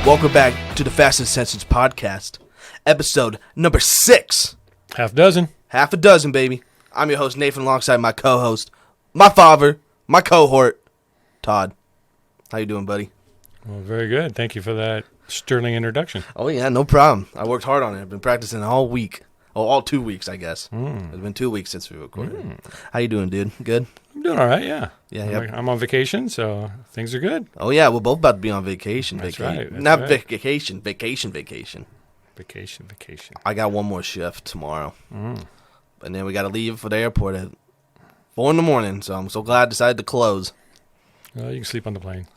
Welcome back to the Fast and Senses podcast, episode number 6. Half dozen. Half a dozen, baby. I'm your host, Nathan, alongside my co-host, my father, my cohort, Todd. How you doing, buddy? Well, very good. Thank you for that sterling introduction. Oh, yeah, no problem. I worked hard on it. I've been practicing all week. Oh, all 2 weeks, I guess. It's been 2 weeks since we recorded. How you doing, dude? Good? I'm doing all right, yeah. Yeah. I'm on vacation, so things are good. Oh, yeah, we're both about to be on vacation. That's right. Not right. vacation. Vacation. I got one more shift tomorrow. And then we got to leave for the airport at 4 in the morning, so I'm so glad I decided to close. Well, you can sleep on the plane.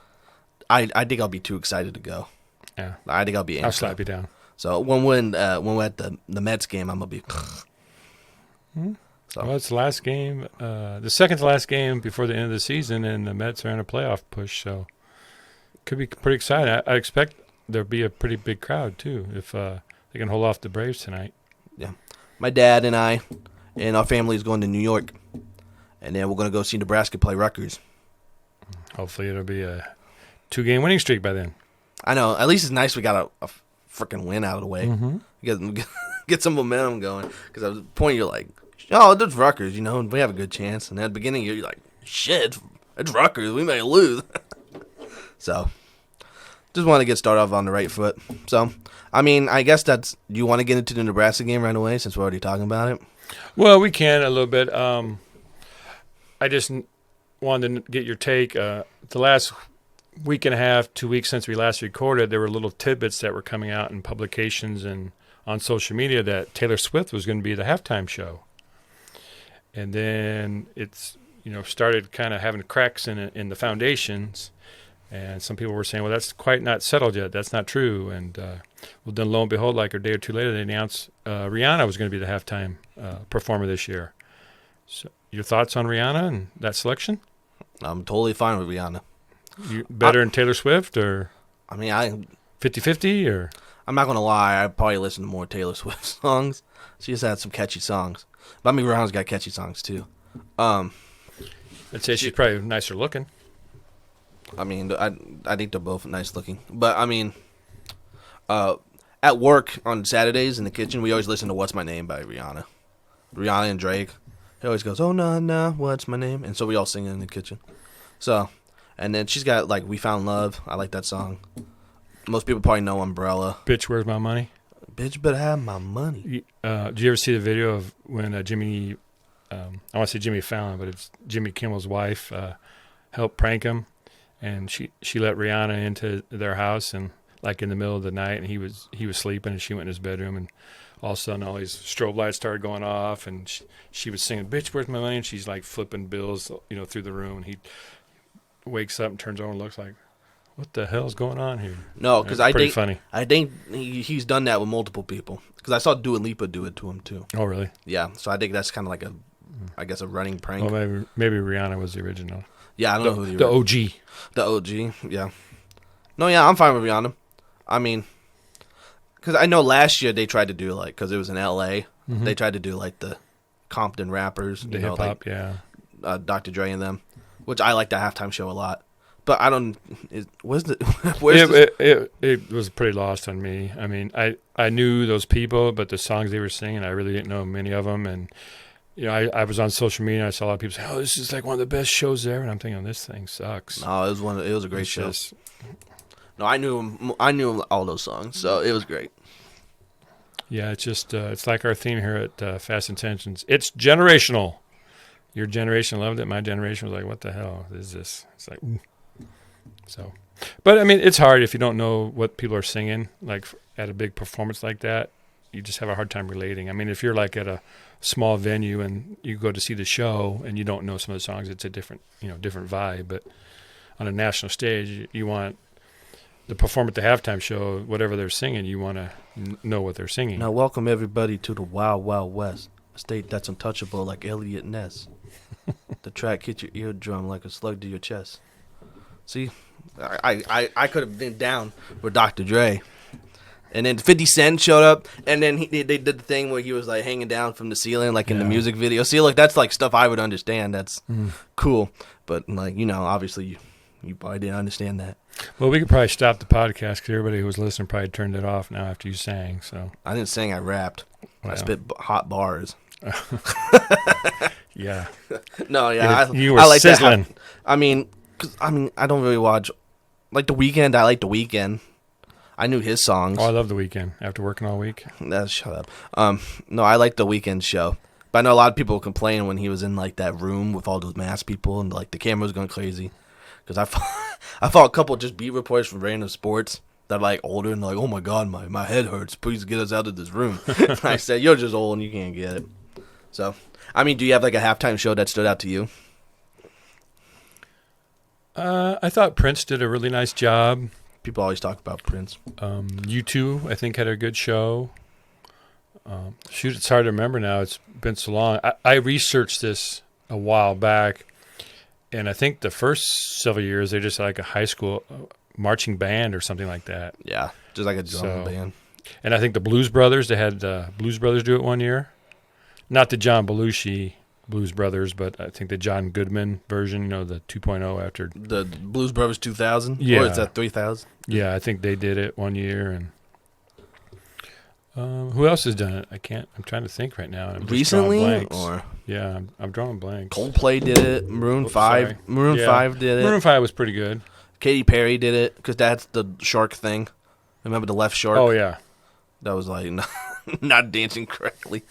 I think I'll be too excited to go. Yeah. I think I'll be I'll slap you down. So when we're at the Mets game, I'm going to be... So. Well, it's the last game, the second to last game before the end of the season, and the Mets are in a playoff push, so it could be pretty exciting. I expect there'll be a pretty big crowd, too, if they can hold off the Braves tonight. Yeah. My dad and I and our family is going to New York, and then we're going to go see Nebraska play Rutgers. Hopefully it'll be a 2-game winning streak by then. I know. At least it's nice we got a freaking win out of the way. Get some momentum going. Because at the point you're like, oh, it's Rutgers, you know, we have a good chance. And at the beginning you're like, shit, it's Rutgers, we may lose. So, just want to get started off on the right foot. So, I mean, I guess do you want to get into the Nebraska game right away since we're already talking about it? Well, we can a little bit. I just wanted to get your take. The last week and a half, 2 weeks since we last recorded, there were little tidbits that were coming out in publications and on social media that Taylor Swift was going to be the halftime show. And then it's, started kind of having cracks in the foundations. And some people were saying, well, that's quite not settled yet. That's not true. And well, then lo and behold, like a day or two later, they announced Rihanna was going to be the halftime performer this year. So your thoughts on Rihanna and that selection? I'm totally fine with Rihanna. You better than Taylor Swift, or I mean, 50-50, or? I'm not going to lie, I probably listen to more Taylor Swift songs. She just had some catchy songs. But I mean, Rihanna's got catchy songs, too. I'd say she's probably nicer looking. I mean, I think they're both nice looking. But, I mean, at work on Saturdays in the kitchen, we always listen to What's My Name by Rihanna. Rihanna and Drake. He always goes, oh, nah, what's my name? And so we all sing it in the kitchen. So, and then she's got, like, We Found Love. I like that song. Most people probably know Umbrella. Bitch, Where's My Money? Bitch better have my money. Did you ever see the video of when Jimmy, I want to say Jimmy Fallon, but it's Jimmy Kimmel's wife, helped prank him, and she let Rihanna into their house, and like in the middle of the night, and he was sleeping, and she went in his bedroom, and all of a sudden all these strobe lights started going off, and she was singing, Bitch, Where's My Money? And she's like flipping bills, through the room, and he wakes up and turns over and looks like, what the hell's going on here? No, because I think he's done that with multiple people. Because I saw Dua Lipa do it to him too. Oh, really? Yeah. So I think that's kind of like a running prank. Well, maybe Rihanna was the original. Yeah, I don't know who the OG. The OG. Yeah. No, yeah, I'm fine with Rihanna. I mean, because I know last year they tried to do because it was in L.A. They tried to do the Compton rappers, the hip hop, yeah. Dr. Dre and them, which I like the halftime show a lot. But I don't. It was pretty lost on me. I mean, I knew those people, but the songs they were singing, I really didn't know many of them. And I was on social media, and I saw a lot of people say, "Oh, this is like one of the best shows there." And I'm thinking, this thing sucks. No, it was a great show. No, I knew all those songs, so it was great. Yeah, it's just it's like our theme here at Fast Intentions. It's generational. Your generation loved it. My generation was like, "What the hell is this?" It's like. So, but I mean, it's hard if you don't know what people are singing, like at a big performance like that. You just have a hard time relating. I mean, if you're like at a small venue and you go to see the show and you don't know some of the songs, it's a different vibe. But on a national stage, you want the performer at the halftime show, whatever they're singing, you want to know what they're singing. Now, welcome everybody to the Wild Wild West, a state that's untouchable like Elliot Ness. The track hit your eardrum like a slug to your chest. See, I could have been down with Dr. Dre. And then 50 Cent showed up, and then they did the thing where he was like hanging down from the ceiling, like in the music video. See, like that's like stuff I would understand. That's cool, but like obviously you probably didn't understand that. Well, we could probably stop the podcast because everybody who was listening probably turned it off now after you sang. So I didn't sing. I rapped. Wow. I spit hot bars. Yeah. No, yeah. You were I like sizzling. that. I mean, I don't really watch. Like The Weeknd, I like The Weeknd. I knew his songs. Oh, I love The Weeknd. After working all week. Shut up. No, I like The Weeknd show. But I know a lot of people complain when he was in like that room with all those masked people and like the camera was going crazy. Because I saw a couple just beat reporters from random sports that are like older and like, oh my god, my head hurts. Please get us out of this room. And I said, you're just old and you can't get it. So, I mean, do you have like a halftime show that stood out to you? I thought Prince did a really nice job. People always talk about Prince. U2, I think, had a good show. Shoot, it's hard to remember now. It's been so long. I researched this a while back, and I think the first several years they just had like a high school marching band or something like that. Yeah, just like a drum band. And I think the Blues Brothers, they had Blues Brothers do it one year. Not the John Belushi Blues Brothers, but I think the John Goodman version, the 2.0 after. The Blues Brothers 2000? Yeah. Or is that 3000? Yeah, I think they did it one year. And who else has done it? I'm trying to think right now. I'm just recently? drawing blanks. Or Yeah, I'm drawing blanks. Coldplay did it. Maroon 5. Sorry. Maroon Yeah. 5 did it. Maroon 5 was pretty good. Katy Perry did it because that's the shark thing. Remember the left shark? Oh, yeah. That was like not dancing correctly.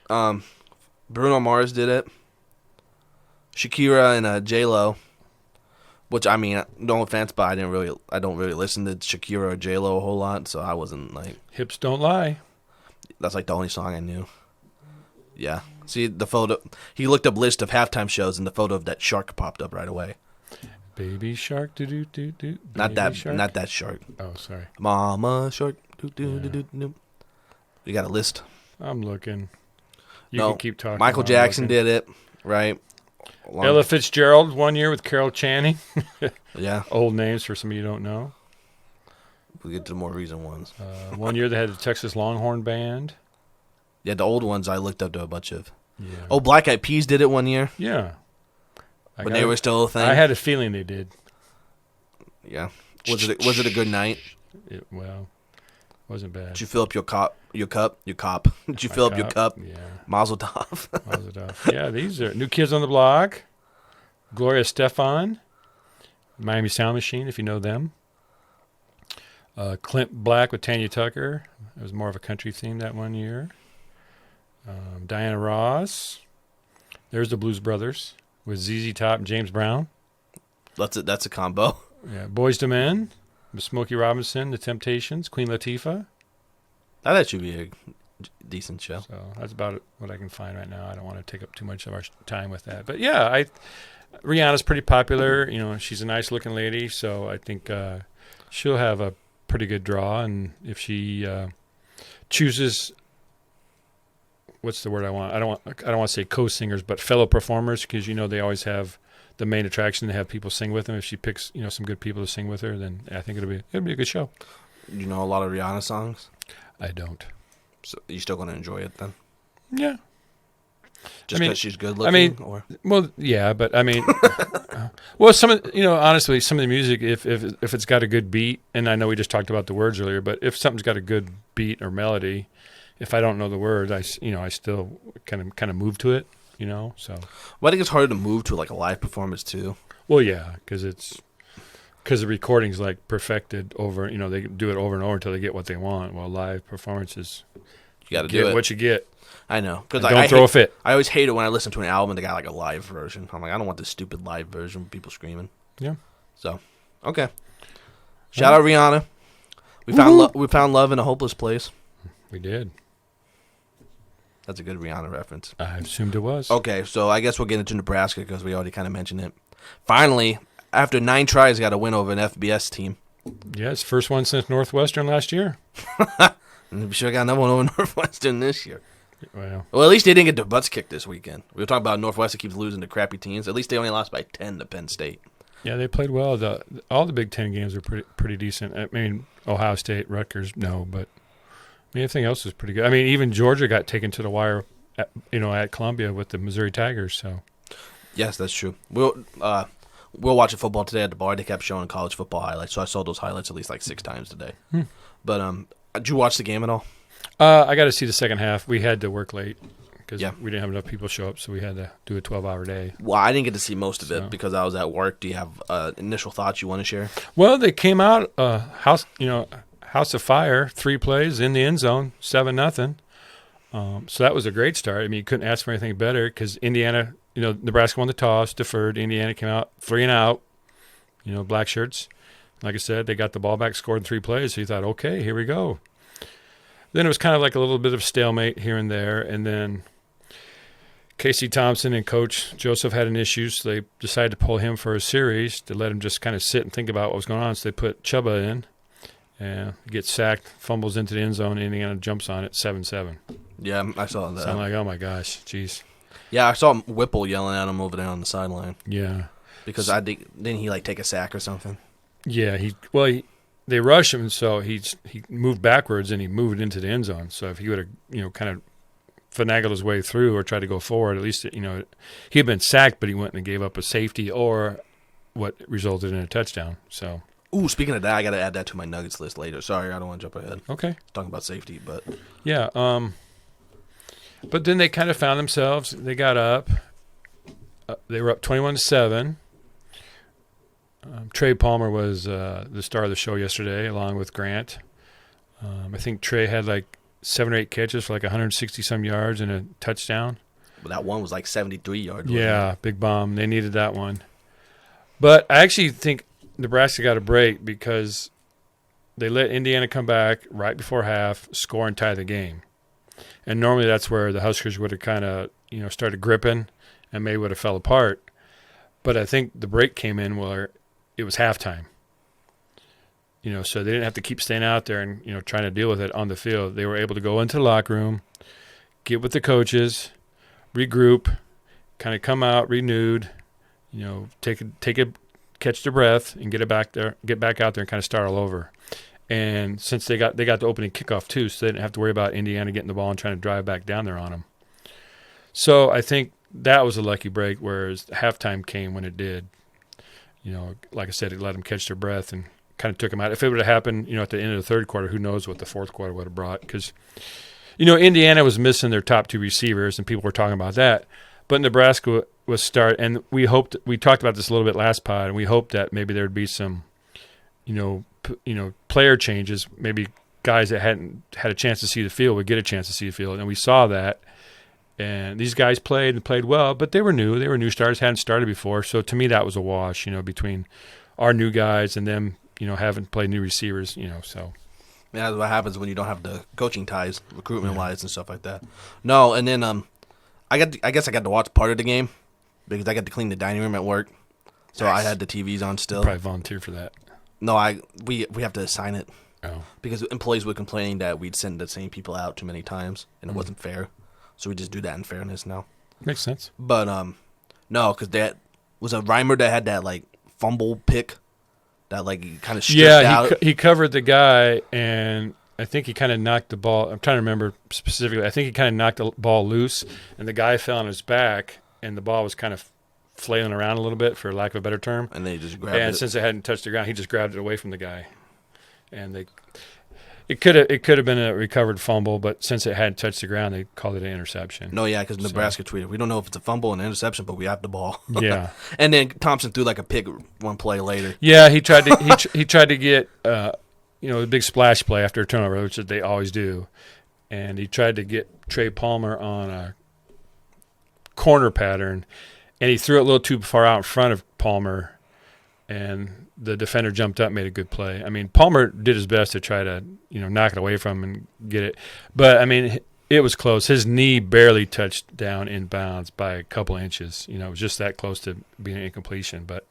Bruno Mars did it. Shakira and J-Lo. Which, I mean, no offense, but I don't really listen to Shakira or J-Lo a whole lot, so I wasn't like... Hips don't lie. That's like the only song I knew. Yeah. See, the photo... He looked up list of halftime shows, and the photo of that shark popped up right away. Baby shark, do-do-do-do. Not that shark. Oh, sorry. Mama shark, do-do-do-do-do. You got a list? I'm looking. You No, can keep talking. Michael while I'm Jackson looking. did it, right? Ella Fitzgerald 1 year with Carol Channing. Yeah. Old names for some of you don't know. We'll get to the more recent ones. 1 year they had the Texas Longhorn Band. Yeah, the old ones I looked up to a bunch of. Yeah. Oh, Black Eyed Peas did it 1 year Yeah. when they were still a thing. I had a feeling they did. Yeah. Was it a good night? Well, wasn't bad. Did you fill up your cup? Did you fill up your cup? Yeah. Mazel tov. Mazel tov. Yeah, these are New Kids on the Block, Gloria Stefan, Miami Sound Machine, if you know them. Clint Black with Tanya Tucker. It was more of a country theme that 1 year. Diana Ross. There's the Blues Brothers with ZZ Top and James Brown. That's a combo. Yeah, Boys to Men, with Smokey Robinson, The Temptations, Queen Latifah. That should be a decent show. So that's about what I can find right now. I don't want to take up too much of our time with that. But yeah, Rihanna's pretty popular. She's a nice looking lady, so I think she'll have a pretty good draw. And if she chooses, what's the word I want? I don't want to say co-singers, but fellow performers, because they always have the main attraction to have people sing with them. If she picks some good people to sing with her, then I think it'll be a good show. You know a lot of Rihanna songs? I don't. So you still going to enjoy it then? Yeah. Just because she's good looking? Well, yeah, but I mean, honestly, some of the music, if it's got a good beat, and I know we just talked about the words earlier, but if something's got a good beat or melody, if I don't know the words, I still kind of move to it, so. Well, I think it's harder to move to like a live performance too. Well, yeah, because the recording's like perfected over, they do it over and over until they get what they want. Well, live performances, you got to do it. What you get. I know. Because don't throw a fit. I always hate it when I listen to an album that got like a live version. I'm like, I don't want this stupid live version with people screaming. Yeah. So, okay. Shout out Rihanna. We found love in a hopeless place. We did. That's a good Rihanna reference. I assumed it was. Okay, so I guess we'll get into Nebraska because we already kind of mentioned it. Finally, after 9 tries, got a win over an FBS team. Yeah, it's first one since Northwestern last year. And we sure got another one over Northwestern this year. Well, at least they didn't get their butts kicked this weekend. We were talking about Northwestern keeps losing to crappy teams. At least they only lost by 10 to Penn State. Yeah, they played well. All the Big Ten games were pretty decent. I mean, Ohio State, Rutgers, no, but everything else was pretty good. I mean, even Georgia got taken to the wire, at Columbia with the Missouri Tigers. So, yes, that's true. We'll we're watching football today at the bar. They kept showing college football highlights, so I saw those highlights at least like 6 times today. But did you watch the game at all? I got to see the second half. We had to work late because we didn't have enough people show up, so we had to do a 12-hour day. Well, I didn't get to see most of it because I was at work. Do you have initial thoughts you want to share? Well, they came out house of fire, 3 plays in the end zone, 7-0. So that was a great start. I mean, you couldn't ask for anything better because Indiana, Nebraska won the toss, deferred. Indiana came out 3 and out. Black shirts. Like I said, they got the ball back, scored in 3 plays. So you thought, okay, here we go. Then it was kind of like a little bit of stalemate here and there. And then Casey Thompson and Coach Joseph had an issue, so they decided to pull him for a series to let him just kind of sit and think about what was going on. So they put Chuba in and gets sacked, fumbles into the end zone, and Indiana jumps on it 7-7. Yeah, I saw that. So I'm like, oh, my gosh, jeez. Yeah, I saw Whipple yelling at him over there on the sideline. Yeah. Because didn't he take a sack or something? Yeah, they rushed him, so he moved backwards and he moved into the end zone. So if he would have, kind of finagled his way through or tried to go forward, at least, he had been sacked, but he went and gave up a safety or what resulted in a touchdown. So. Ooh, speaking of that, I got to add that to my Nuggets list later. Sorry, I don't want to jump ahead. Okay. Talking about safety, but. Yeah. But then they kind of found themselves. They got up. They were up 21-7. Trey Palmer was the star of the show yesterday, along with Grant. I think Trey had like 7 or 8 catches for like 160-some yards and a touchdown. But that one was like 73 yards. Yeah, big bomb. They needed that one. But I actually think Nebraska got a break because they let Indiana come back right before half, score and tie the game. And normally that's where the Huskers would have kind of, started gripping and maybe would have fell apart. But I think the break came in where it was halftime. So they didn't have to keep staying out there and, trying to deal with it on the field. They were able to go into the locker room, get with the coaches, regroup, kind of come out renewed, take a catch their breath and get back out there and kind of start all over. And since they got the opening kickoff too, so they didn't have to worry about Indiana getting the ball and trying to drive back down there on them. So I think that was a lucky break, whereas halftime came when it did. Like I said, it let them catch their breath and kind of took them out. If it would have happened, at the end of the third quarter, who knows what the fourth quarter would have brought. Because, Indiana was missing their top 2 receivers, and people were talking about that. But Nebraska was and we talked about this a little bit last pod, and we hoped that maybe there would be some, player changes. Maybe guys that hadn't had a chance to see the field would get a chance to see the field, and we saw that. And these guys played well, but they were new. They were new starters, hadn't started before. So to me, that was a wash, between our new guys and them, having played new receivers, so. Yeah, that's what happens when you don't have the coaching ties, recruitment-wise and stuff like that. No, and then I guess I got to watch part of the game because I got to clean the dining room at work. So nice. I had the TVs on still. Probably volunteer for that. No, we have to assign it. Oh. Because employees were complaining that we'd send the same people out too many times, and it wasn't fair. So we just do that in fairness now. Makes sense. But no, because that was a Reimer that had that like fumble pick that like kind of stripped out. Yeah, he covered the guy, and I think he kind of knocked the ball. I'm trying to remember specifically. I think he kind of knocked the ball loose, and the guy fell on his back, and the ball was kind of flailing around a little bit, for lack of a better term. And they just grabbed it. And since it hadn't touched the ground, he just grabbed it away from the guy, and It could have been a recovered fumble, but since it hadn't touched the ground, they called it an interception. No, yeah, because Nebraska tweeted, we don't know if it's a fumble and an interception, but we have the ball. Yeah. And then Thompson threw like a pick one play later. Yeah, he tried to he tried to get a big splash play after a turnover, which they always do, and he tried to get Trey Palmer on a corner pattern, and he threw it a little too far out in front of Palmer, and the defender jumped up, made a good play. I mean, Palmer did his best to try to, knock it away from him and get it. But, I mean, it was close. His knee barely touched down in bounds by a couple inches. It was just that close to being an incompletion. But,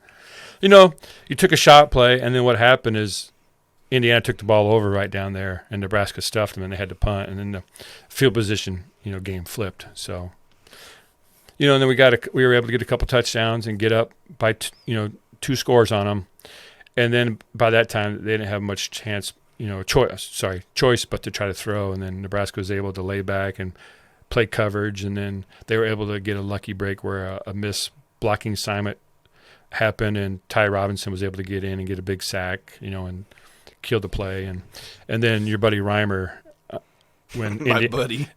you took a shot play, and then what happened is Indiana took the ball over right down there, and Nebraska stuffed them, and they had to punt. And then the field position, game flipped. So, and then we were able to get a couple touchdowns and get up by, 2 scores on them. And then by that time, they didn't have much choice but to try to throw. And then Nebraska was able to lay back and play coverage. And then they were able to get a lucky break where a missed blocking assignment happened, and Ty Robinson was able to get in and get a big sack, and kill the play, and then your buddy Reimer, when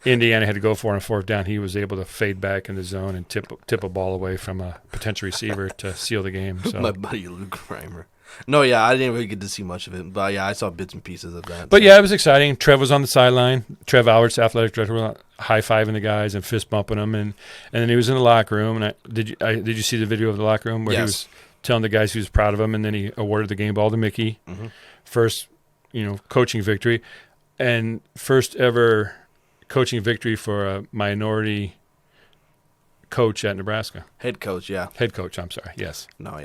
Indiana had to go for it on 4th down, he was able to fade back in the zone and tip a ball away from a potential receiver to seal the game. So. My buddy Luke Reimer. No, yeah, I didn't really get to see much of it, but yeah, I saw bits and pieces of that. But yeah, it was exciting. Trev was on the sideline. Trev Alberts, athletic director, was high-fiving the guys and fist bumping them, and then he was in the locker room. And did you see the video of the locker room where he was telling the guys he was proud of them, and then he awarded the game ball to Mickey. Mm-hmm. First, coaching victory. And first ever coaching victory for a minority coach at Nebraska. Head coach, yeah. Head coach, I'm sorry, yes. No,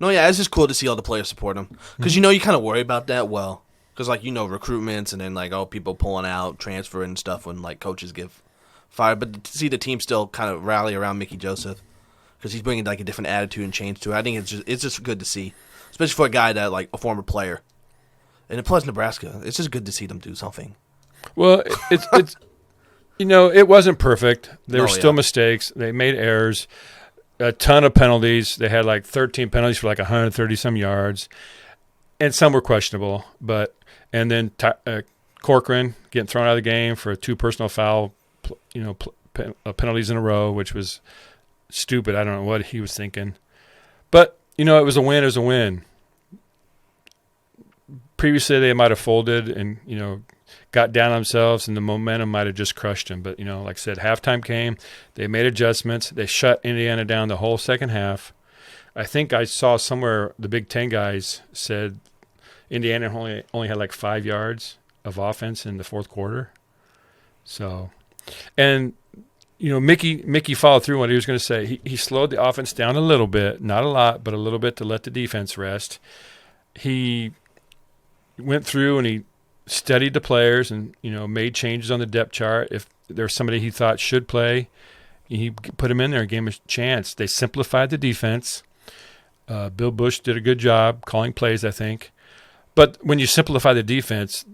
yeah, it's just cool to see all the players support him. Because, you kind of worry about that, because, recruitments and then, people pulling out, transferring and stuff when, coaches give fired. But to see the team still kind of rally around Mickey Joseph, because he's bringing, a different attitude and change to it, I think it's just good to see, especially for a guy that, a former player. And plus Nebraska, it's just good to see them do something. Well, it's it wasn't perfect. There were still mistakes. They made errors. A ton of penalties. They had 13 penalties for 130-some yards, and some were questionable. And then Corcoran getting thrown out of the game for 2 personal foul, penalties in a row, which was stupid. I don't know what he was thinking, but it was a win. It was a win. Previously, they might have folded and, got down on themselves, and the momentum might have just crushed them. But, like I said, halftime came. They made adjustments. They shut Indiana down the whole second half. I think I saw somewhere the Big Ten guys said Indiana only had 5 yards of offense in the fourth quarter. So, and, Mickey followed through what he was going to say. He slowed the offense down a little bit, not a lot, but a little bit to let the defense rest. He went through and he studied the players and, made changes on the depth chart. If there's somebody he thought should play, he put him in there and gave him a chance. They simplified the defense. Bill Bush did a good job calling plays, I think. But when you simplify the defense,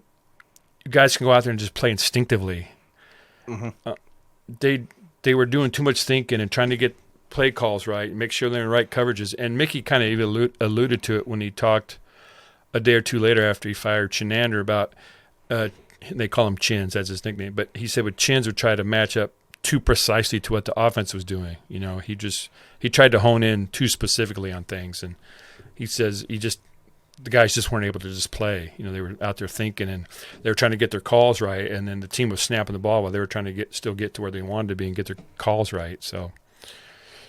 you guys can go out there and just play instinctively. Mm-hmm. They were doing too much thinking and trying to get play calls right, make sure they're in the right coverages. And Mickey kind of even alluded to it when he talked a day or two later after he fired Chinander about they call him Chins, that's his nickname, but he said with Chins would try to match up too precisely to what the offense was doing. He tried to hone in too specifically on things, and he says the guys just weren't able to just play. They were out there thinking, and they were trying to get their calls right, and then the team was snapping the ball while they were trying to still get to where they wanted to be and get their calls right. So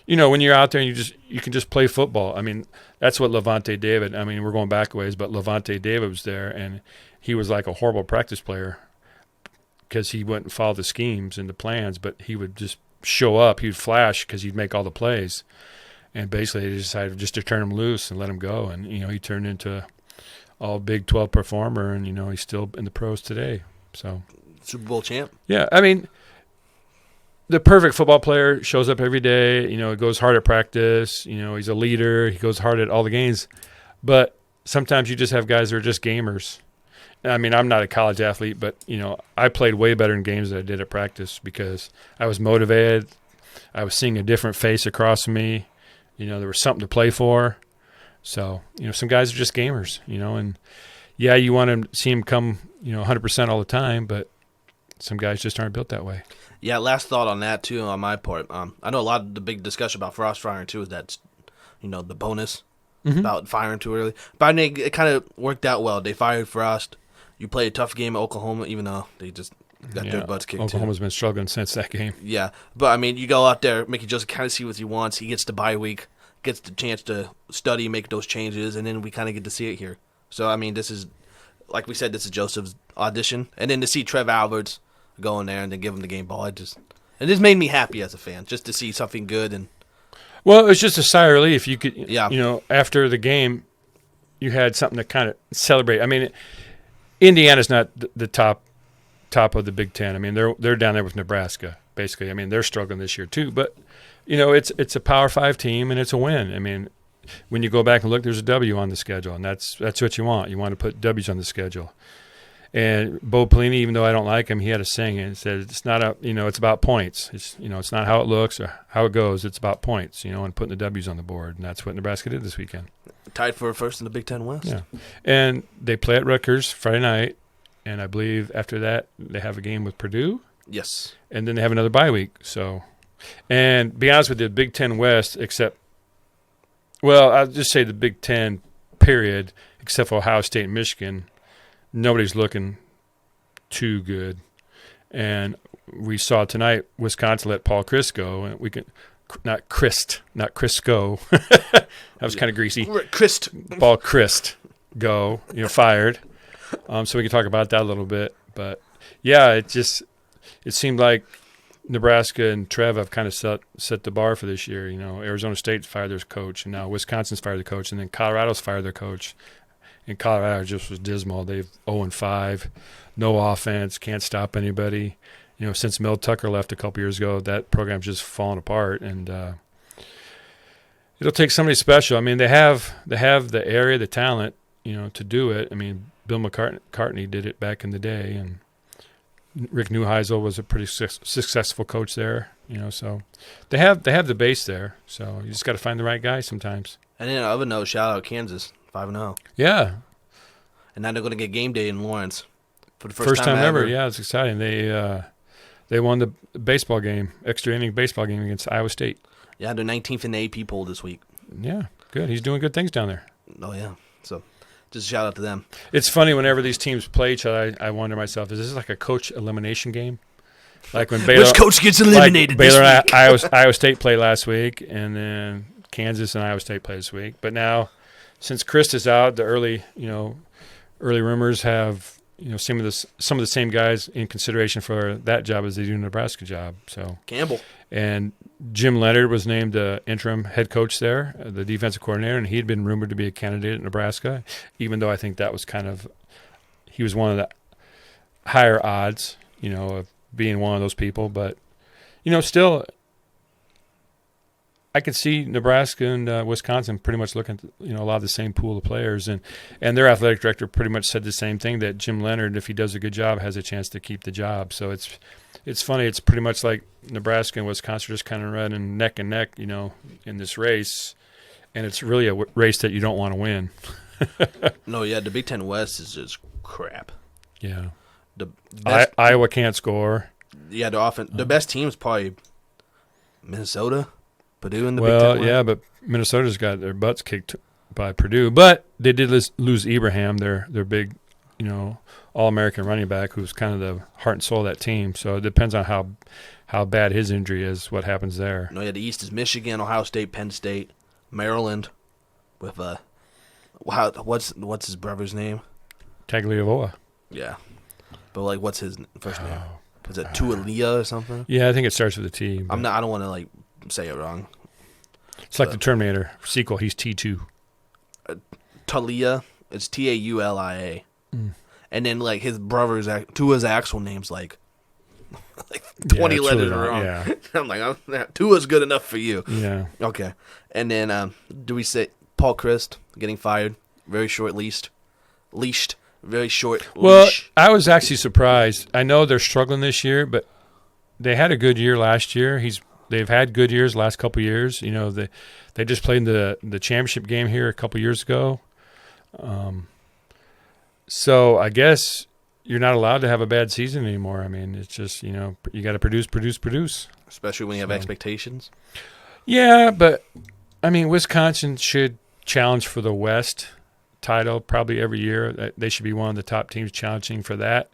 when you're out there and you can just play football. I mean, that's what Levante David. I mean, we're going back a ways, but Levante David was there, and he was like a horrible practice player because he wouldn't follow the schemes and the plans, but he would just show up. He'd flash because he'd make all the plays, and basically they decided just to turn him loose and let him go. And he turned into an all Big 12 performer, and he's still in the pros today. So Super Bowl champ. Yeah, I mean. The perfect football player shows up every day, he goes hard at practice, he's a leader, he goes hard at all the games. But sometimes you just have guys that are just gamers. I mean, I'm not a college athlete, but, I played way better in games than I did at practice because I was motivated. I was seeing a different face across from me. There was something to play for. So, some guys are just gamers, and, yeah, you want to see them come, 100% all the time, but some guys just aren't built that way. Yeah, last thought on that, too, on my part. I know a lot of the big discussion about Frost firing, too, is that, the bonus about firing too early. But I think it kind of worked out well. They fired Frost. You play a tough game at Oklahoma, even though they just got their butts kicked, Oklahoma's been struggling since that game. Yeah, but, I mean, you go out there, Mickey Joseph kind of see what he wants. He gets the bye week, gets the chance to study, make those changes, and then we kind of get to see it here. So, I mean, this is, like we said, this is Joseph's audition. And then to see Trev Alberts go in there and then give him the game ball. It just made me happy as a fan, just to see something good. And well, it was just a sigh of relief. You could, yeah. After the game, you had something to kind of celebrate. I mean, Indiana's not the top of the Big Ten. I mean, they're down there with Nebraska, basically. I mean, they're struggling this year too. But it's a Power 5 team and it's a win. I mean, when you go back and look, there's a W on the schedule, and that's what you want. You want to put W's on the schedule. And Bo Pelini, even though I don't like him, he had a saying and said it's not it's about points. It's it's not how it looks or how it goes. It's about points, and putting the W's on the board. And that's what Nebraska did this weekend. Tied for first in the Big Ten West. Yeah, and they play at Rutgers Friday night, and I believe after that they have a game with Purdue. Yes, and then they have another bye week. So, and to be honest with you, the Big Ten West, I'll just say the Big Ten period, except for Ohio State and Michigan. Nobody's looking too good. And we saw tonight Wisconsin let Paul Chryst go. And we can not Chryst go. That was kind of greasy. Chryst. Paul Chryst go, fired. So we can talk about that a little bit. But, yeah, it seemed like Nebraska and Trev have kind of set the bar for this year. Arizona State's fired their coach, and now Wisconsin's fired their coach, and then Colorado's fired their coach. And Colorado just was dismal. They've 0-5, no offense, can't stop anybody. Since Mel Tucker left a couple years ago, that program's just fallen apart. And it'll take somebody special. I mean, they have the area, the talent, to do it. I mean, Bill McCartney did it back in the day, and Rick Neuheisel was a pretty successful coach there. So they have the base there. So you just got to find the right guy sometimes. And then other note, shout out Kansas. 5-0. Yeah. And now they're going to get game day in Lawrence for the first time ever. Yeah, it's exciting. They won the baseball game, extra inning baseball game against Iowa State. Yeah, they're 19th in the AP poll this week. Yeah, good. He's doing good things down there. Oh, yeah. So just a shout out to them. It's funny whenever these teams play each other, I wonder myself, is this like a coach elimination game? Like when Baylor, which coach gets eliminated Baylor this week? and Iowa State played last week, and then Kansas and Iowa State played this week. But now, since Chryst is out, the early rumors have some of the same guys in consideration for that job as they do the Nebraska job. So Campbell and Jim Leonard was named the interim head coach there, the defensive coordinator, and he'd been rumored to be a candidate at Nebraska. Even though I think that was he was one of the higher odds, of being one of those people. But still. I could see Nebraska and Wisconsin pretty much looking at, a lot of the same pool of players, and their athletic director pretty much said the same thing, that Jim Leonard, if he does a good job, has a chance to keep the job. So it's funny. It's pretty much like Nebraska and Wisconsin are just kind of running neck and neck, in this race, and it's really a race that you don't want to win. No, yeah, the Big Ten West is just crap. Yeah, Iowa can't score. Yeah, the best team is probably Minnesota. Purdue in the Big Ten West. Yeah, but Minnesota's got their butts kicked by Purdue. But they did lose Ibrahim, their big, All-American running back, who's kind of the heart and soul of that team. So it depends on how bad his injury is, what happens there. No, yeah, the East is Michigan, Ohio State, Penn State, Maryland, with what's his brother's name? Tagliavoa. Yeah, but what's his first name? Is it Tualia or something? Yeah, I think it starts with a T. I don't want to say it wrong. It's like the Terminator sequel. He's T2. Talia. It's Taulia. And then his brother's Tua's actual name's 20 letters wrong. Yeah. I'm like, Tua's good enough for you. Yeah. Okay. And then do we say Paul Chryst getting fired? Very short leashed. Very short leash. Well, I was actually surprised. I know they're struggling this year, but they had a good year last year. They've had good years the last couple of years. They just played the championship game here a couple of years ago. So I guess you're not allowed to have a bad season anymore. I mean, it's just, you got to produce. Especially when you have expectations. Yeah, but, I mean, Wisconsin should challenge for the West title probably every year. They should be one of the top teams challenging for that.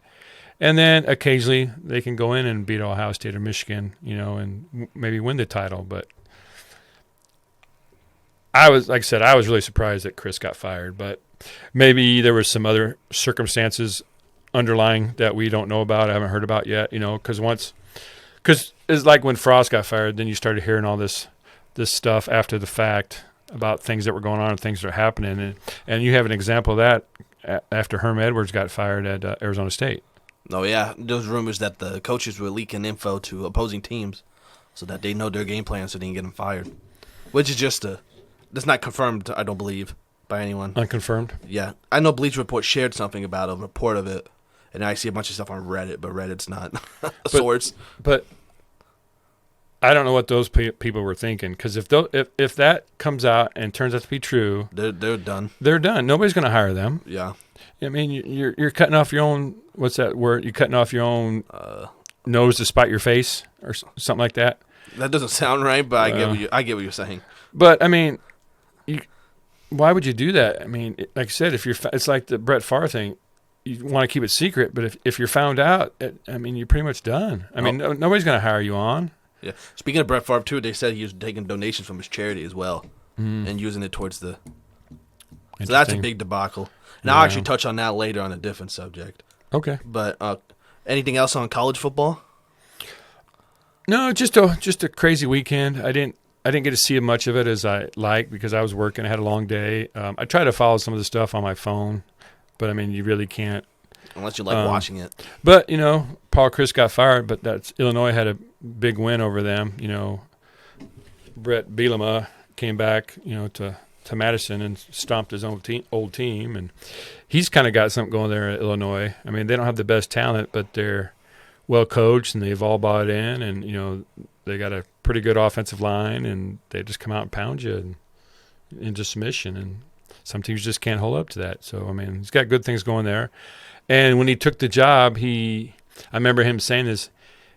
And then occasionally they can go in and beat Ohio State or Michigan, and maybe win the title. But I was really surprised that Chryst got fired. But maybe there was some other circumstances underlying that we don't know about, I haven't heard about yet, because it's like when Frost got fired, then you started hearing all this stuff after the fact about things that were going on and things that are happening. And you have an example of that after Herm Edwards got fired at Arizona State. Oh, yeah. Those rumors that the coaches were leaking info to opposing teams so that they know their game plan so they can get them fired. Which is that's not confirmed, I don't believe, by anyone. Unconfirmed? Yeah. I know Bleacher Report shared something about a report of it, And I see a bunch of stuff on Reddit, but Reddit's not a source. But I don't know what those people were thinking, because if that comes out and turns out to be true, they're done. They're done. Nobody's going to hire them. Yeah. I mean, you're cutting off your own. What's that word? You're cutting off your own nose to spite your face, or something like that. That doesn't sound right, but I get what you're saying. But I mean, why would you do that? I mean, like I said, it's like the Brett Favre thing. You want to keep it secret, but if you're found out, I mean, you're pretty much done. I mean, nobody's going to hire you on. Yeah. Speaking of Brett Favre, too, they said he was taking donations from his charity as well and using it towards the. So that's a big debacle. And I'll actually touch on that later on a different subject. Okay. But anything else on college football? No, just a crazy weekend. I didn't get to see much of it as I like because I was working. I had a long day. I tried to follow some of the stuff on my phone, but I mean, you really can't unless you like watching it. But Paul Chryst got fired, but Illinois had a big win over them. Brett Bielema came back, to Madison and stomped his own old team, and he's kind of got something going there at Illinois. I mean, they don't have the best talent, but they're well coached and they've all bought in, and they got a pretty good offensive line, and they just come out and pound you into submission, and some teams just can't hold up to that. So I mean, he's got good things going there. And when he took the job, I remember him saying this,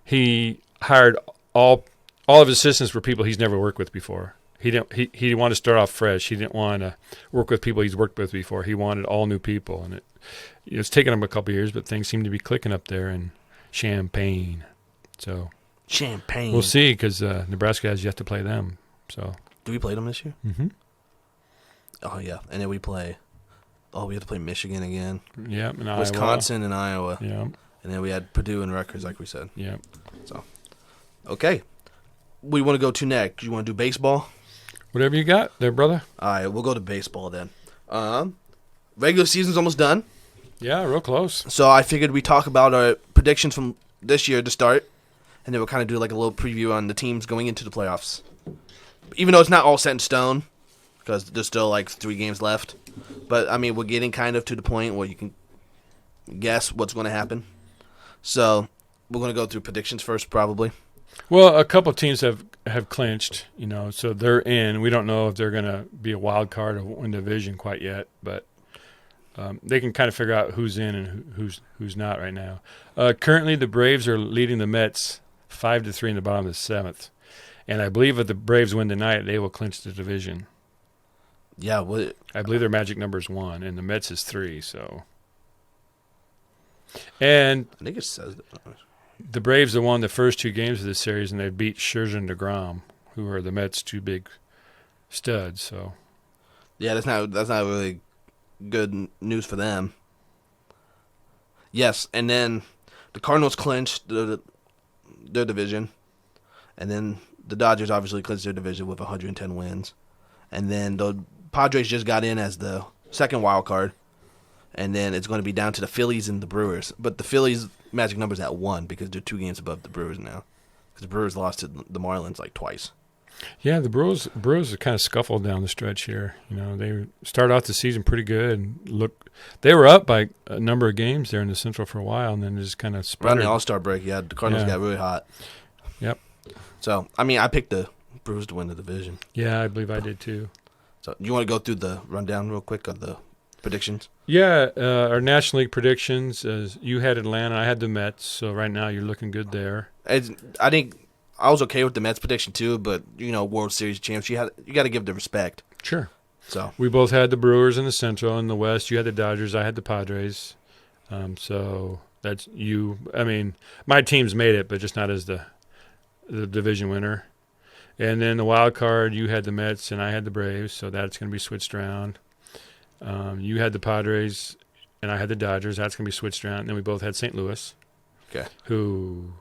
he hired all of his assistants were people he's never worked with before. He wanted to start off fresh. He didn't want to work with people he's worked with before. He wanted all new people, and it's taken him a couple of years, but things seem to be clicking up there in Champaign. So Champaign. We'll see, because Nebraska has yet to play them. So do we play them this year? Mm-hmm. Oh yeah, and then we have to play Michigan again. Yeah, and Wisconsin and Iowa. Yeah, and then we had Purdue and Rutgers, like we said. Yeah. So okay, what do you want to go to next? You want to do baseball? Whatever you got there, brother. All right, we'll go to baseball then. Regular season's almost done. Yeah, real close. So I figured we'd talk about our predictions from this year to start, and then we'll kind of do like a little preview on the teams going into the playoffs. Even though it's not all set in stone, because there's still like 3 games left. But, I mean, we're getting kind of to the point where you can guess what's going to happen. So we're going to go through predictions first, probably. Well, a couple of teams have clinched, so they're in. We don't know if they're going to be a wild card or win the division quite yet, but they can kind of figure out who's in and who's not right now. Currently, the Braves are leading the Mets 5-3 in the bottom of the 7th, and I believe if the Braves win tonight, they will clinch the division. Yeah, I believe their magic number is 1, and the Mets is 3. So, and I think it says that. The Braves have won the first 2 games of this series, and they beat Scherzer and DeGrom, who are the Mets' 2 big studs. So, yeah, that's not really good news for them. Yes, and then the Cardinals clinched their division, and then the Dodgers obviously clinched their division with 110 wins, and then the Padres just got in as the second wild card, and then it's going to be down to the Phillies and the Brewers. But the Phillies' magic number's at 1 because they're 2 games above the Brewers now. Because the Brewers lost to the Marlins like twice. Yeah, the Brewers have kind of scuffled down the stretch here. They started off the season pretty good. And they were up by a number of games there in the Central for a while, and then just kind of sputtered. Around the All-Star break, the Cardinals got really hot. Yep. So, I mean, I picked the Brewers to win the division. Yeah, I believe I did too. So, you want to go through the rundown real quick of the predictions? Yeah, our National League predictions, you had Atlanta, I had the Mets, so right now you're looking good there. I think I was okay with the Mets prediction too, but, World Series champs, you got to give the respect. Sure. So we both had the Brewers in the Central. In the West, you had the Dodgers, I had the Padres. So that's you. I mean, my team's made it, but just not as the division winner. And then the wild card, you had the Mets and I had the Braves, so that's going to be switched around. You had the Padres and I had the Dodgers. That's going to be switched around. And then we both had St. Louis, who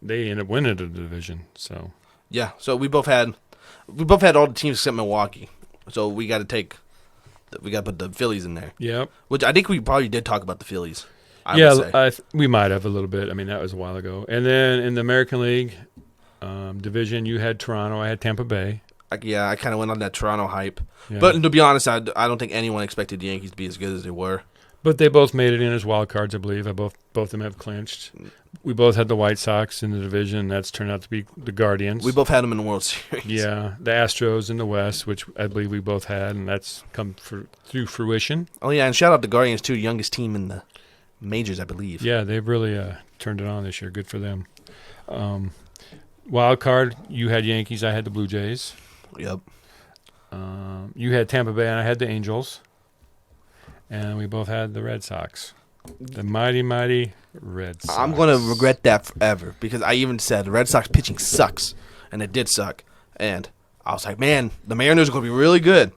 they ended up winning the division. So yeah, so we both had all the teams except Milwaukee. So we got to put the Phillies in there. Yep. Which I think we probably did talk about the Phillies. We might have a little bit. I mean, that was a while ago. And then in the American League division, you had Toronto. I had Tampa Bay. I kind of went on that Toronto hype. Yeah. But to be honest, I don't think anyone expected the Yankees to be as good as they were. But they both made it in as wild cards, I believe. Both of them have clinched. We both had the White Sox in the division. That's turned out to be the Guardians. We both had them in the World Series. Yeah, the Astros in the West, which I believe we both had, and that's come through fruition. Oh, yeah, and shout out the Guardians, too, youngest team in the majors, I believe. Yeah, they've really turned it on this year. Good for them. Wild card, you had Yankees, I had the Blue Jays. Yep. You had Tampa Bay, and I had the Angels. And we both had the Red Sox. The mighty, mighty Red Sox. I'm going to regret that forever because I even said the Red Sox pitching sucks, and it did suck. And I was like, man, the Mariners are going to be really good.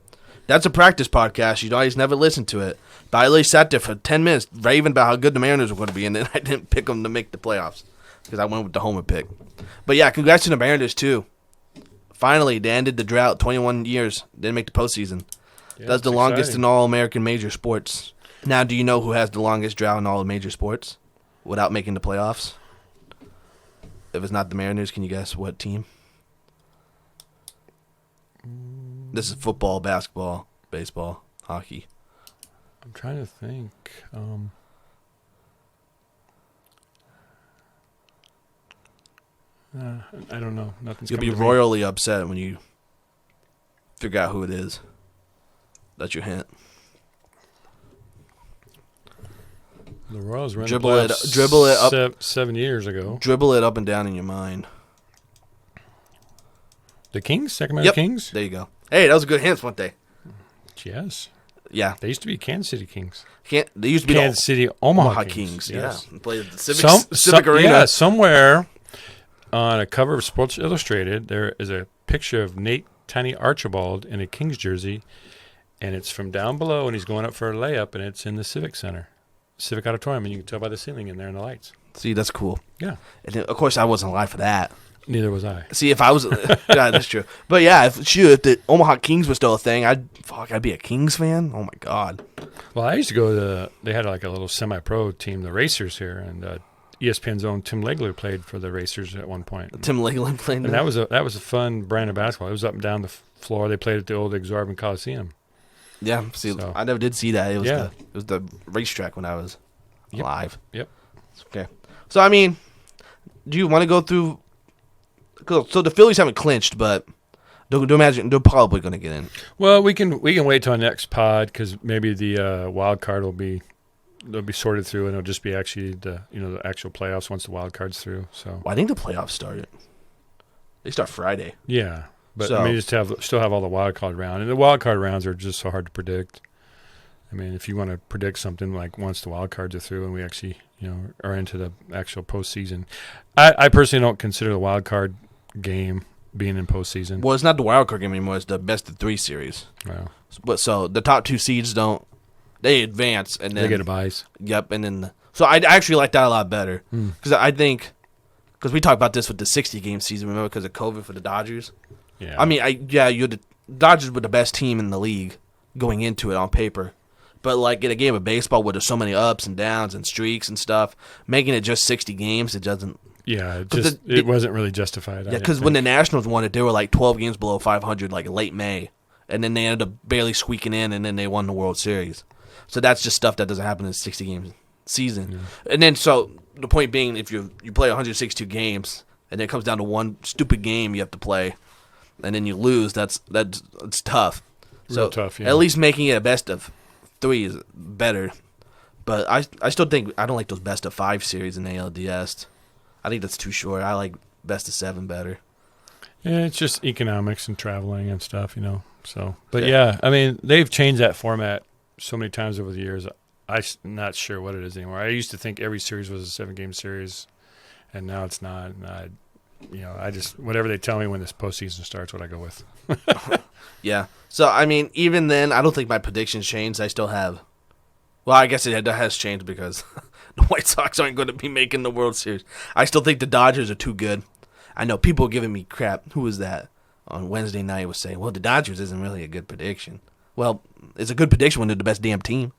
That's a practice podcast. You always never listen to it. But I really sat there for 10 minutes raving about how good the Mariners were going to be, and then I didn't pick them to make the playoffs because I went with the homer pick. But, yeah, congrats to the Mariners, too. Finally, they ended the drought, 21 years. Didn't make the postseason. Yeah, that's the longest exciting. in all American major sports. Now, do you know who has the longest drought in all major sports without making the playoffs? If it's not the Mariners, can you guess what team? This is football, basketball, baseball, hockey. I'm trying to think. I don't know. Nothing's You'll be coming to me. royally upset when you figure out who it is. That's your hint. The Royals were in Dribble the it- playoffs dribble it up. 7 years ago. Dribble it up and down in your mind. The Kings? Sacramento Kings? There you go. Hey, that was a good hint, weren't they? Yes. Yeah. They used to be Kansas City Kings. They used to be Kansas City Omaha Omaha Kings. Kings. Yes. Yeah. Played at the Civic Arena. Yeah, somewhere on a cover of Sports Illustrated, there is a picture of Nate Tiny Archibald in a Kings jersey, and it's from down below, and he's going up for a layup, and it's in the Civic Center, Civic Auditorium, and you can tell by the ceiling in there and the lights. See, that's cool. Yeah. And then, of course, I wasn't alive for that. Neither was I. See, if I was, yeah, that's true. But yeah, if the Omaha Kings was still a thing, I'd be a Kings fan. Oh my god. Well, I used to go to they had like a little semi-pro team, the Racers here, and ESPN's own Tim Legler played for the Racers at one point. Tim Lakeland played. And that was a fun brand of basketball. It was up and down the floor. They played at the old Exorbitant Coliseum. Yeah, see, So- I never did see that. It was Yeah. it was the racetrack when I was Yep. alive. Yep. Okay. So I mean, do you want to go through? Cool. So the Phillies haven't clinched, but do imagine they're probably going to get in. Well, we can wait till our next pod because maybe the wild card they'll be sorted through and it'll just be actually the actual playoffs once the wild card's through. So Well, I think the playoffs started. They start Friday. yeah, but So- I mean still have all the wild card round, and the wild card rounds are just so hard to predict. I mean, if you want to predict something like once the wild cards are through and we actually are into the actual postseason, I personally don't consider the wild card game being in postseason. Well, it's not the wild card game anymore. It's the best of 3 series. Well, But so the top 2 seeds they advance and then they get a bias. Yep, and then so I actually like that a lot better because I think we talked about this with the 60-game season. Remember, because of COVID for the Dodgers. Yeah, I mean, you're the Dodgers were the best team in the league going into it on paper, but like in a game of baseball where there's so many ups and downs and streaks and stuff, making it just 60 games, it doesn't. yeah, But it wasn't really justified. Yeah, because when the Nationals won it, they were like 12 games below 500, like late May, and then they ended up barely squeaking in, and then they won the World Series. So that's just stuff that doesn't happen in a 60-game season. Yeah. And then so the point being, if you play 162 games, and then it comes down to one stupid game you have to play, and then you lose, it's tough. So Real tough, yeah. At least making it a best of 3 is better. But I still think I don't like those best of 5 series in ALDS. I think that's too short. I like best of 7 better. Yeah, it's just economics and traveling and stuff, So, but yeah, I mean, they've changed that format so many times over the years. I'm not sure what it is anymore. I used to think every series was a 7-game series, and now it's not. And I just whatever they tell me when this postseason starts, what I go with. Yeah. So, I mean, even then, I don't think my predictions changed. I still have. Well, I guess it has changed because the White Sox aren't going to be making the World Series. I still think the Dodgers are too good. I know people are giving me crap. Who was that on Wednesday night was saying, well, the Dodgers isn't really a good prediction. Well, it's a good prediction when they're the best damn team.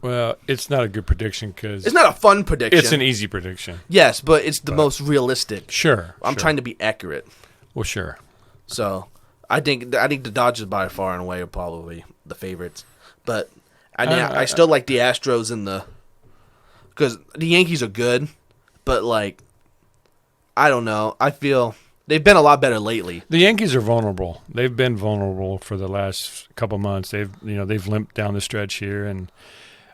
Well, it's not a good prediction because It's not a fun prediction. it's an easy prediction. Yes, but it's the most realistic. Sure, I'm trying to be accurate. Well, sure. So I think the Dodgers by far and away are probably the favorites. But I still like the Astros because the Yankees are good, but like, I don't know. I feel they've been a lot better lately. The Yankees are vulnerable. They've been vulnerable for the last couple months. They've limped down the stretch here, and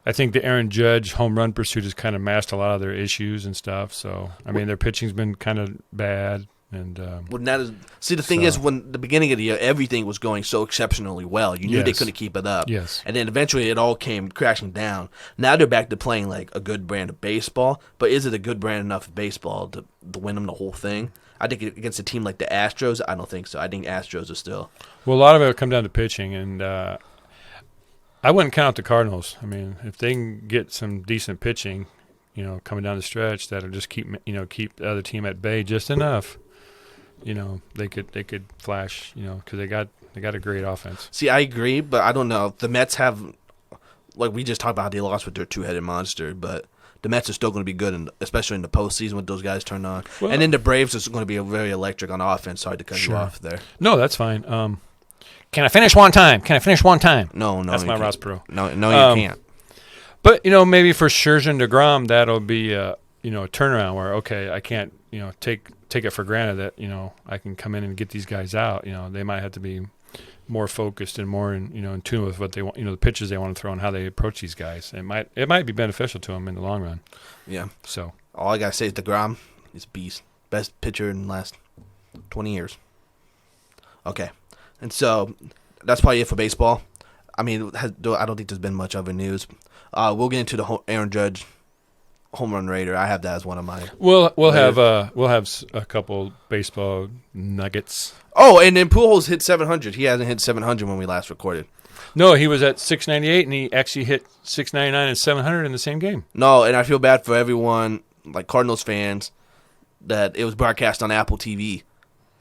I think the Aaron Judge home run pursuit has kind of masked a lot of their issues and stuff. So I mean, their pitching's been kind of bad. And the thing is, when the beginning of the year, everything was going so exceptionally well. You knew they couldn't keep it up. Yes. And then eventually it all came crashing down. Now they're back to playing like a good brand of baseball. But is it a good brand enough of baseball to win them the whole thing? I think against a team like the Astros, I don't think so. I think Astros are still. Well, a lot of it will come down to pitching. And I wouldn't count out the Cardinals. I mean, if they can get some decent pitching, coming down the stretch, that'll just keep the other team at bay just enough. They could flash, because they got a great offense. See, I agree, but I don't know. The Mets have, like we just talked about, how they lost with their two-headed monster, but the Mets are still going to be good, especially in the postseason when those guys turn on. Well, and then the Braves are going to be very electric on offense. Sorry to cut you off there. No, that's fine. Can I finish one time? No, that's my Ross Perot. No, you can't. But maybe for Scherzer and DeGrom, that'll be a turnaround where I can't take it for granted that I can come in and get these guys out. They might have to be more focused and more in tune with what they want. The pitches they want to throw and how they approach these guys. It might be beneficial to them in the long run. Yeah. So all I gotta say is DeGrom is a beast, best pitcher in the last 20 years. Okay, and so that's probably it for baseball. I mean, I don't think there's been much other news. We'll get into the Aaron Judge home run raider. I have that as one of my. We'll have a couple baseball nuggets. Oh, and then Pujols hit 700. He hasn't hit 700 when we last recorded. No, he was at 698, and he actually hit 699 and 700 in the same game. No, and I feel bad for everyone, like Cardinals fans, that it was broadcast on Apple TV.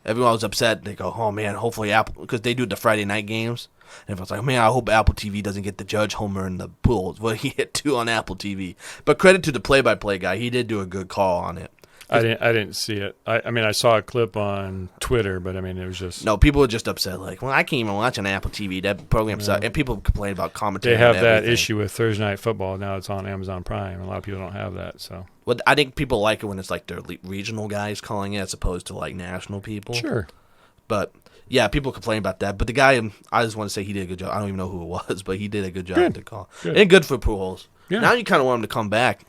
Everyone was upset. They go, "Oh man, hopefully Apple," because they do the Friday night games. And everyone's like, "Man, I hope Apple TV doesn't get the Judge homer and the Pujols." Well, he hit 2 on Apple TV. But credit to the play-by-play guy, he did do a good call on it. I didn't see it. I mean, I saw a clip on Twitter, but I mean, it was just people were just upset. Like, well, I can't even watch on Apple TV. That program sucks. And people complain about commentary. They have that issue with Thursday Night Football. Now it's on Amazon Prime. A lot of people don't have that. So, well, I think people like it when it's like their regional guys calling it as opposed to like national people. Sure, but. Yeah, people complain about that. But the guy, I just want to say he did a good job. I don't even know who it was, but he did a good job to call. Good. And good for Pujols. Yeah. Now you kind of want him to come back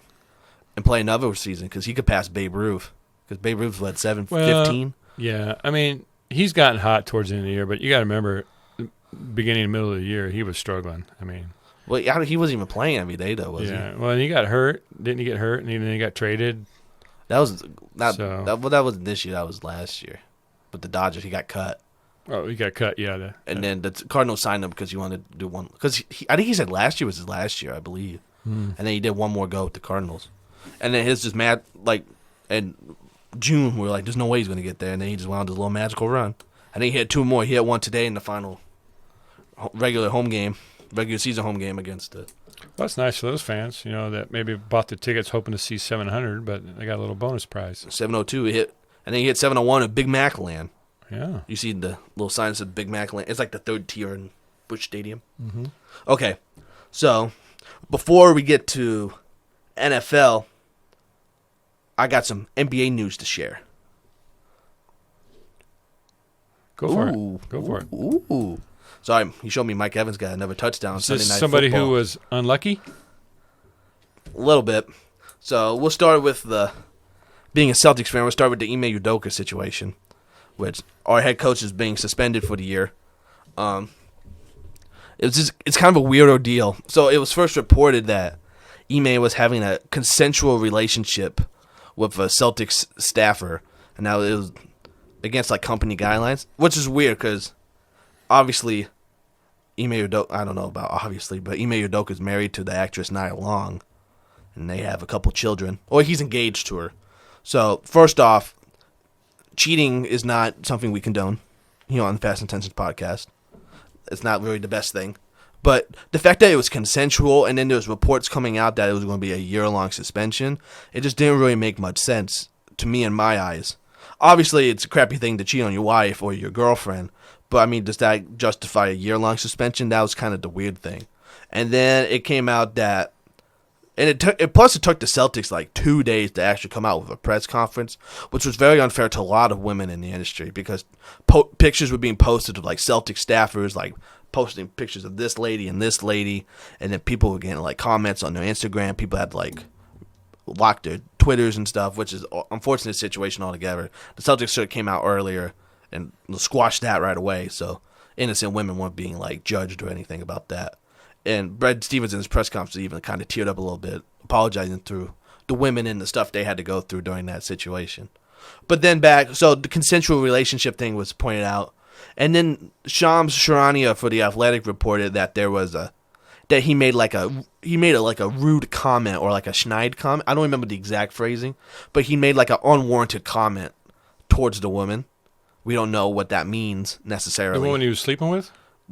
and play another season because he could pass Babe Ruth. Because Babe Ruth led 7-15. Yeah, I mean, he's gotten hot towards the end of the year, but you got to remember, beginning and middle of the year, he was struggling. I mean. Well, he wasn't even playing every day, though, was he? Yeah, well, and he got hurt. Didn't he get hurt? And then he got traded. That wasn't this year. That was last year. But the Dodgers, he got cut. Oh, he got cut, yeah. And then the Cardinals signed him because he wanted to do one. Because I think he said last year was his last year, I believe. And then he did one more go with the Cardinals. And then his just mad, like, in June, we were like, there's no way he's going to get there. And then he just went on this little magical run. And then he had 2 more. He had one today in the final regular season home game against the. Well, that's nice for those fans, that maybe bought the tickets hoping to see 700, but they got a little bonus prize. 702 he hit. And then he hit 701 at Big Mac Land. Yeah. You see the little sign that says Big Mac Land. It's like the 3rd tier in Busch Stadium. Mm-hmm. Okay. So, before we get to NFL, I got some NBA news to share. Go for it. Ooh. Sorry, you showed me Mike Evans got another touchdown. Is Sunday this Night somebody Football. who was unlucky? A little bit. So, we'll start with being a Celtics fan, we'll start with the Ime Udoka situation, which our head coach is being suspended for the year. It's kind of a weird ordeal. So it was first reported that Ime was having a consensual relationship with a Celtics staffer, and now it was against like company guidelines, which is weird because obviously Ime Udoka, I don't know about obviously, but Ime Udoka is married to the actress Nia Long, and they have a couple children, or he's engaged to her. So first off, cheating is not something we condone, on the Fast Intentions podcast. It's not really the best thing. But the fact that it was consensual and then there was reports coming out that it was going to be a year-long suspension, it just didn't really make much sense to me in my eyes. Obviously, it's a crappy thing to cheat on your wife or your girlfriend, but, I mean, does that justify a year-long suspension? That was kind of the weird thing. And then it came out that, and it took the Celtics like 2 days to actually come out with a press conference, which was very unfair to a lot of women in the industry because pictures were being posted of like Celtic staffers like posting pictures of this lady, and then people were getting like comments on their Instagram. People had like lock their Twitters and stuff, which is an unfortunate situation altogether. The Celtics should have came out earlier and squashed that right away, so innocent women weren't being like judged or anything about that. And Brad Stevens in his press conference even kind of teared up a little bit, apologizing through the women and the stuff they had to go through during that situation. But then so the consensual relationship thing was pointed out, and then Shams Charania for The Athletic reported that there was that he made a rude comment or like a schneid comment. I don't remember the exact phrasing, but he made like an unwarranted comment towards the woman. We don't know what that means necessarily. The woman he was sleeping with?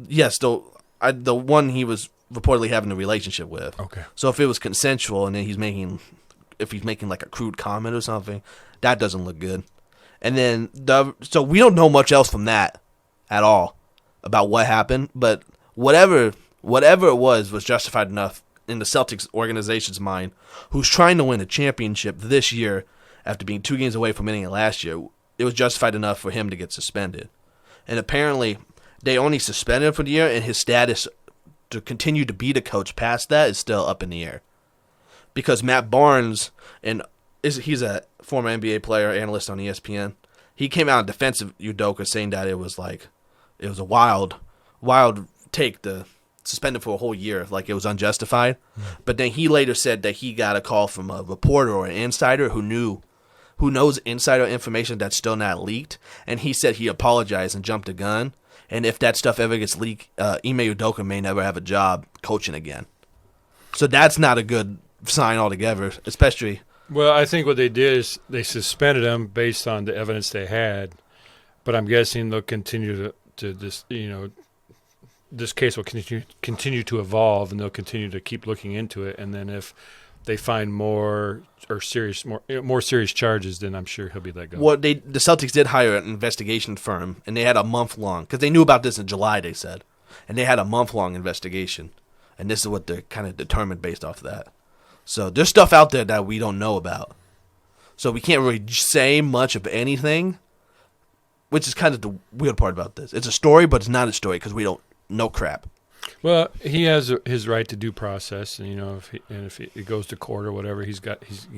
Yes, the one he was reportedly having a relationship with. Okay. So if it was consensual and then he's making like a crude comment or something, that doesn't look good. And then so we don't know much else from that at all about what happened, but whatever it was justified enough in the Celtics organization's mind, who's trying to win a championship this year after being 2 games away from winning it last year. It was justified enough for him to get suspended. And apparently they only suspended him for the year, and his status to continue to be the coach past that is still up in the air. Because Matt Barnes, he's a former NBA player, analyst on ESPN, he came out in defense of Udoka saying that it was a wild take to suspend him for a whole year, like it was unjustified. But then he later said that he got a call from a reporter or an insider who knows insider information that's still not leaked, and he said he apologized and jumped the gun. And if that stuff ever gets leaked, Ime Udoka may never have a job coaching again. So that's not a good sign altogether, especially. Well, I think what they did is they suspended him based on the evidence they had, but I'm guessing they'll continue to this. This case will continue to evolve, and they'll continue to keep looking into it. And then if they find more serious charges, then I'm sure he'll be let go. Well, the Celtics did hire an investigation firm, and they had a month-long, because they knew about this in July, they said, and they had a month-long investigation, and this is what they're kind of determined based off of that. So there's stuff out there that we don't know about. So we can't really say much of anything, which is kind of the weird part about this. It's a story, but it's not a story because we don't know crap. Well, he has his right to due process, and if it goes to court or whatever, he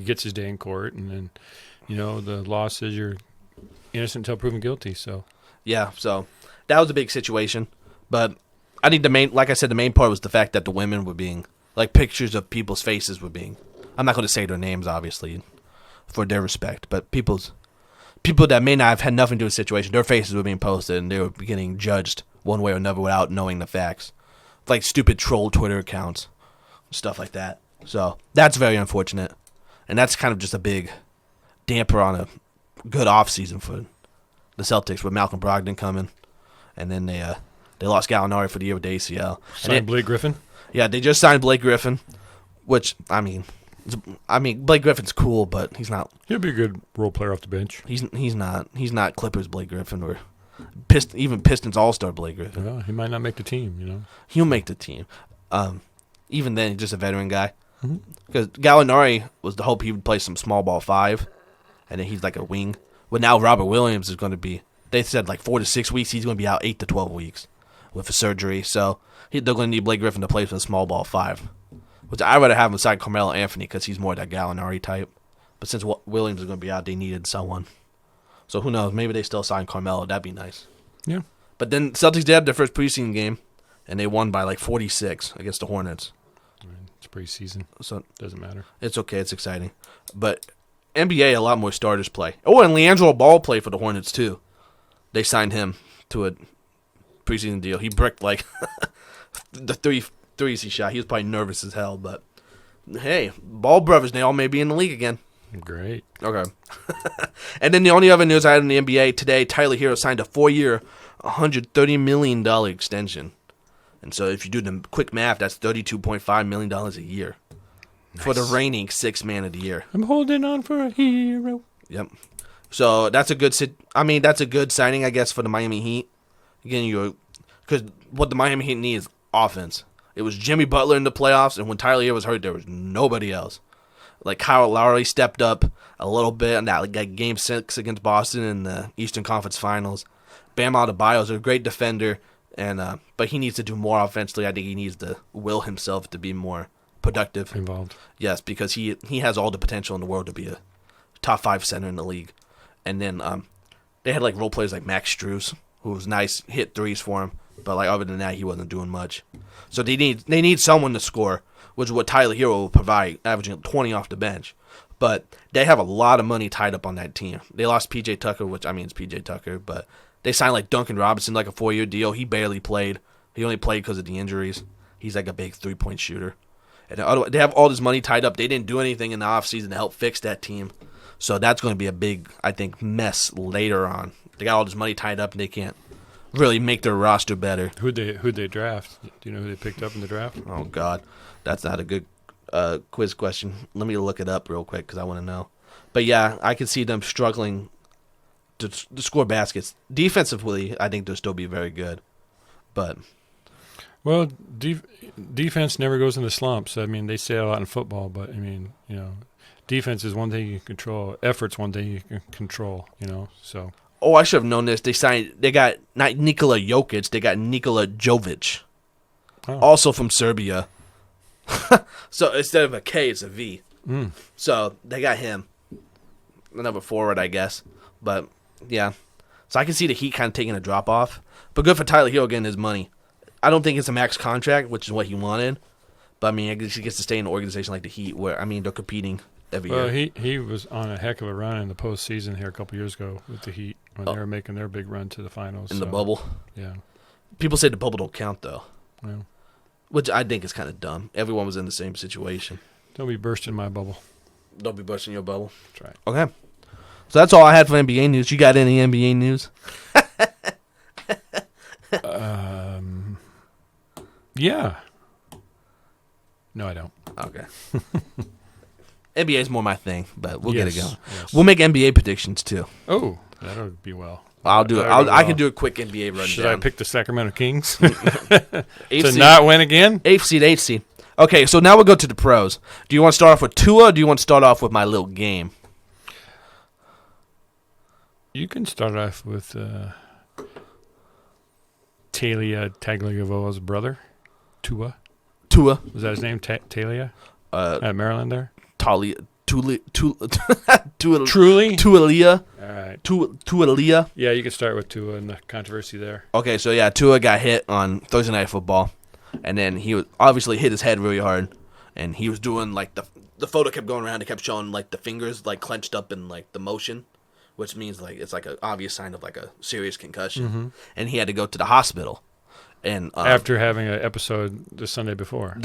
gets his day in court, and then the law says you're innocent until proven guilty. So yeah, so that was a big situation, but I think the main part was the fact that the women were being like pictures of people's faces were being. I'm not going to say their names, obviously, for their respect, but people that may not have had nothing to do with the situation, their faces were being posted, and they were getting judged one way or another without knowing the facts. Like stupid troll Twitter accounts, stuff like that. So that's very unfortunate, and that's kind of just a big damper on a good offseason for the Celtics with Malcolm Brogdon coming, and then they lost Gallinari for the year with the ACL. Signed Blake Griffin? Yeah, they just signed Blake Griffin, which I mean Blake Griffin's cool, but he's not. He'll be a good role player off the bench. He's not Clippers Blake Griffin or even Pistons All-Star Blake Griffin. Well, he might not make the team, He'll make the team. Even then, he's just a veteran guy. Mm-hmm. Because Gallinari was the hope he would play some small ball 5, and then he's like a wing. But now Robert Williams is going to be, they said like 4 to 6 weeks. He's going to be out 8 to 12 weeks with a surgery. So they're going to need Blake Griffin to play for the small ball 5. Which I'd rather have him beside Carmelo Anthony because he's more that Gallinari type. But since Williams is going to be out, they needed someone. So who knows? Maybe they still sign Carmelo. That'd be nice. Yeah. But then Celtics did have their first preseason game, and they won by like 46 against the Hornets. It's preseason, so it doesn't matter. It's okay. It's exciting. But NBA, a lot more starters play. Oh, and Leandro Ball played for the Hornets too. They signed him to a preseason deal. He bricked like the threes he shot. He was probably nervous as hell. But hey, Ball brothers, they all may be in the league again. Great. Okay. And then the only other news I had in the NBA today, Tyler Hero signed a 4-year, $130 million extension. And so if you do the quick math, that's $32.5 million a year. Nice. For the reigning 6th man of the year. I'm holding on for a hero. Yep. So that's a good signing, I guess, for the Miami Heat. Again, because what the Miami Heat need is offense. It was Jimmy Butler in the playoffs, and when Tyler Hero was hurt, there was nobody else. Like Kyle Lowry stepped up a little bit in that like Game 6 against Boston in the Eastern Conference Finals. Bam Adebayo is a great defender, and but he needs to do more offensively. I think he needs to will himself to be more productive. Involved. Yes, because he has all the potential in the world to be a top 5 center in the league. And then they had like role players like Max Strus, who was nice, hit threes for him, but like other than that, he wasn't doing much. So they need someone to score, which is what Tyler Hero will provide, averaging 20 off the bench. But they have a lot of money tied up on that team. They lost P.J. Tucker, which I mean it's P.J. Tucker, but they signed like Duncan Robinson, like a 4-year deal. He barely played. He only played because of the injuries. He's like a big 3-point shooter. And they have all this money tied up. They didn't do anything in the offseason to help fix that team. So that's going to be a big, I think, mess later on. They got all this money tied up, and they can't really make their roster better. Who'd they draft? Do you know who they picked up in the draft? Oh, God. That's not a good quiz question. Let me look it up real quick because I want to know. But, yeah, I can see them struggling to score baskets. Defensively, I think they'll still be very good. But well, defense never goes into slumps. I mean, they say a lot in football, but, I mean, defense is one thing you can control. Effort's one thing you can control, so. Oh, I should have known this. They got not Nikola Jokic, they got Nikola Jovic. Oh. Also from Serbia. So instead of a K, it's a V. Mm. So they got him. Number forward, I guess. But, yeah. So I can see the Heat kind of taking a drop off. But good for Tyler Hero getting his money. I don't think it's a max contract, which is what he wanted. But, I mean, I guess he gets to stay in an organization like the Heat where, I mean, they're competing every year. Well, he was on a heck of a run in the postseason here a couple years ago with the Heat when they were making their big run to the finals. In the bubble? Yeah. People say the bubble don't count, though. Yeah. Which I think is kind of dumb. Everyone was in the same situation. Don't be bursting my bubble. Don't be bursting your bubble. That's right. Okay. So that's all I had for NBA news. You got any NBA news? Yeah. No, I don't. Okay. NBA is more my thing, but we'll get it going. Yes. We'll make NBA predictions too. Oh, that'll be well. I'll do it. I can do a quick NBA rundown. Should I pick the Sacramento Kings to not win again? 8th seed. Okay, so now we'll go to the pros. Do you want to start off with Tua, or do you want to start off with my little game? You can start off with Talia Tagliavoa's brother, Tua. Tua. Was that his name? Talia? At Maryland there? Truly? Tualia? All right. Tualia. Yeah, you can start with Tua and the controversy there. Okay, so yeah, Tua got hit on Thursday Night Football, and then he was obviously hit his head really hard, and he was doing like the photo kept going around. It kept showing like the fingers like clenched up in like the motion, which means like it's like an obvious sign of like a serious concussion, and he had to go to the hospital. And after having an episode the Sunday before,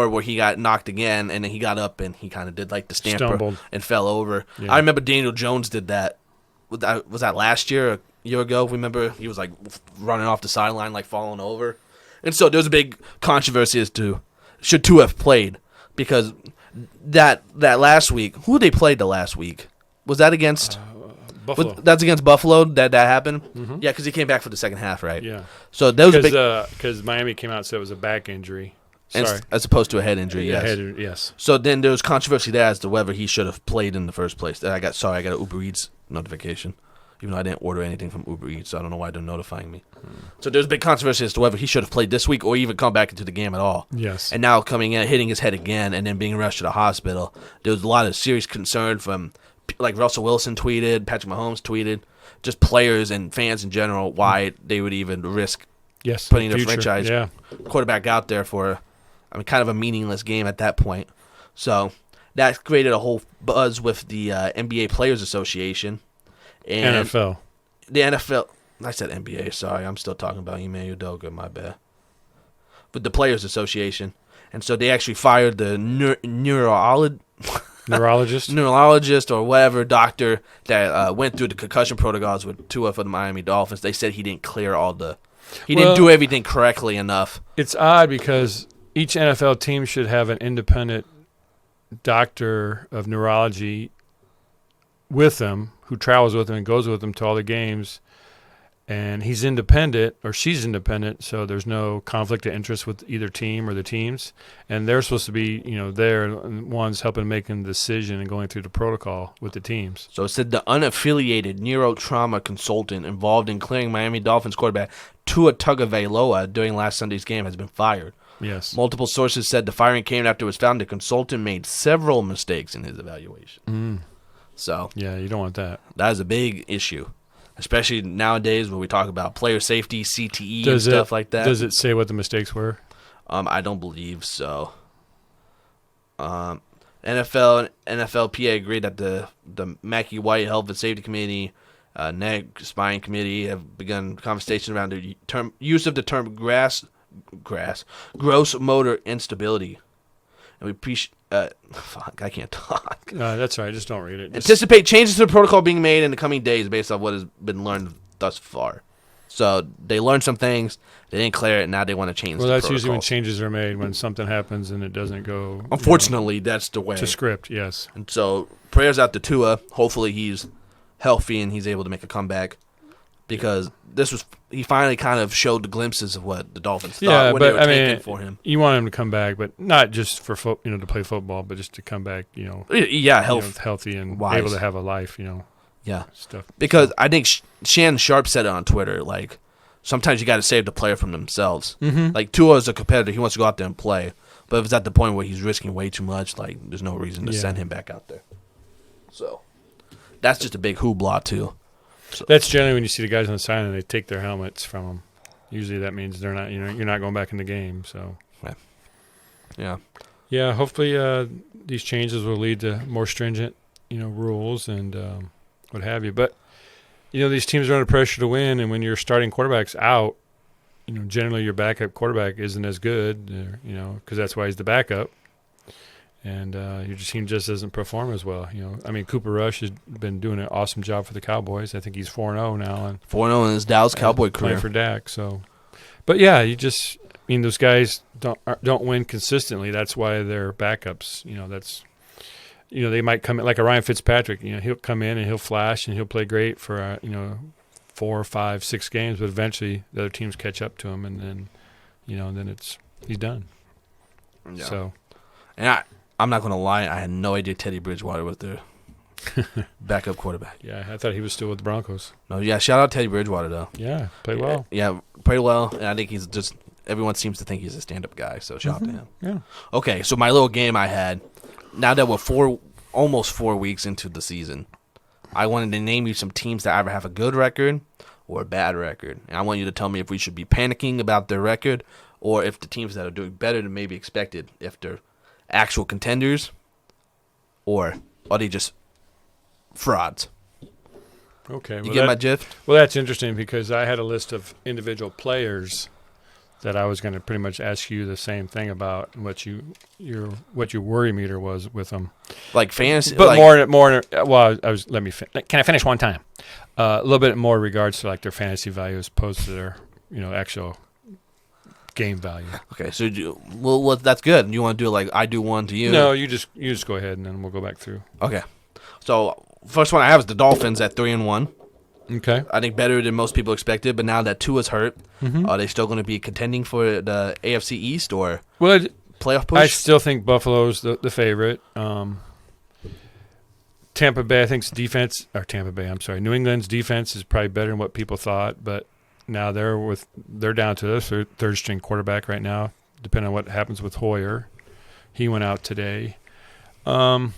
where he got knocked again, and then he got up and he kind of did like the stamper and fell over. Yeah. I remember Daniel Jones did that. Was that last year, a year ago? Remember he was like running off the sideline, like falling over, and so there was a big controversy as to should Tua have played, because that last week, who they played the last week? Was that against? Buffalo. That's against Buffalo that happened? Mm-hmm. Yeah, because he came back for the second half, right? Yeah. So that was a big... Because Miami came out and said it was a back injury. Sorry. As opposed to a head injury, yes. Yes. So then there was controversy there as to whether he should have played in the first place. I got an Uber Eats notification, even though I didn't order anything from Uber Eats, so I don't know why they're notifying me. So there's a big controversy as to whether he should have played this week or even come back into the game at all. Yes. And now coming in, hitting his head again, and then being rushed to the hospital, there was a lot of serious concern from... Like Russell Wilson tweeted, Patrick Mahomes tweeted, just players and fans in general, why they would even risk putting their franchise quarterback out there for, kind of a meaningless game at that point. So that created a whole buzz with the NBA Players Association. And NFL. The NFL. I said NBA, sorry. I'm still talking about Ime Udoka, my bad. But the Players Association. And so they actually fired the neurologist or whatever doctor that went through the concussion protocols with Tua for the Miami Dolphins. They said he didn't clear he didn't do everything correctly enough. It's odd because each NFL team should have an independent doctor of neurology with them who travels with them and goes with them to all the games. and he's independent or she's independent, so there's no conflict of interest with either team or the teams, and they're supposed to be, they're the ones helping making the decision and going through the protocol with the teams. So it said the unaffiliated neurotrauma consultant involved in clearing Miami Dolphins quarterback Tua Tagovailoa during last Sunday's game has been fired. Yes. Multiple sources said the firing came after it was found the consultant made several mistakes in his evaluation. So yeah, you don't want that. That is a big issue, especially nowadays when we talk about player safety, CTE, and stuff like that. Does it say what the mistakes were? I don't believe so. NFL and NFLPA agreed that the Mackey White Health and Safety Committee, Neck Spine Committee have begun conversation around the use of the term gross motor instability. And we appreciate. Fuck, I can't talk. That's all right. Just don't read it. Anticipate changes to the protocol being made in the coming days based on what has been learned thus far. So they learned some things, they didn't clear it, now they want to change. Well, the that's protocols. usually when changes are made, when something happens and it doesn't go. Unfortunately, that's the way. To script, yes. And so prayers out to Tua. Hopefully he's healthy and he's able to make a comeback, because he finally kind of showed the glimpses of what the Dolphins thought when they were taking for him. You want him to come back, but not just for to play football, but just to come back, healthy and wise. able to have a life, Yeah, stuff. Because I think Shannon Sharp said it on Twitter. Like, sometimes you got to save the player from themselves. Mm-hmm. Like, Tua is a competitor; he wants to go out there and play. But if it's at the point where he's risking way too much, like, there's no reason to send him back out there. So that's just a big hoopla too. So. That's generally when you see the guys on the sideline, they take their helmets from them. Usually that means they're not, you're not going back in the game. So, yeah. Hopefully these changes will lead to more stringent, rules and what have you. But these teams are under pressure to win, and when your starting quarterback's out, generally your backup quarterback isn't as good, because that's why he's the backup. And your team just doesn't perform as well. Cooper Rush has been doing an awesome job for the Cowboys. I think he's 4-0 now. And 4-0 in his Dallas Cowboy career. Playing for Dak. So, but yeah, those guys don't win consistently. That's why they're backups. They might come in like a Ryan Fitzpatrick. He'll come in and he'll flash and he'll play great for 4, 5, 6 games, but eventually the other teams catch up to him, and then he's done. Yeah. So, and I'm not going to lie, I had no idea Teddy Bridgewater was their backup quarterback. Yeah, I thought he was still with the Broncos. No, yeah, shout out Teddy Bridgewater, though. Yeah, played well. Yeah, played well, and I think he's just – everyone seems to think he's a stand-up guy, so shout out to him. Yeah. Okay, so my little game I had, now that we're almost 4 weeks into the season, I wanted to name you some teams that either have a good record or a bad record. And I want you to tell me if we should be panicking about their record or if the teams that are doing better than maybe expected, if they're actual contenders, or are they just frauds? Okay. You get my gist? Well, that's interesting because I had a list of individual players that I was going to pretty much ask you the same thing about what your worry meter was with them. Like fantasy? But more. Well, can I finish one time? A little bit more regards to like their fantasy value as opposed to their actual game value. Okay, so well, that's good. You want to do it like I do one to you? No, you just go ahead and then we'll go back through. Okay, so first one I have is the Dolphins at 3-1. Okay, I think better than most people expected. But now that Tua's hurt, are they still going to be contending for the AFC East or playoff push? I still think Buffalo's the favorite. Tampa Bay, I think's defense, or Tampa Bay, I'm sorry, New England's defense is probably better than what people thought, but now they're down to their third string quarterback right now, depending on what happens with Hoyer. He went out today. But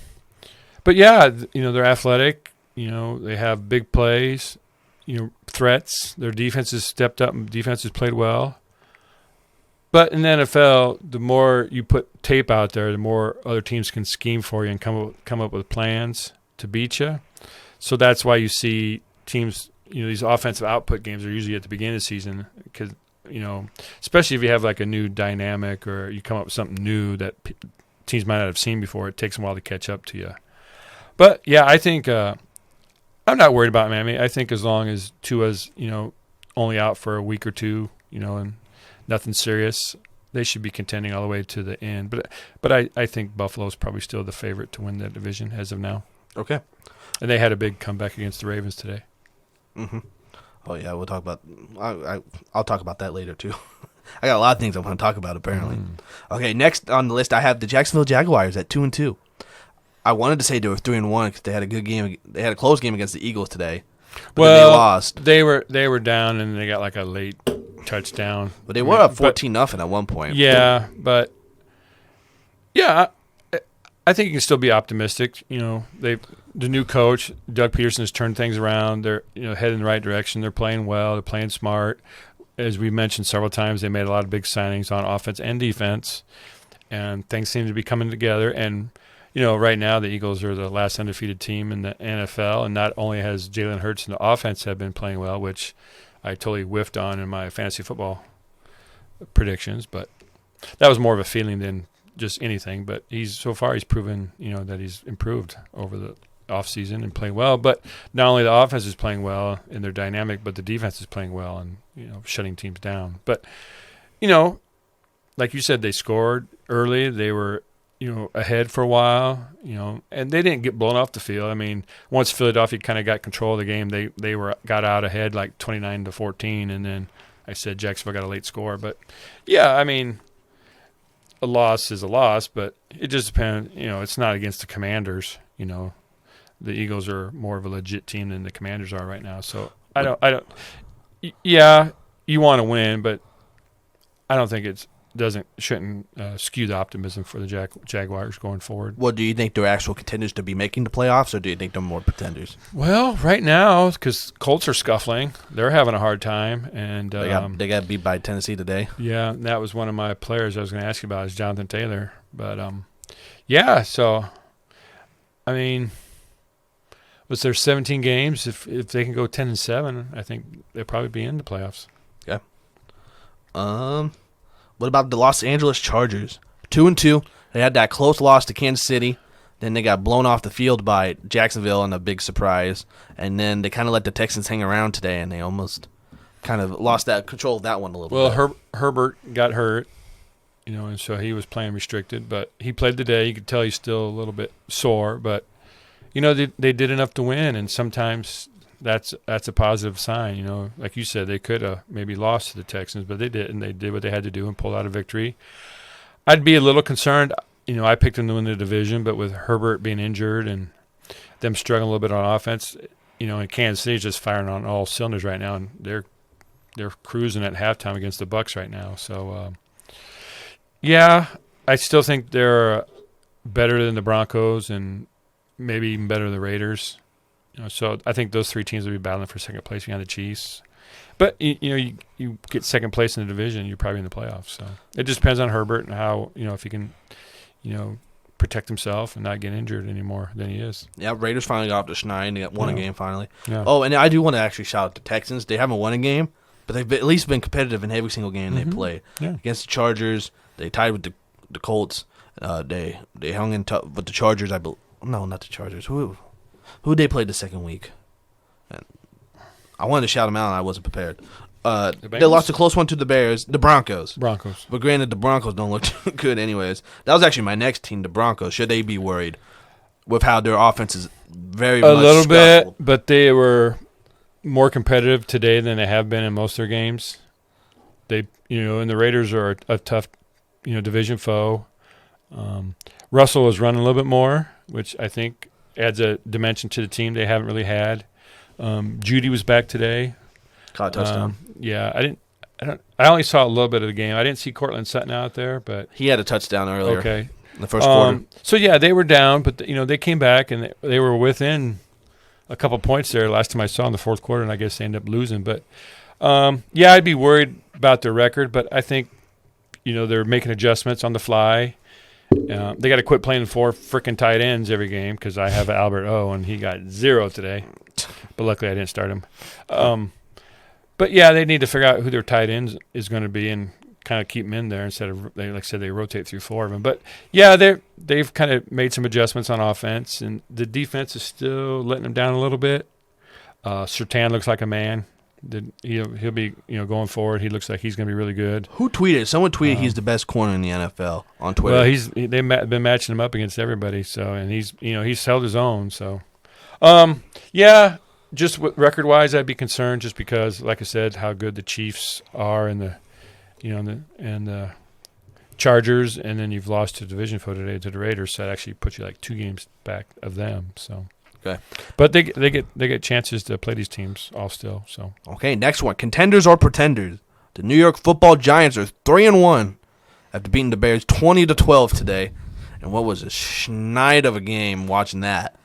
yeah, they're athletic. They have big plays, threats. Their defense has stepped up and defense has played well. But in the NFL, the more you put tape out there, the more other teams can scheme for you and come up with plans to beat you. So that's why you see teams, these offensive output games are usually at the beginning of the season because, especially if you have like a new dynamic or you come up with something new that teams might not have seen before, it takes them a while to catch up to you. But, yeah, I think I'm not worried about Miami. I think as long as Tua's, only out for a week or two, and nothing serious, they should be contending all the way to the end. But I think Buffalo's probably still the favorite to win that division as of now. Okay. And they had a big comeback against the Ravens today. Mm-hmm. Oh yeah, we'll talk about. I'll talk about that later too. I got a lot of things I want to talk about. Apparently. Okay, next on the list I have the Jacksonville Jaguars at 2-2. I wanted to say they were 3-1 because they had a good game. They had a close game against the Eagles today. But then they lost. They were down and they got like a late touchdown. But they were up 14-0 at one point. Yeah, but yeah, I think you can still be optimistic. You know, the new coach Doug Peterson has turned things around. They're heading in the right direction. They're playing well. They're playing smart. As we mentioned several times, they made a lot of big signings on offense and defense, and things seem to be coming together. And right now the Eagles are the last undefeated team in the NFL, and not only has Jalen Hurts and the offense have been playing well, which I totally whiffed on in my fantasy football predictions, but that was more of a feeling than just anything. But so far he's proven that he's improved over the offseason and playing well. But not only the offense is playing well in their dynamic, but the defense is playing well and shutting teams down. But like you said, they scored early. They were ahead for a while, and they didn't get blown off the field. I mean, once Philadelphia kind of got control of the game, they got out ahead like 29-14, and then I said Jacksonville got a late score. But yeah, I mean, a loss is a loss, but it just depends. It's not against the Commanders. The Eagles are more of a legit team than the Commanders are right now. So I don't. Yeah, you want to win, but I don't think shouldn't skew the optimism for the Jaguars going forward. Well, do you think they're actual contenders to be making the playoffs, or do you think they're more pretenders? Well, right now, because Colts are scuffling, they're having a hard time, and they got beat by Tennessee today. Yeah, that was one of my players I was going to ask you about is Jonathan Taylor. But yeah, so I mean, was there 17 games? If they can go 10-7, I think they'll probably be in the playoffs. Yeah. What about the Los Angeles Chargers? 2-2. They had that close loss to Kansas City. Then they got blown off the field by Jacksonville on a big surprise. And then they kind of let the Texans hang around today, and they almost kind of lost that control of that one a little bit. Well, Herbert got hurt, and so he was playing restricted. But he played today. You could tell he's still a little bit sore. But, they did enough to win, and sometimes that's a positive sign. Like you said, they could have maybe lost to the Texans, but they didn't. They did what they had to do and pulled out a victory. I'd be a little concerned. I picked them to win the division, but with Herbert being injured and them struggling a little bit on offense, and Kansas City's just firing on all cylinders right now, and they're cruising at halftime against the Bucs right now. So, yeah, I still think they're better than the Broncos and maybe even better than the Raiders. So I think those three teams will be battling for second place behind the Chiefs. But you get second place in the division, you're probably in the playoffs. So it just depends on Herbert and how if he can protect himself and not get injured anymore than he is. Yeah, Raiders finally got off the schneid. They won a game finally. Yeah. Oh, and I do want to actually shout out the Texans. They haven't won a game, but they've at least been competitive in every single game they play. Yeah. Against the Chargers, they tied with the Colts. They hung in with the Chargers. No, not the Chargers. Who they played the second week? I wanted to shout them out, and I wasn't prepared. They lost a close one to the Bears, the Broncos. But granted, the Broncos don't look good anyways. That was actually my next team, the Broncos. Should they be worried with how their offense is very much a little scuffled? bit, but they were more competitive today than they have been in most of their games. They, and the Raiders are a tough, division foe. Russell was running a little bit more, which I think adds a dimension to the team they haven't really had. Judy was back today. Caught a touchdown. Yeah, I only saw a little bit of the game. I didn't see Cortland Sutton out there, but he had a touchdown earlier. Okay. In the first quarter. So yeah, they were down, but they came back and they were within a couple points there last time I saw in the fourth quarter, and I guess they ended up losing. But yeah, I'd be worried about their record, but I think they're making adjustments on the fly. They got to quit playing 4 freaking tight ends every game because I have Albert O, and he got 0 today. But luckily I didn't start him. But, yeah, they need to figure out who their tight ends is going to be and kind of keep them in there instead of, like I said, they rotate through 4 of them. But, yeah, they've kind of made some adjustments on offense, and the defense is still letting them down a little bit. Surtain looks like a man. He'll be going forward. He looks like he's going to be really good. Who tweeted? Someone tweeted he's the best corner in the NFL on Twitter. Well, they've been matching him up against everybody. So, and he's held his own. So, yeah, just record-wise, I'd be concerned just because, like I said, how good the Chiefs are and the Chargers, and then you've lost to division foe today to the Raiders, so that actually puts you like 2 games back of them. So, okay, but they get chances to play these teams all still. So, okay, next one: contenders or pretenders? The New York Football Giants are 3-1 after beating the Bears 20-12 today. And what was a schneid of a game watching that?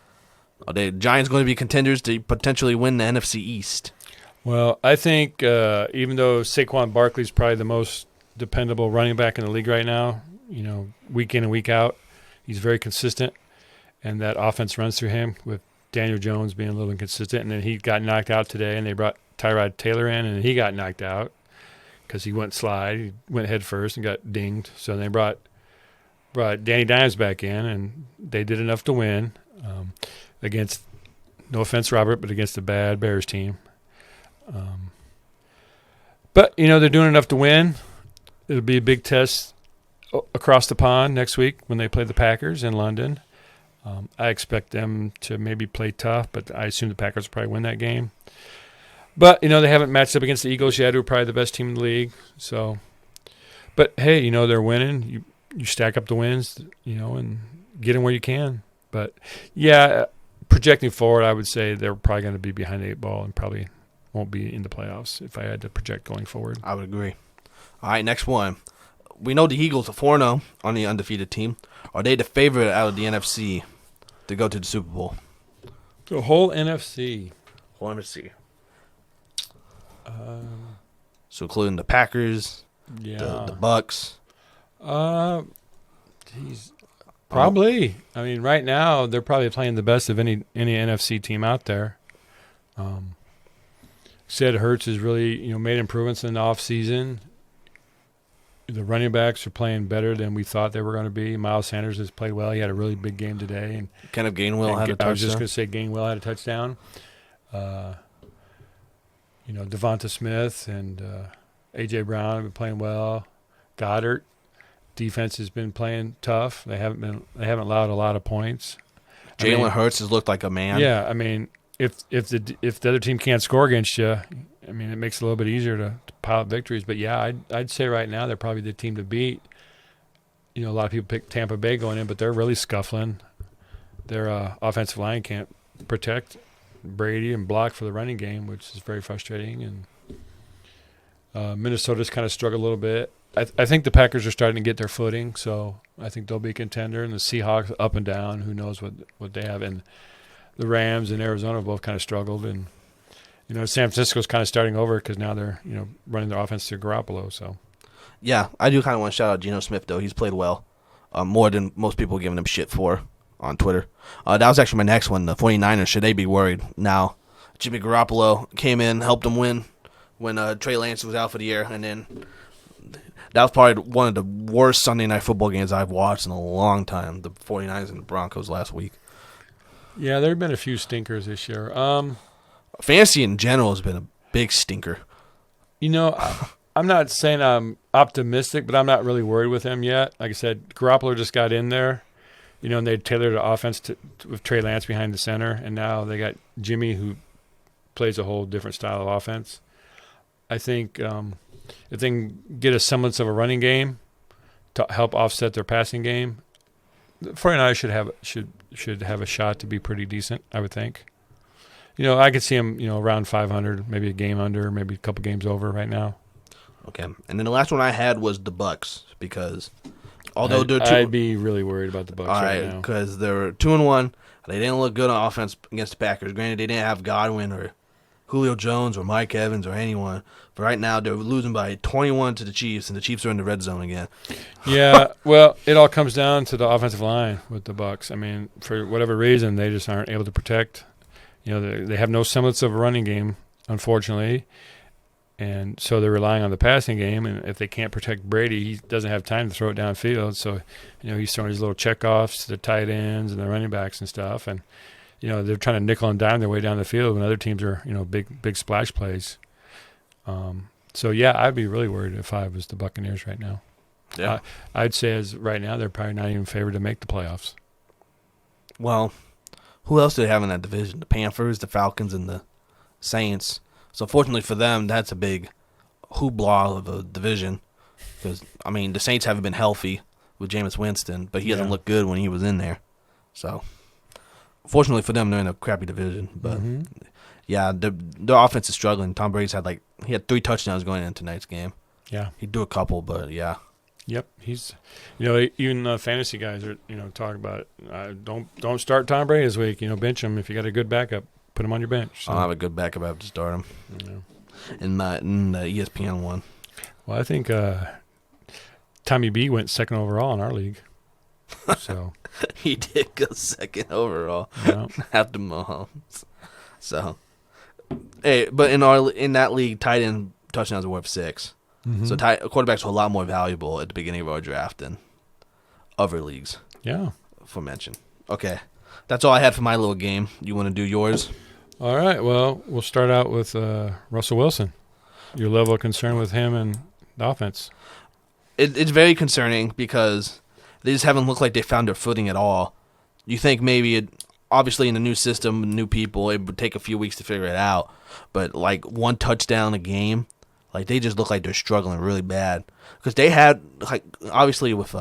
Are the Giants going to be contenders to potentially win the NFC East? Well, I think even though Saquon Barkley's probably the most dependable running back in the league right now, week in and week out, he's very consistent, and that offense runs through him with Daniel Jones being a little inconsistent. And then he got knocked out today, and they brought Tyrod Taylor in, and he got knocked out because he went slide. He went head first and got dinged. So they brought Danny Dimes back in, and they did enough to win against, no offense, Robert, but against a bad Bears team. But, they're doing enough to win. It'll be a big test across the pond next week when they play the Packers in London. I expect them to maybe play tough, but I assume the Packers will probably win that game. But, they haven't matched up against the Eagles yet, who are probably the best team in the league. So, but, hey, they're winning. You stack up the wins, and get them where you can. But, yeah, projecting forward, I would say they're probably going to be behind the 8 ball and probably won't be in the playoffs if I had to project going forward. I would agree. All right, next one. We know the Eagles are 4-0 on the undefeated team. Are they the favorite out of the NFC to go to the Super Bowl? The whole NFC. Whole NFC. So including the Packers, the Bucks. Probably. I mean, right now they're probably playing the best of any NFC team out there. Said Hurts has really made improvements in the offseason. The running backs are playing better than we thought they were going to be. Miles Sanders has played well. He had a really big game today. And Kenneth Gainwell had a touchdown. I was just going to say Gainwell had a touchdown. Devonta Smith and A.J. Brown have been playing well. Goddard, defense has been playing tough. They haven't allowed a lot of points. Jalen Hurts has looked like a man. Yeah, I mean, if the other team can't score against you, I mean, it makes it a little bit easier to pile up victories. But yeah, I'd say right now they're probably the team to beat. A lot of people pick Tampa Bay going in, but they're really scuffling. Their offensive line can't protect Brady and block for the running game, which is very frustrating. And Minnesota's kind of struggled a little bit. I think the Packers are starting to get their footing, so I think they'll be a contender. And the Seahawks up and down, who knows what they have. And the Rams and Arizona both kind of struggled. And, San Francisco's kind of starting over because now they're, running their offense through Garoppolo. So, yeah, I do kind of want to shout out Geno Smith, though. He's played well, more than most people giving him shit for on Twitter. That was actually my next one. The 49ers, should they be worried now? Jimmy Garoppolo came in, helped them win when Trey Lance was out for the year, and then that was probably one of the worst Sunday Night Football games I've watched in a long time, the 49ers and the Broncos last week. Yeah, there have been a few stinkers this year. Fantasy in general has been a big stinker. I'm not saying I'm optimistic, but I'm not really worried with him yet. Like I said, Garoppolo just got in there, and they tailored the offense with Trey Lance behind the center, and now they got Jimmy, who plays a whole different style of offense. I think if they can get a semblance of a running game to help offset their passing game, the 49ers should have a shot to be pretty decent, I would think. I could see them, around 500, maybe a game under, maybe a couple games over right now. Okay. And then the last one I had was the Bucks, because although I'd be really worried about the Bucks right now. Because they're 2-1. They didn't look good on offense against the Packers. Granted, they didn't have Godwin or Julio Jones or Mike Evans or anyone. But right now they're losing by 21 to the Chiefs, and the Chiefs are in the red zone again. Yeah, well, it all comes down to the offensive line with the Bucks. I mean, for whatever reason, they just aren't able to protect. They have no semblance of a running game, unfortunately. And so they're relying on the passing game, and if they can't protect Brady, he doesn't have time to throw it downfield. So, he's throwing his little checkoffs to the tight ends and the running backs and stuff. And, they're trying to nickel and dime their way down the field when other teams are, big splash plays. So, yeah, I'd be really worried if I was the Buccaneers right now. Yeah. I'd say as right now they're probably not even favored to make the playoffs. Well, who else do they have in that division? The Panthers, the Falcons, and the Saints. So fortunately for them, that's a big hoopla of a division. Because, I mean, the Saints haven't been healthy with Jameis Winston, but he hasn't looked good when he was in there. So, fortunately for them, they're in a crappy division. But, yeah, their offense is struggling. Tom Brady's he had 3 touchdowns going into tonight's game. Yeah. He'd do a couple, but, yeah. Yep. He's, even fantasy guys are, talking about it. Don't start Tom Brady this week. Bench him. If you got a good backup, put him on your bench. So. I'll have a good backup. I have to start him. Yeah. In the ESPN one. Well, I think Tommy B went second overall in our league. So he did go second overall after Mahomes. So, hey, but in that league, tight end touchdowns are worth 6. So quarterbacks are a lot more valuable at the beginning of our draft than other leagues. Yeah, for mention. Okay, that's all I had for my little game. You want to do yours? All right. Well, we'll start out with Russell Wilson. Your level of concern with him and the offense. It's very concerning because they just haven't looked like they found their footing at all. You think maybe obviously in the new system, new people, it would take a few weeks to figure it out. But like one touchdown a game, like they just look like they're struggling really bad. Because they had like obviously with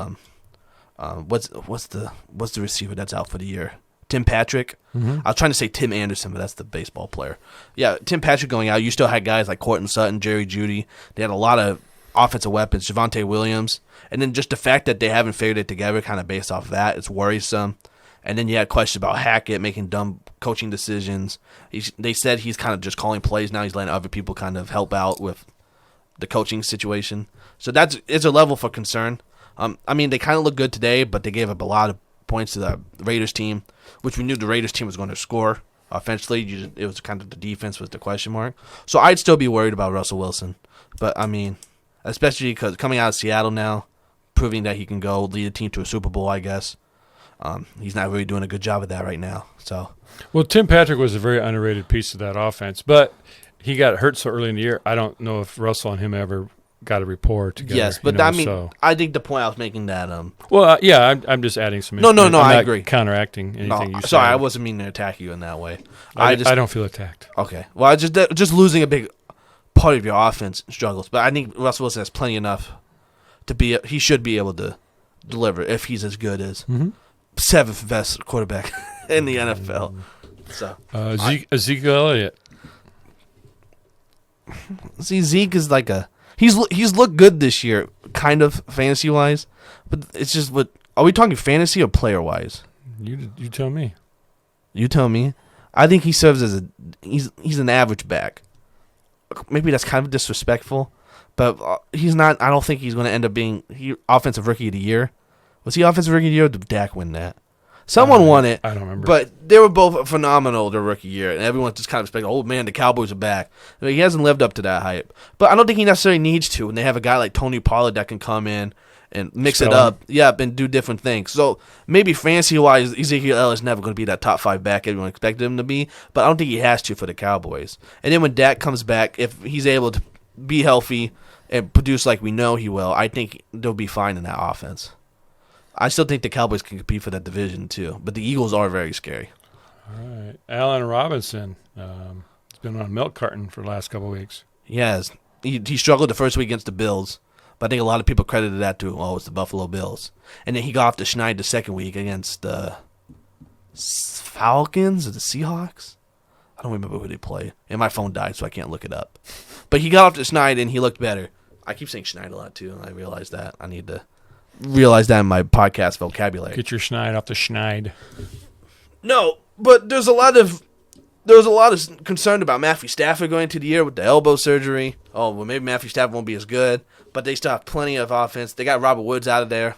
what's the receiver that's out for the year? Tim Patrick. I was trying to say Tim Anderson, but that's the baseball player. Yeah, Tim Patrick going out. You still had guys like Courtland Sutton, Jerry Jeudy. They had a lot of offensive weapons, Javonte Williams. And then just the fact that they haven't figured it together kind of based off of that, it's worrisome. And then you had questions about Hackett making dumb coaching decisions. They said he's kind of just calling plays now. He's letting other people kind of help out with the coaching situation. So it's a level for concern. I mean, they kind of look good today, but they gave up a lot of points to the Raiders team, which we knew the Raiders team was going to score offensively. It was kind of the defense was the question mark. So I'd still be worried about Russell Wilson. But, I mean, especially because coming out of Seattle now, proving that he can go lead a team to a Super Bowl, I guess. He's not really doing a good job of that right now. So, well, Tim Patrick was a very underrated piece of that offense, but he got hurt so early in the year. I don't know if Russell and him ever got a rapport together. Yes, but I think the point I was making that. Well, I'm just adding some. No, I agree. Counteracting anything you said. Sorry, I wasn't meaning to attack you in that way. I don't feel attacked. Okay, well, just losing a big part of your offense struggles, but I think Russell Wilson has plenty enough to be. He should be able to deliver if he's as good as 7th best quarterback in the NFL. So Ezekiel Elliott. See, Zeke is like he's looked good this year, kind of fantasy wise, but it's just what are we talking fantasy or player wise? You tell me. You tell me. I think he serves as he's an average back. Maybe that's kind of disrespectful, but he's not. I don't think he's going to end up being offensive rookie of the year. Was he offensive rookie of the year or did Dak win that? Someone won it. I don't remember. But they were both phenomenal their rookie year, and everyone just kind of expected, oh, man, the Cowboys are back. I mean, he hasn't lived up to that hype. But I don't think he necessarily needs to, and they have a guy like Tony Pollard that can come in and mix it up, and do different things. So maybe fantasy-wise, Ezekiel Elliott's never going to be that top 5 back everyone expected him to be, but I don't think he has to for the Cowboys. And then when Dak comes back, if he's able to be healthy and produce like we know he will, I think they'll be fine in that offense. I still think the Cowboys can compete for that division, too. But the Eagles are very scary. All right. Allen Robinson. He's been on a milk carton for the last couple of weeks. He has. He struggled the first week against the Bills. But I think a lot of people credited that to, it's the Buffalo Bills. And then he got off the schneid the second week against the Falcons or the Seahawks. I don't remember who they played. And my phone died, so I can't look it up. But he got off the schneid, and he looked better. I keep saying schneid a lot, too, and I realize that. I need to realize that in my podcast vocabulary. Get your schneid off the schneid. No, but there was a lot of concern about Matthew Stafford going into the year with the elbow surgery. Oh, well, maybe Matthew Stafford won't be as good, but they still have plenty of offense. They got Robert Woods out of there.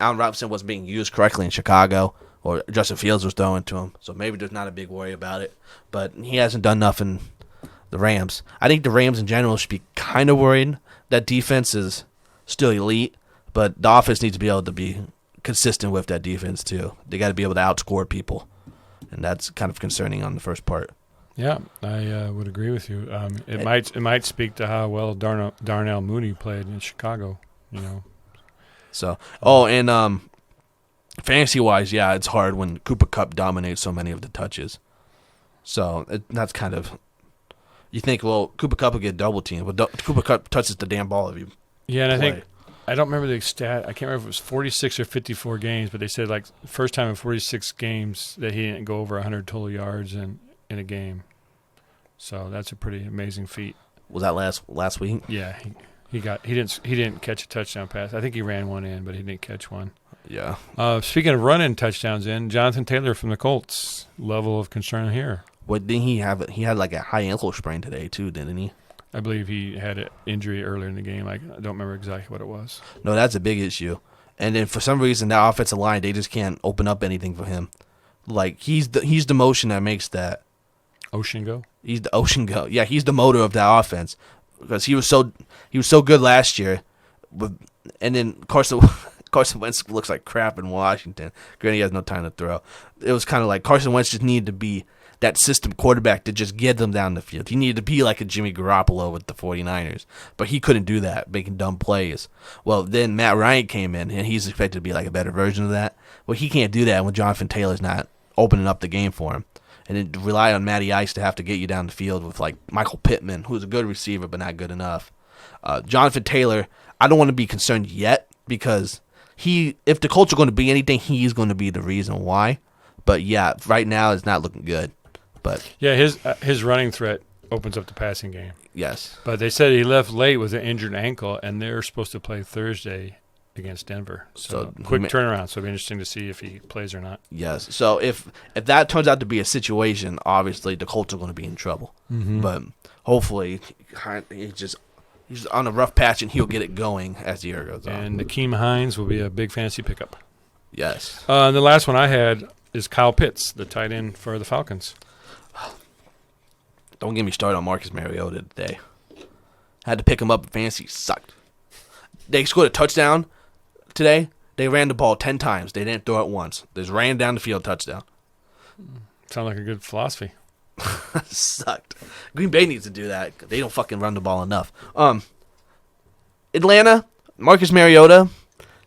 Allen Robinson wasn't being used correctly in Chicago, or Justin Fields was throwing to him, so maybe there's not a big worry about it. But he hasn't done nothing. The Rams. I think the Rams in general should be kind of worried. That defense is still elite. But the offense needs to be able to be consistent with that defense, too. They got to be able to outscore people. And that's kind of concerning on the first part. Yeah, I would agree with you. It might speak to how well Darnell Mooney played in Chicago, So, and fantasy-wise, yeah, it's hard when Cooper Kupp dominates so many of the touches. So that's kind of You think, well, Cooper Kupp will get double teamed. Well, Cooper Kupp touches the damn ball if you Yeah, and play. I think I don't remember the stat. I can't remember if it was 46 or 54 games, but they said like first time in 46 games that he didn't go over 100 total yards in a game. So that's a pretty amazing feat. Was that last week? Yeah, he didn't catch a touchdown pass. I think he ran one in, but he didn't catch one. Yeah. Speaking of running touchdowns in, Jonathan Taylor from the Colts. Level of concern here. What didn't he have? He had like a high ankle sprain today too, didn't he? I believe he had an injury earlier in the game. I don't remember exactly what it was. No, that's a big issue. And then for some reason, that offensive line, they just can't open up anything for him. Like he's the motion that makes that Ocean go. He's the ocean go. Yeah, he's the motor of that offense because he was so good last year, and then Carson Wentz looks like crap in Washington. Granted, he has no time to throw. It was kind of like Carson Wentz just needed to be that system quarterback to just get them down the field. He needed to be like a Jimmy Garoppolo with the 49ers, but he couldn't do that, making dumb plays. Well, then Matt Ryan came in, and he's expected to be like a better version of that. Well, he can't do that when Jonathan Taylor's not opening up the game for him. And then rely on Matty Ice to have to get you down the field with like Michael Pittman, who's a good receiver but not good enough. Jonathan Taylor, I don't want to be concerned yet because if the Colts are going to be anything, he's going to be the reason why. But yeah, right now it's not looking good. But yeah, his running threat opens up the passing game. Yes. But they said he left late with an injured ankle, and they're supposed to play Thursday against Denver. So quick turnaround. So it'll be interesting to see if he plays or not. Yes. So if that turns out to be a situation, obviously the Colts are going to be in trouble. Mm-hmm. But hopefully he's on a rough patch and he'll get it going as the year goes on. And Nakeem Hines will be a big fantasy pickup. Yes. The last one I had is Kyle Pitts, the tight end for the Falcons. Don't get me started on Marcus Mariota today. Had to pick him up in fantasy. Sucked. They scored a touchdown today. They ran the ball 10 times. They didn't throw it once. They just ran down the field, touchdown. Sound like a good philosophy. Sucked. Green Bay needs to do that. They don't fucking run the ball enough. Atlanta, Marcus Mariota,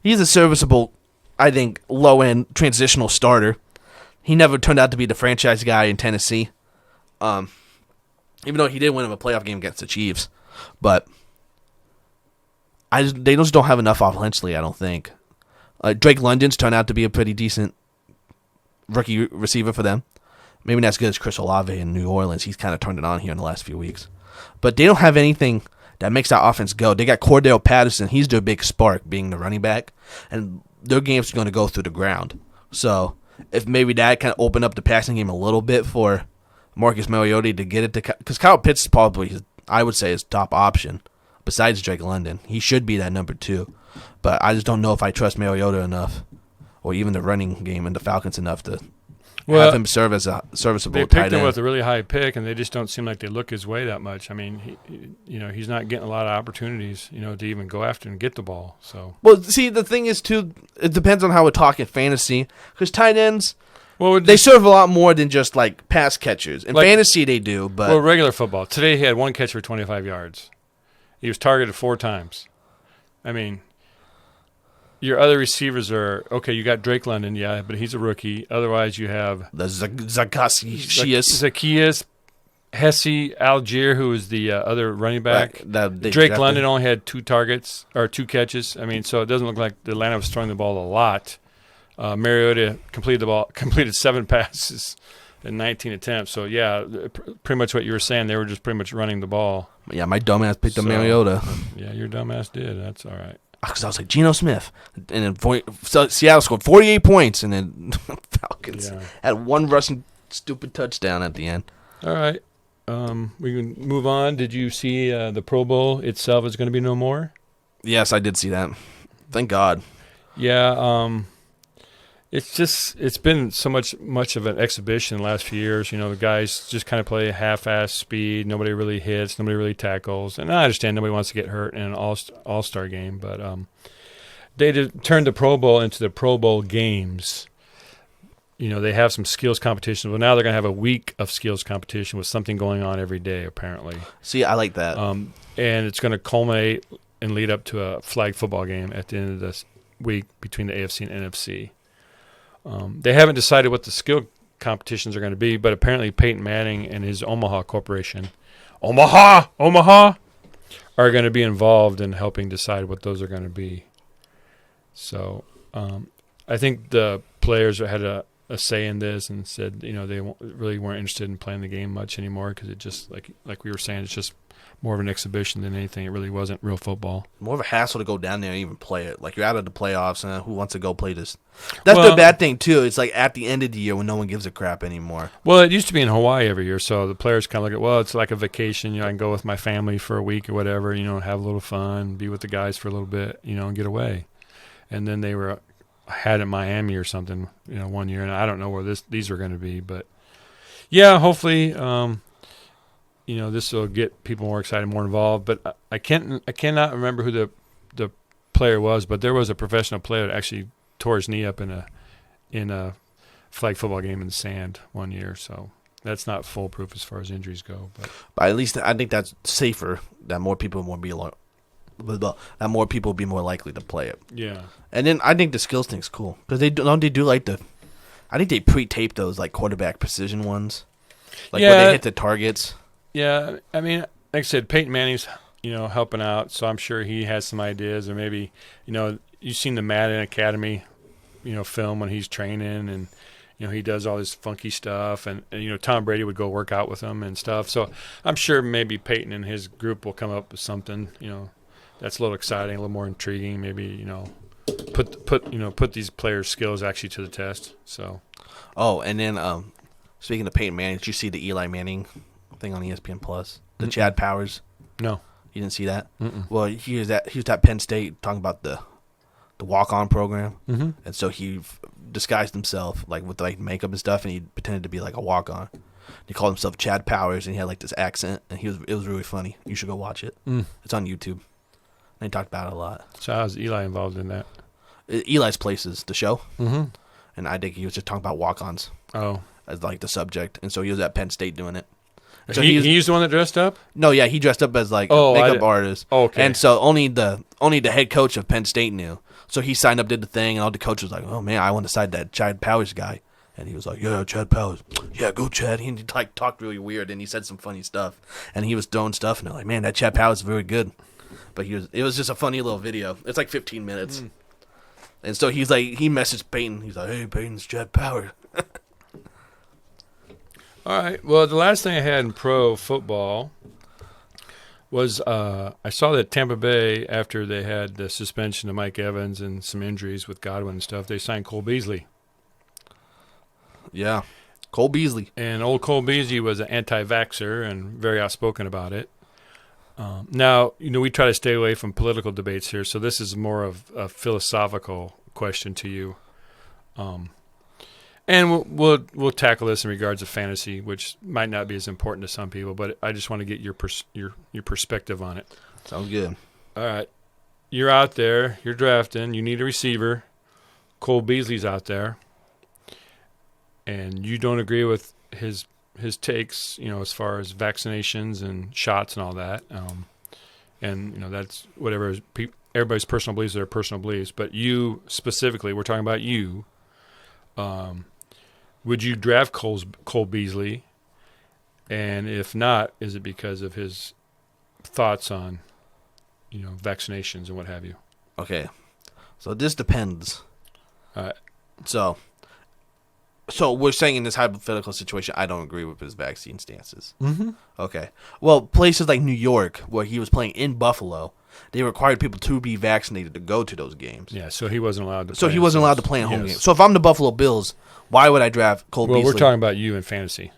he's a serviceable, I think, low-end transitional starter. He never turned out to be the franchise guy in Tennessee. Even though he did win him a playoff game against the Chiefs. But they just don't have enough offensively, I don't think. Drake London's turned out to be a pretty decent rookie receiver for them. Maybe not as good as Chris Olave in New Orleans. He's kind of turned it on here in the last few weeks. But they don't have anything that makes that offense go. They got Cordell Patterson. He's their big spark, being the running back. And their game's going to go through the ground. So if maybe that kind of opened up the passing game a little bit for Marcus Mariota to get it to, because Kyle Pitts is probably, I would say, his top option besides Drake London. He should be that number 2. But I just don't know if I trust Mariota enough, or even the running game and the Falcons enough to have him serve as a serviceable tight end. They picked him with a really high pick, and they just don't seem like they look his way that much. I mean, he's not getting a lot of opportunities, to even go after and get the ball. So, well, see, the thing is too, it depends on how we talk in fantasy, because tight ends, well, they serve a lot more than just like pass catchers. In fantasy, they do, but regular football. Today, he had one catch for 25 yards. He was targeted 4 times. I mean, your other receivers are, okay, you got Drake London, yeah, but he's a rookie. Otherwise, you have the Zacchaeus, Hesse Algier, who is the other running back. Drake London only had 2 targets, or 2 catches. I mean, so it doesn't look like Atlanta was throwing the ball a lot. Mariota completed 7 passes in 19 attempts. So, yeah, pretty much what you were saying. They were just pretty much running the ball. Yeah, my dumbass picked up Mariota. Yeah, your dumbass did. That's all right. Because I was like, Geno Smith. And then Seattle scored 48 points, and then Falcons had one rushing stupid touchdown at the end. All right. We can move on. Did you see the Pro Bowl itself is going to be no more? Yes, I did see that. Thank God. Yeah. It's been so much of an exhibition the last few years. The guys just kind of play half-ass speed. Nobody really hits. Nobody really tackles. And I understand nobody wants to get hurt in an all-star game, but they turned the Pro Bowl into the Pro Bowl games. They have some skills competition. Well, now they're going to have a week of skills competition with something going on every day, apparently. See, I like that. And it's going to culminate and lead up to a flag football game at the end of this week between the AFC and NFC. They haven't decided what the skill competitions are going to be, but apparently Peyton Manning and his Omaha Corporation Omaha, are going to be involved in helping decide what those are going to be. So I think the players had a say in this and said, they really weren't interested in playing the game much anymore because it just, like we were saying, it's just more of an exhibition than anything. It really wasn't real football. More of a hassle to go down there and even play it. Like, you're out of the playoffs, and who wants to go play this? That's the bad thing, too. It's like at the end of the year when no one gives a crap anymore. Well, it used to be in Hawaii every year, so the players kind of look at, it's like a vacation. I can go with my family for a week or whatever, have a little fun, be with the guys for a little bit, and get away. And then they had it in Miami or something, 1 year, and I don't know where these are going to be. But, yeah, hopefully this will get people more excited, more involved. But I cannot remember who the player was, but there was a professional player that actually tore his knee up in a flag football game in the sand 1 year. So that's not foolproof as far as injuries go. But at least I think that's safer. That more people will be more likely to play it. Yeah. And then I think the skills thing's cool because they do like I think they pre-tape those like quarterback precision ones, where they hit the targets. Yeah, I mean, like I said, Peyton Manning's, helping out, so I'm sure he has some ideas, or maybe, you've seen the Madden Academy, film when he's training, and, he does all this funky stuff, and Tom Brady would go work out with him and stuff. So I'm sure maybe Peyton and his group will come up with something, that's a little exciting, a little more intriguing. Maybe, put these players' skills actually to the test. So. Oh, and then speaking of Peyton Manning, did you see the Eli Manning thing on ESPN Plus? The Chad Powers? No. You didn't see that? Mm-mm. Well, he was at Penn State talking about the walk-on program, and so he disguised himself with makeup and stuff, and he pretended to be like a walk-on. He called himself Chad Powers, and he had this accent, and it was really funny. You should go watch it. It's on YouTube. And he talked about it a lot. So how's Eli involved in that? Eli's Places, the show, and I think he was just talking about walk-ons. Oh, as the subject, and so he was at Penn State doing it. So he's the one that dressed up? No, yeah, he dressed up as a makeup artist. Oh, okay. And so only the head coach of Penn State knew. So he signed up, did the thing, and all the coach was like, "Oh man, I want to side that Chad Powers guy." And he was like, "Yeah, Chad Powers. Yeah, go Chad." He talked really weird, and he said some funny stuff, and he was throwing stuff, and they're like, "Man, that Chad Powers is very good." But it was just a funny little video. It's 15 minutes. And so he messaged Peyton. He's like, "Hey, Peyton's Chad Powers." All right. Well, the last thing I had in pro football was I saw that Tampa Bay, after they had the suspension of Mike Evans and some injuries with Godwin and stuff, they signed Cole Beasley. Yeah, Cole Beasley. And old Cole Beasley was an anti-vaxxer and very outspoken about it. Now, we try to stay away from political debates here, so this is more of a philosophical question to you. And we'll tackle this in regards to fantasy, which might not be as important to some people, but I just want to get your perspective on it. Sounds good. All right. You're out there. You're drafting. You need a receiver. Cole Beasley's out there. And you don't agree with his takes, as far as vaccinations and shots and all that. And that's whatever everybody's personal beliefs are their personal beliefs. But you specifically, we're talking about you. Would you draft Cole Beasley? And if not, is it because of his thoughts on, vaccinations and what have you? Okay. So this depends. All right. So we're saying in this hypothetical situation, I don't agree with his vaccine stances. Mm-hmm. Okay. Well, places like New York, where he was playing in Buffalo, they required people to be vaccinated to go to those games. Yeah, so he wasn't allowed to play. So he wasn't allowed to play in home games. So if I'm the Buffalo Bills, why would I draft Cole Beasley? Well, we're talking about you in fantasy.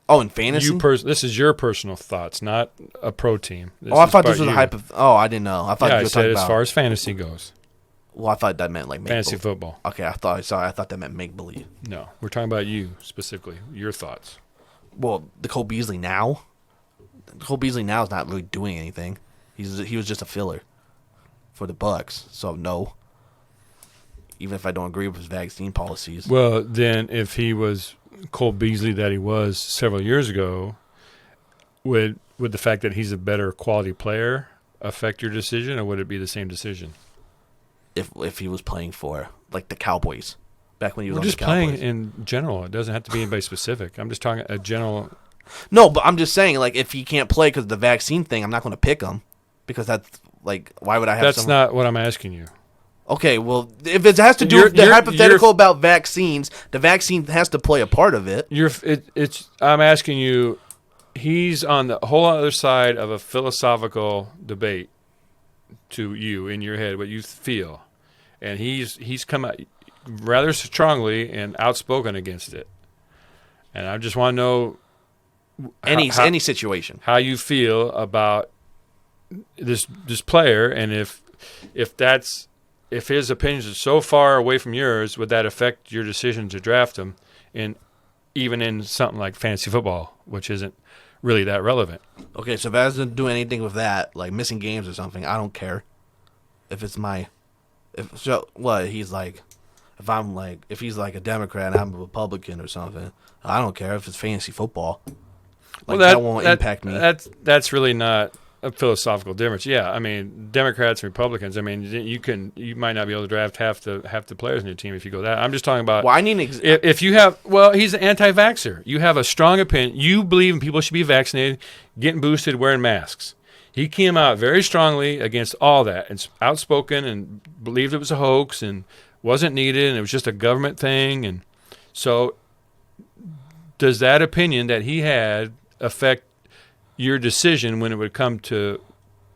Oh, in fantasy? This is your personal thoughts, not a pro team. I thought this was a I didn't know. I thought you were talking about as far as fantasy goes. Well, I thought that meant fantasy football. Okay, I thought that meant make believe. No, we're talking about you specifically. Your thoughts. Well, the Cole Beasley now. Cole Beasley now is not really doing anything. He was just a filler for the Bucks. So no. Even if I don't agree with his vaccine policies. Well, then if he was Cole Beasley that he was several years ago, would the fact that he's a better quality player affect your decision, or would it be the same decision? If he was playing for the Cowboys back when he was on just the Cowboys. playing in general. It doesn't have to be anybody specific. I'm just talking a general. No, but I'm just saying, like, if he can't play because of the vaccine thing, I'm not going to pick him because that's like, why would I have? That's not what I'm asking you. Okay, well, if it has to do with the hypothetical about vaccines, the vaccine has to play a part of it. I'm asking you. He's on the whole other side of a philosophical debate to you in your head, what you feel, and he's come out rather strongly and outspoken against it. And I just want to know any situation how you feel about this player, and if his opinions are so far away from yours, would that affect your decision to draft him, even in something like fantasy football, which isn't really that relevant? Okay, so if I doesn't do anything with that, like missing games or something, I don't care. If it's if he's like a Democrat and I'm a Republican or something, I don't care if it's fantasy football. Like, that won't impact me. That's really not a philosophical difference. Yeah, I mean, Democrats and Republicans. I mean, you might not be able to draft half the players in your team if you go that. I'm just talking about. Well, I need if you have. Well, he's an anti-vaxxer. You have a strong opinion. You believe people should be vaccinated, getting boosted, wearing masks. He came out very strongly against all that and outspoken and believed it was a hoax and wasn't needed and it was just a government thing. And so, does that opinion that he had affect your decision when it would come to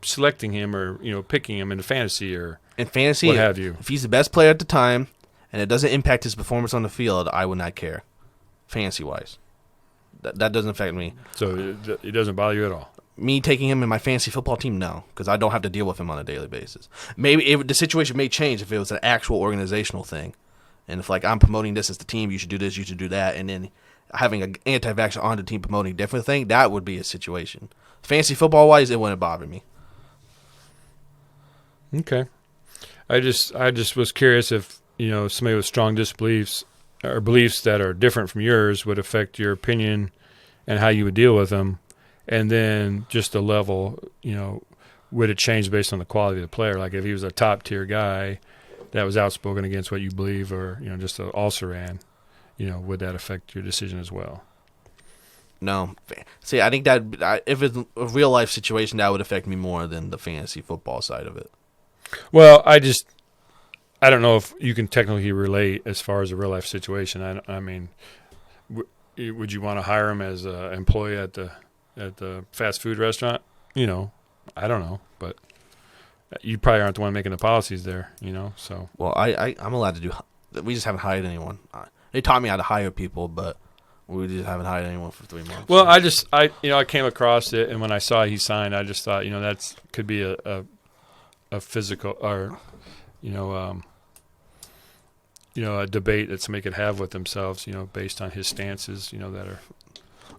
selecting him or picking him in fantasy or what have you? If he's the best player at the time and it doesn't impact his performance on the field, I would not care, fantasy wise. That doesn't affect me. So it doesn't bother you at all. Me taking him in my fantasy football team, no, because I don't have to deal with him on a daily basis. Maybe the situation may change if it was an actual organizational thing, and if like I'm promoting this as the team, you should do this, you should do that, and then having an anti-vaxxer on the team promoting a different thing, that would be a situation. Fantasy football wise, it wouldn't bother me. Okay, I just was curious if somebody with strong disbeliefs or beliefs that are different from yours would affect your opinion and how you would deal with them. And then just the level, would it change based on the quality of the player? Like if he was a top-tier guy that was outspoken against what you believe or, just an also-ran, would that affect your decision as well? No. See, I think that if it's a real-life situation, that would affect me more than the fantasy football side of it. Well, I don't know if you can technically relate as far as a real-life situation. I mean, would you want to hire him as an employee at the fast food restaurant? I don't know, but you probably aren't the one making the policies there, so. Well, I'm allowed to do – we just haven't hired anyone. They taught me how to hire people, but we just haven't hired anyone for 3 months. Well, I came across it, and when I saw he signed, I just thought, that's could be a physical or, a debate that somebody could have with themselves, based on his stances, that are –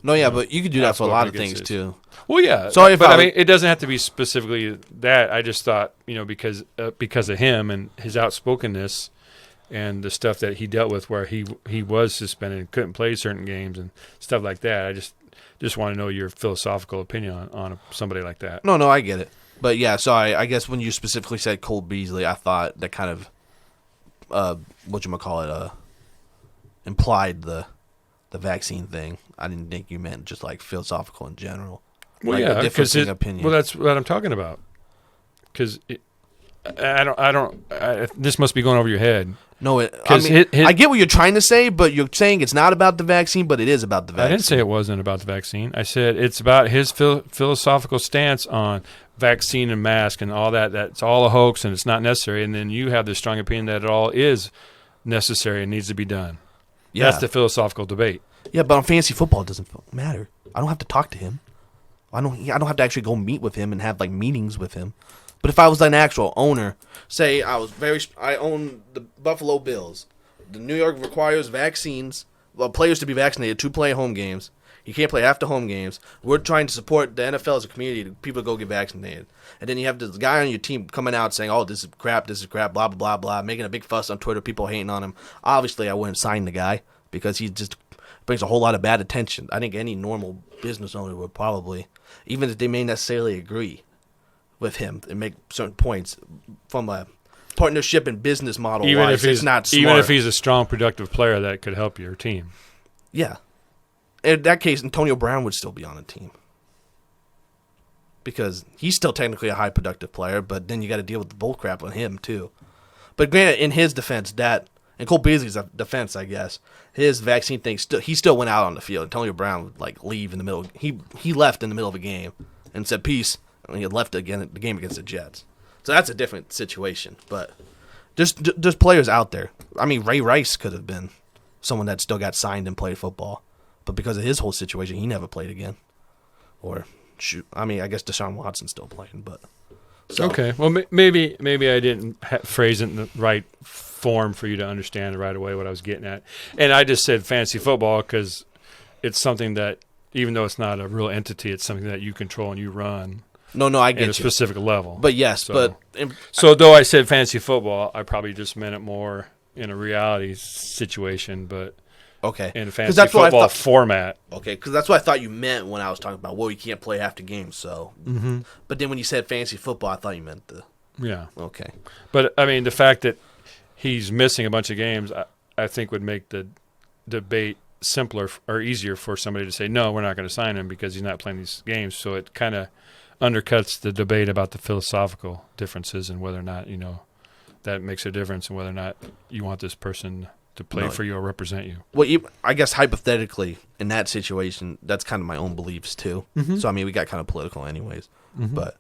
no, yeah, but you could do that for a lot of things too. Well, yeah. So I mean, it doesn't have to be specifically that. I just thought, because of him and his outspokenness and the stuff that he dealt with, where he was suspended and couldn't play certain games and stuff like that. I just want to know your philosophical opinion on somebody like that. No, I get it. But yeah, so I guess when you specifically said Cole Beasley, I thought that kind of implied the vaccine thing. I didn't think you meant just like philosophical in general. Well, like yeah, because opinion. Well, that's what I'm talking about. Because this must be going over your head. No, I get what you're trying to say, but you're saying it's not about the vaccine, but it is about the vaccine. I didn't say it wasn't about the vaccine. I said it's about his philosophical stance on vaccine and mask and all that. That's all a hoax and it's not necessary. And then you have this strong opinion that it all is necessary and needs to be done. Yeah. That's the philosophical debate. Yeah, but on fantasy football, it doesn't matter. I don't have to talk to him. I don't have to actually go meet with him and have like meetings with him. But if I was an actual owner, say I own the Buffalo Bills. The New York requires players to be vaccinated to play home games. You can't play half the home games. We're trying to support the NFL as a community. People go get vaccinated. And then you have this guy on your team coming out saying, oh, this is crap, blah, blah, blah, blah, making a big fuss on Twitter, people hating on him. Obviously, I wouldn't sign the guy because he just brings a whole lot of bad attention. I think any normal business owner would probably, even if they may necessarily agree with him and make certain points from a partnership and business model wise, it's not smart. Even if he's a strong, productive player that could help your team. Yeah. in that case, Antonio Brown would still be on the team. Because he's still technically a high productive player, but then you got to deal with the bullcrap on him too. But granted, in his defense, and Cole Beasley's defense, I guess, his vaccine thing, he still went out on the field. Antonio Brown would leave in the middle. He left in the middle of a game and said peace, and he had left again the game against the Jets. So that's a different situation. But there's players out there. I mean, Ray Rice could have been someone that still got signed and played football, but because of his whole situation, he never played again. Or shoot, I mean, I guess Deshaun Watson's still playing, but so. Okay. Well, maybe I didn't phrase it in the right form for you to understand right away what I was getting at, and I just said fantasy football because it's something that, even though it's not a real entity, it's something that you control and you run. No, I get at a specific level. But yes, so though I said fantasy football, I probably just meant it more in a reality situation, but. Okay. In a fantasy football format. Okay, because that's what I thought you meant when I was talking about, you can't play half the game, so. Mm-hmm. But then when you said fantasy football, I thought you meant the. Yeah. Okay. But, I mean, the fact that he's missing a bunch of games, I think would make the debate simpler or easier for somebody to say, no, we're not going to sign him because he's not playing these games. So it kind of undercuts the debate about the philosophical differences and whether or not, that makes a difference and whether or not you want this person to play for you or represent you. Well, I guess hypothetically, in that situation, that's kind of my own beliefs too. Mm-hmm. So I mean, we got kind of political, anyways. Mm-hmm. But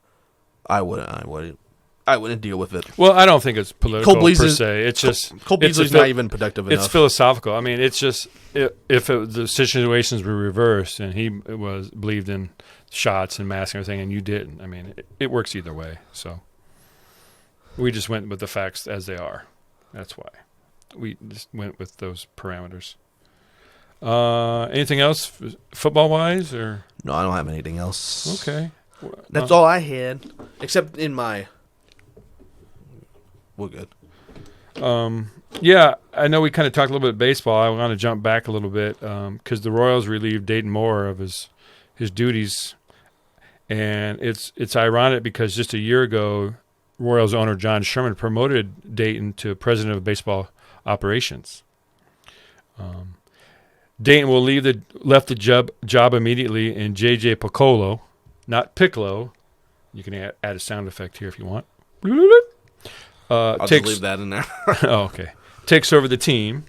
I wouldn't deal with it. Well, I don't think it's political per se. It's just Cole Beasley's not even productive enough. It's philosophical. I mean, it's just the situations were reversed and he believed in shots and masks and everything, and you didn't. I mean, it works either way. So we just went with the facts as they are. That's why. We just went with those parameters. Anything else football-wise? Or? No, I don't have anything else. Okay. That's all I had, except in my... We're good. Yeah, I know we kind of talked a little bit of baseball. I want to jump back a little bit because the Royals relieved Dayton Moore of his duties. And it's ironic because just a year ago, Royals owner John Sherman promoted Dayton to president of baseball operations. Dayton will left the job immediately, and J.J. Piccolo, not Piccolo, you can add a sound effect here if you want. I'll just leave that in there. Oh, okay. Takes over the team.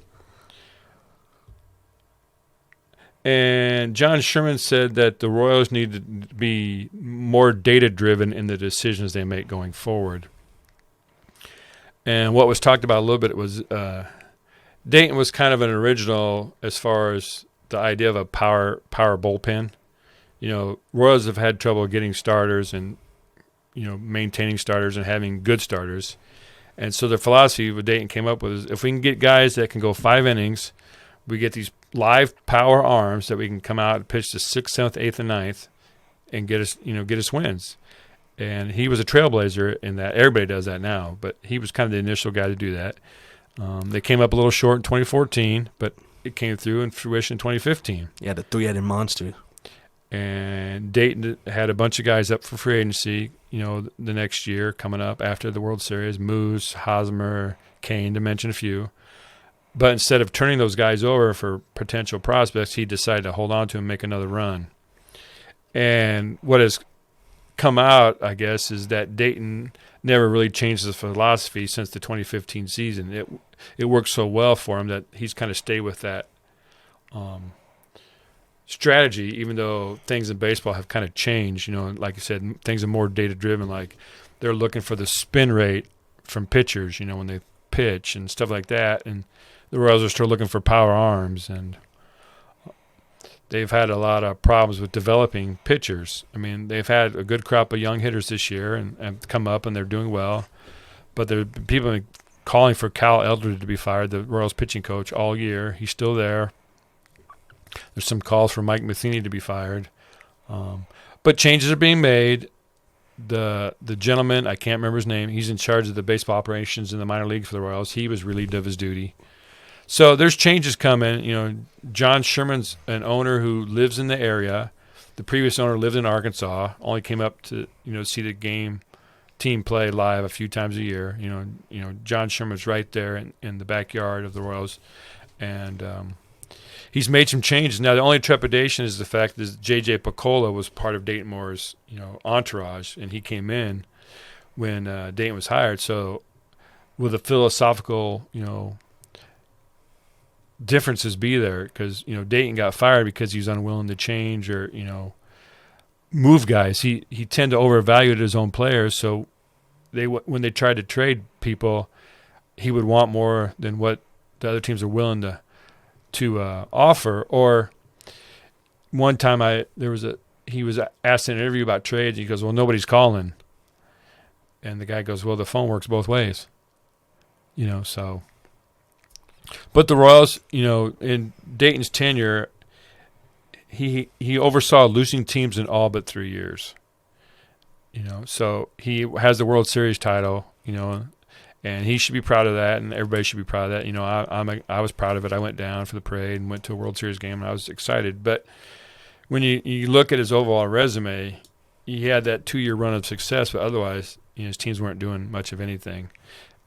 And John Sherman said that the Royals need to be more data-driven in the decisions they make going forward. And what was talked about a little bit was Dayton was kind of an original as far as the idea of a power bullpen. Royals have had trouble getting starters and, maintaining starters and having good starters. And so the philosophy what Dayton came up with is if we can get guys that can go 5 innings, we get these live power arms that we can come out and pitch the 6th, 7th, 8th, and 9th and get us wins. And he was a trailblazer in that. Everybody does that now, but he was kind of the initial guy to do that. They came up a little short in 2014, but it came through in fruition in 2015. Yeah, the 3-headed monster. And Dayton had a bunch of guys up for free agency, the next year coming up after the World Series, Moose, Hosmer, Kane, to mention a few. But instead of turning those guys over for potential prospects, he decided to hold on to them and make another run. And what has come out, I guess, is that Dayton never really changed his philosophy since the 2015 season. It worked so well for him that he's kind of stayed with that strategy, even though things in baseball have kind of changed. Like you said, things are more data-driven. Like they're looking for the spin rate from pitchers, when they pitch and stuff like that. And the Royals are still looking for power arms, and they've had a lot of problems with developing pitchers. I mean, they've had a good crop of young hitters this year and come up, and they're doing well. But there have people calling for Cal Eldred to be fired, the Royals pitching coach, all year. He's still there. There's some calls for Mike Matheny to be fired. But changes are being made. The gentleman, I can't remember his name, he's in charge of the baseball operations in the minor leagues for the Royals. He was relieved of his duty. So there's changes coming. John Sherman's an owner who lives in the area. The previous owner lived in Arkansas, only came up to, see the team play live a few times a year. John Sherman's right there in the backyard of the Royals. And he's made some changes. Now, the only trepidation is the fact that J.J. Picola was part of Dayton Moore's, entourage, and he came in when Dayton was hired. So will the philosophical, differences be there? Because, Dayton got fired because he was unwilling to change or, move guys. He tend to overvalue his own players. So when they tried to trade people, he would want more than what the other teams are willing to offer. Or one time he was asked in an interview about trades. He goes, well, nobody's calling. And the guy goes, well, the phone works both ways. So. But the Royals, in Dayton's tenure, he oversaw losing teams in all but 3 years. So he has the World Series title, and he should be proud of that, and everybody should be proud of that. I was proud of it. I went down for the parade and went to a World Series game, and I was excited. But when you look at his overall resume, he had that 2-year run of success, but otherwise, his teams weren't doing much of anything.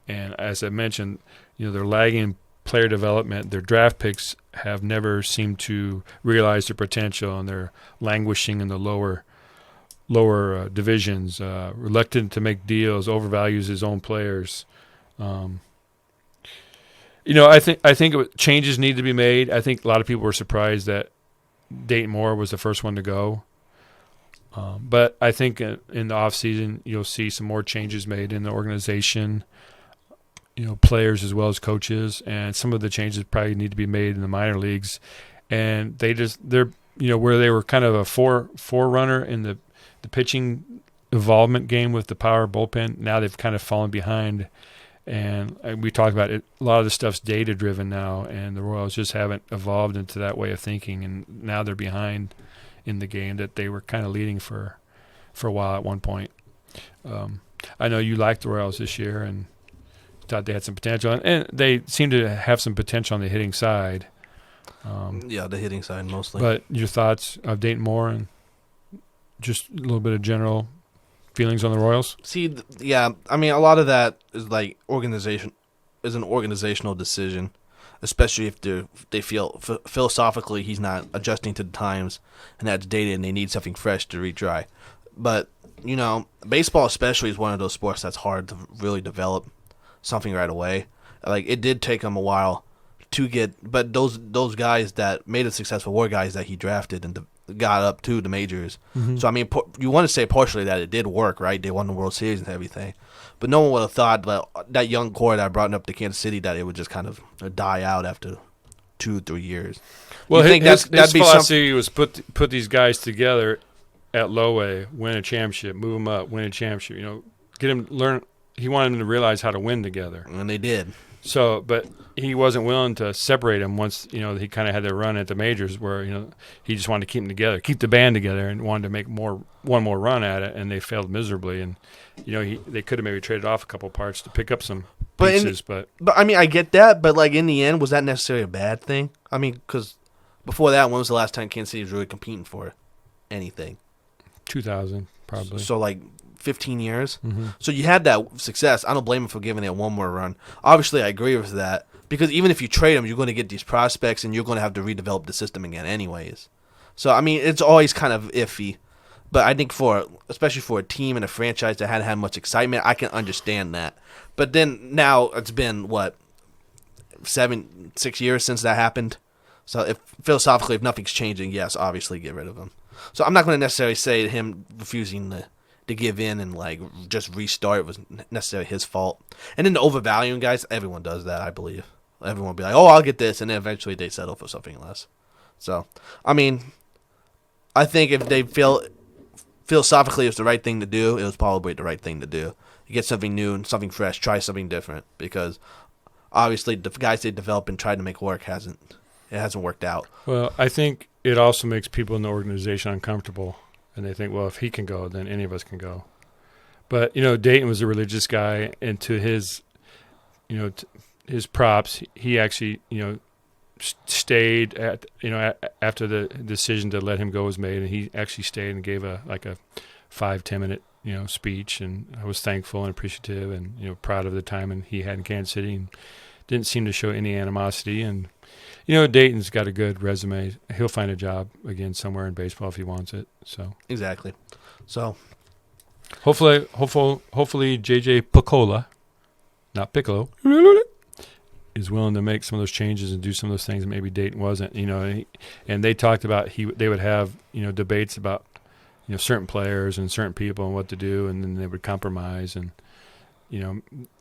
And as I mentioned, they're lagging player development. Their draft picks have never seemed to realize their potential, and they're languishing in the lower divisions, reluctant to make deals, overvalues his own players. I think changes need to be made. I think a lot of people were surprised that Dayton Moore was the first one to go. But I think in the offseason you'll see some more changes made in the organization, players as well as coaches, and some of the changes probably need to be made in the minor leagues. And they're where they were kind of a forerunner in the pitching involvement game with the power bullpen. Now they've kind of fallen behind. And we talked about it. A lot of the stuff's data-driven now, and the Royals just haven't evolved into that way of thinking. And now they're behind in the game that they were kind of leading for a while at one point. I know you liked the Royals this year and thought they had some potential, and they seem to have some potential on the hitting side. The hitting side mostly. But your thoughts of Dayton Moore and just a little bit of general feelings on the Royals? See, a lot of that is an organizational decision, especially if they feel philosophically he's not adjusting to the times, and that's dated, and they need something fresh to retry. But baseball especially is one of those sports that's hard to really develop something right away. Like, it did take him a while to get, but those guys that made it successful were guys that he drafted and got up to the majors. Mm-hmm. So, you want to say partially that it did work, right? They won the World Series and everything. But no one would have thought that young core that brought up to Kansas City that it would just kind of die out after 2-3 years. Well, his philosophy was put these guys together at low A, win a championship, move them up, win a championship. Get them learn. He wanted them to realize how to win together, and they did. So, but he wasn't willing to separate them once, he kind of had their run at the majors where, he just wanted to keep them together, keep the band together, and wanted to make one more run at it, and they failed miserably. And, they could have maybe traded off a couple parts to pick up some pieces. But I get that, but, in the end, was that necessarily a bad thing? Because before that, when was the last time Kansas City was really competing for anything? 2000, probably. So, 15 years. Mm-hmm. So you had that success. I don't blame him for giving it one more run. Obviously, I agree with that because even if you trade him, you're going to get these prospects and you're going to have to redevelop the system again anyways. So, it's always kind of iffy. But I think especially for a team and a franchise that hadn't had much excitement, I can understand that. But then now it's been, 6 years since that happened? So philosophically, if nothing's changing, yes, obviously get rid of him. So I'm not going to necessarily say him refusing to give in and just restart was necessarily his fault. And then the overvaluing guys, everyone does that, I believe. Everyone will be like, oh, I'll get this, and then eventually they settle for something less. So, I think if they feel philosophically it's the right thing to do, it was probably the right thing to do. You get something new and something fresh, try something different, because obviously the guys they developed and tried to make work hasn't worked out. Well, I think it also makes people in the organization uncomfortable. And they think, well, if he can go, then any of us can go. But, Dayton was a religious guy, and to his, his props, he actually, stayed at, after the decision to let him go was made, and he actually stayed and gave a 5-10 minute, speech, and I was thankful and appreciative and, proud of the time and he had in Kansas City and didn't seem to show any animosity. And, Dayton's got a good resume. He'll find a job again somewhere in baseball if he wants it. So Exactly. So hopefully JJ Picola, not Piccolo, is willing to make some of those changes and do some of those things that maybe Dayton wasn't. And they talked about they would have debates about certain players and certain people and what to do, and then they would compromise, and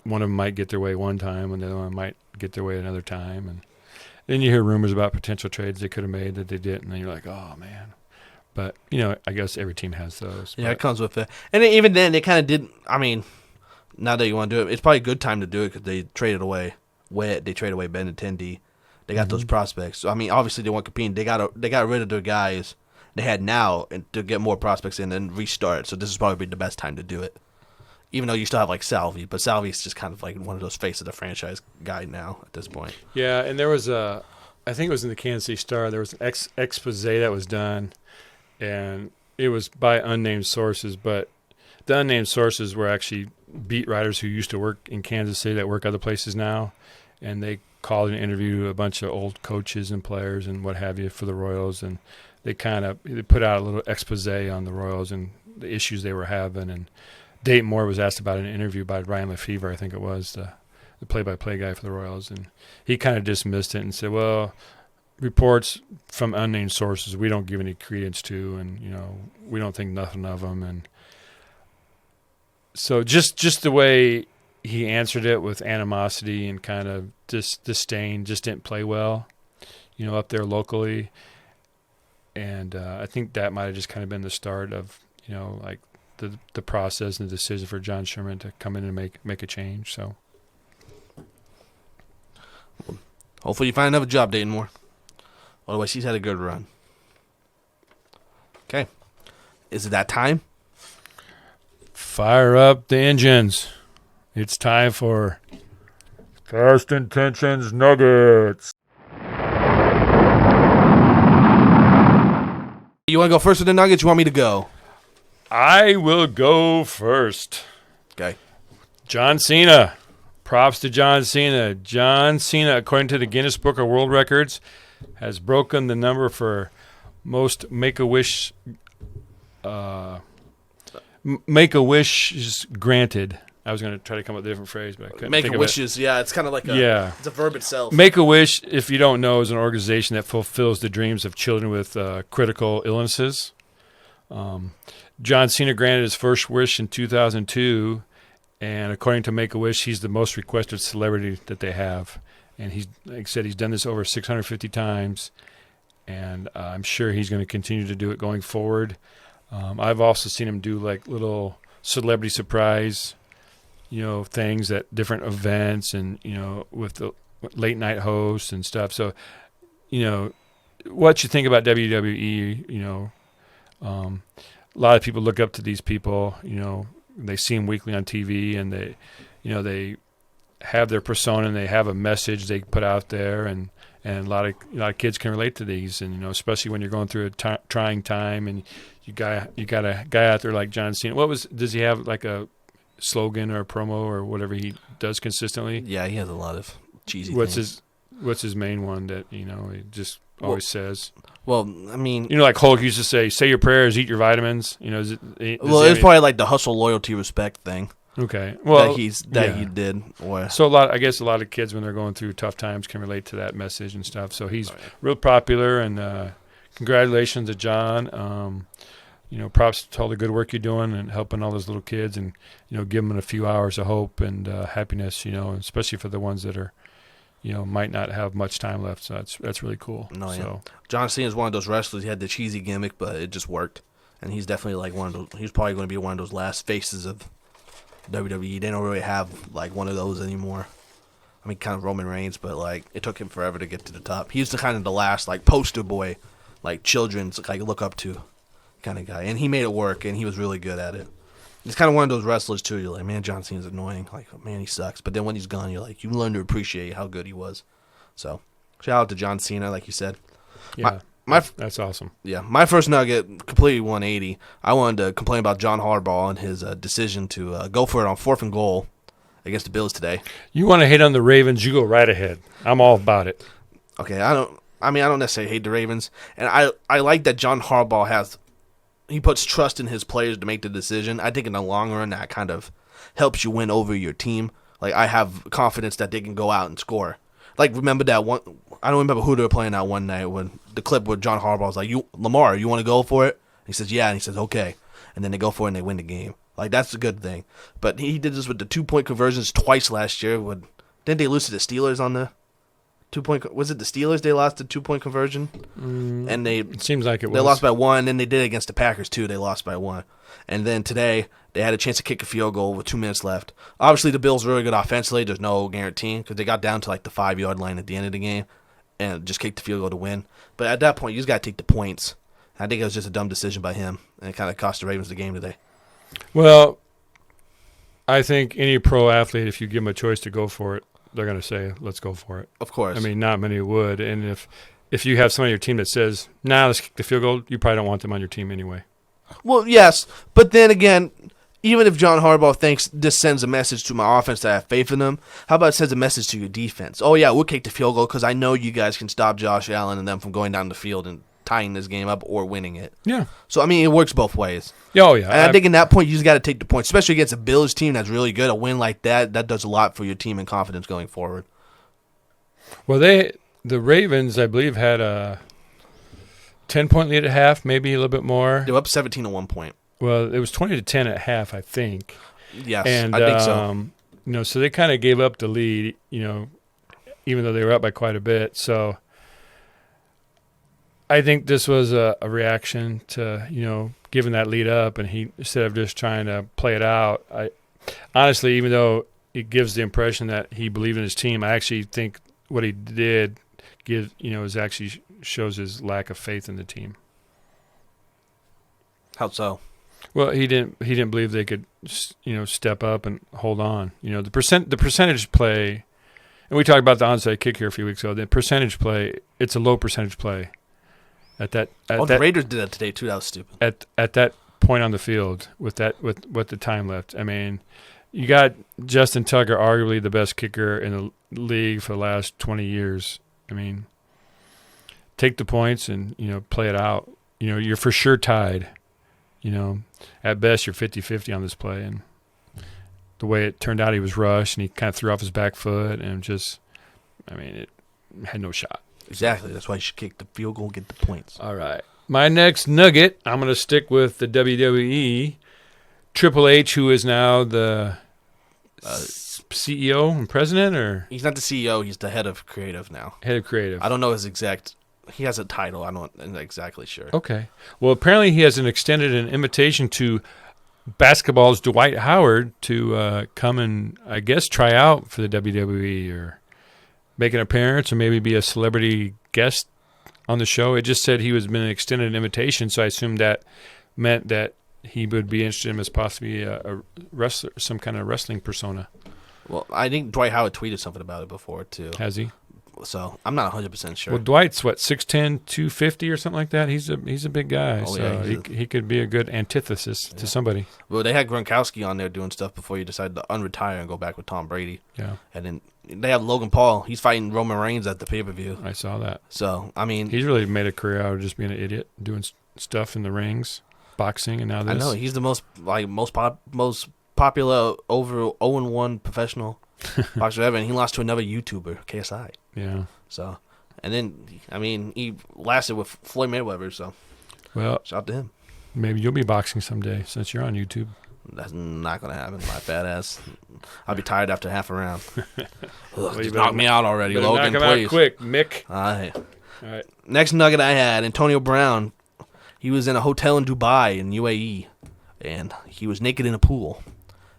one of them might get their way one time and the other one might get their way another time, and then you hear rumors about potential trades they could have made that they didn't, and then you're like, oh man. But I guess every team has those. Yeah, it comes with it. And even then, they kind of did. I mean, now that you want to do it, it's probably a good time to do it because they traded away Wet. They traded away Benintendi. They got those prospects. So I mean, obviously they weren't competing. They got rid of their guys they had now and to get more prospects in and restart. So this is probably the best time to do it. Even though you still have like Salvi, but Salvi's just kind of like one of those face of the franchise guy now at this point. Yeah, and there was I think it was in the Kansas City Star. There was an expose that was done, and it was by unnamed sources. But the unnamed sources were actually beat writers who used to work in Kansas City that work other places now, and they called and interviewed a bunch of old coaches and players and what have you for the Royals, and they put out a little expose on the Royals and the issues they were having. And Dayton Moore was asked about in an interview by Ryan Lefevre, I think it was, the play-by-play guy for the Royals, and he kind of dismissed it and said, well, reports from unnamed sources we don't give any credence to, and we don't think nothing of them. And so just the way he answered it with animosity and kind of disdain just didn't play well, up there locally. And I think that might have just kind of been the start of, like the process and the decision for John Sherman to come in and make a change. So hopefully you find another job, Dayton Moore. Otherwise, he's had a good run. Okay. Is it that time? Fire up the engines. It's time for Fast Intentions Nuggets. You want to go first with the Nuggets? You want me to go? I will go first. Okay. John Cena. Props to John Cena. John Cena, according to the Guinness Book of World Records, has broken the number for most Make-A-Wish wishes granted. I was going to try to come up with a different phrase, but I couldn't think of it. Make-A-Wishes, yeah, it's kind of like it's a verb itself. Make-A-Wish, if you don't know, is an organization that fulfills the dreams of children with critical illnesses. John Cena granted his first wish in 2002, and according to Make-A-Wish, he's the most requested celebrity that they have. And he's, like I said, he's done this over 650 times, and I'm sure he's going to continue to do it going forward. I've also seen him do like little celebrity surprise, things at different events, and with the late night hosts and stuff. So, what you think about WWE? A lot of people look up to these people. They see them weekly on TV, and they have their persona and they have a message they put out there, and a lot of kids can relate to these, and especially when you're going through a trying time, and you got a guy out there like John Cena. Does he have like a slogan or a promo or whatever he does consistently? Yeah, he has a lot of cheesy things. What's his main one that he just always says? Well, I mean, like Hulk used to say your prayers, eat your vitamins. It's probably like the hustle, loyalty, respect thing. Okay. Well, he did. So a lot of kids when they're going through tough times can relate to that message and stuff. So he's real popular, and congratulations to John. Props to all the good work you're doing and helping all those little kids, and give them a few hours of hope and happiness. Especially for the ones that are, might not have much time left. So that's really cool. No, yeah. So John Cena is one of those wrestlers. He had the cheesy gimmick, but it just worked, and he's definitely like one of those. He's probably going to be one of those last faces of WWE. They don't really have like one of those anymore. I mean, kind of Roman Reigns, but like it took him forever to get to the top. He's the last like poster boy, like children's like look up to kind of guy, and he made it work, and he was really good at it. He's kind of one of those wrestlers too. You're like, man, John Cena's annoying. Like, oh, man, he sucks. But then when he's gone, you're like, you learn to appreciate how good he was. So, shout out to John Cena, like you said. Yeah, that's awesome. Yeah, my first nugget, completely 180. I wanted to complain about John Harbaugh and his decision to go for it on 4th and goal against the Bills today. You want to hate on the Ravens, you go right ahead. I'm all about it. Okay, I don't necessarily hate the Ravens, and I like that John Harbaugh he puts trust in his players to make the decision. I think in the long run that kind of helps you win over your team. Like, I have confidence that they can go out and score. Like, remember that one? I don't remember who they were playing that one night when the clip where John Harbaugh was like, Lamar, you want to go for it? He says, yeah, and he says, okay. And then they go for it and they win the game. Like, that's a good thing. But he did this with the 2-point conversions twice last year. Didn't they lose to the Steelers on the 2-point? Was it the Steelers they lost the 2-point conversion? And it seems like it was. They lost by 1, and they did it against the Packers too. They lost by 1. And then today, they had a chance to kick a field goal with 2 minutes left. Obviously, the Bills were really good offensively. There's no guarantee because they got down to like the 5-yard line at the end of the game and just kicked the field goal to win. But at that point, you just got to take the points. I think it was just a dumb decision by him, and it kind of cost the Ravens the game today. Well, I think any pro athlete, if you give them a choice to go for it, they're going to say, let's go for it. Of course. I mean, not many would. And if you have somebody on your team that says, nah, let's kick the field goal, you probably don't want them on your team anyway. Well, yes, but then again, even if John Harbaugh thinks this sends a message to my offense that I have faith in them, how about it sends a message to your defense? Oh, yeah, we'll kick the field goal because I know you guys can stop Josh Allen and them from going down the field and tying this game up or winning it. Yeah. So, I mean, it works both ways. Oh, yeah. And I think in that point, you just got to take the points, especially against a Bills team that's really good. A win like that does a lot for your team and confidence going forward. Well, the Ravens, I believe, had a 10-point lead at half, maybe a little bit more. They were up 17 at one point. Well, it was 20-10 at half, I think. Yes, and, I think so. So they kind of gave up the lead, even though they were up by quite a bit. So I think this was a reaction to, giving that lead up, and he, instead of just trying to play it out, honestly, even though it gives the impression that he believed in his team, I actually think what he did shows his lack of faith in the team. How so? Well, he didn't believe they could, step up and hold on. The percentage play, and we talked about the onside kick here a few weeks ago. The percentage play, it's a low percentage play. The Raiders did that today too. That was stupid. At that point on the field with the time left. I mean, you got Justin Tucker, arguably the best kicker in the league for the last 20 years. I mean, take the points and play it out. You're for sure tied. At best you're 50-50 on this play, and the way it turned out, he was rushed and he kind of threw off his back foot and it had no shot. Exactly. That's why you should kick the field goal and get the points. All right. My next nugget, I'm going to stick with the WWE. Triple H, who is now the CEO and president, or? He's not the CEO. He's the head of creative now. Head of creative. I don't know his exact. He has a title. I'm not exactly sure. Okay. Well, apparently he has extended an invitation to basketball's Dwight Howard to come and, I guess, try out for the WWE or make an appearance or maybe be a celebrity guest on the show. It just said he was been extended an invitation, so I assumed that meant that he would be interested in him as possibly a wrestler, some kind of wrestling persona. Well, I think Dwight Howard tweeted something about it before, too. Has he? So I'm not 100% sure. Well, Dwight's, 6'10", 250 or something like that? He's a big guy, he could be a good antithesis to somebody. Well, they had Gronkowski on there doing stuff before he decided to unretire and go back with Tom Brady. Yeah. And then they have Logan Paul. He's fighting Roman Reigns at the pay-per-view. I saw that. So, I mean... He's really made a career out of just being an idiot, doing stuff in the rings, boxing, and now this. I know. He's the most popular over 0-1 professional boxer ever, and he lost to another YouTuber, KSI. Yeah. So, and then, he lasted with Floyd Mayweather, so shout out to him. Maybe you'll be boxing someday since you're on YouTube. That's not going to happen, my fat ass. I'll be tired after half a round. Just knock me out already, Logan, knock him please. out quick, Mick. All right. Next nugget I had, Antonio Brown. He was in a hotel in Dubai in UAE, and he was naked in a pool.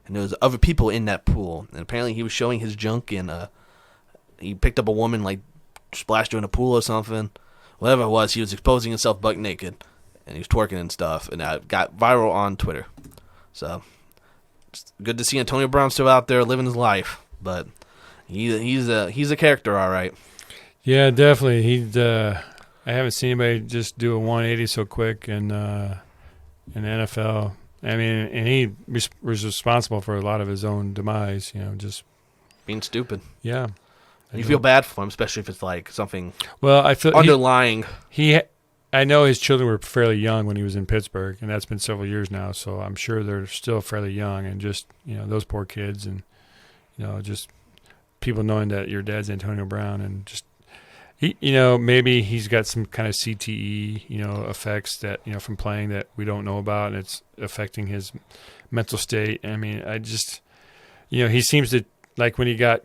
And there was other people in that pool. And apparently he was showing his junk, and he picked up a woman, splashed her in a pool or something. Whatever it was, he was exposing himself buck naked. And he was twerking and stuff. And that got viral on Twitter. So, it's good to see Antonio Brown still out there living his life. But he's a character, all right. Yeah, definitely. I haven't seen anybody just do a 180 so quick in the NFL. And he was responsible for a lot of his own demise, just being stupid. Yeah. You feel bad for him, especially if it's like something I feel underlying. I know his children were fairly young when he was in Pittsburgh, and that's been several years now. So I'm sure they're still fairly young, and just those poor kids, and just people knowing that your dad's Antonio Brown, and just maybe he's got some kind of CTE effects that from playing that we don't know about, and it's affecting his mental state. I mean, I just he seems to, like when he got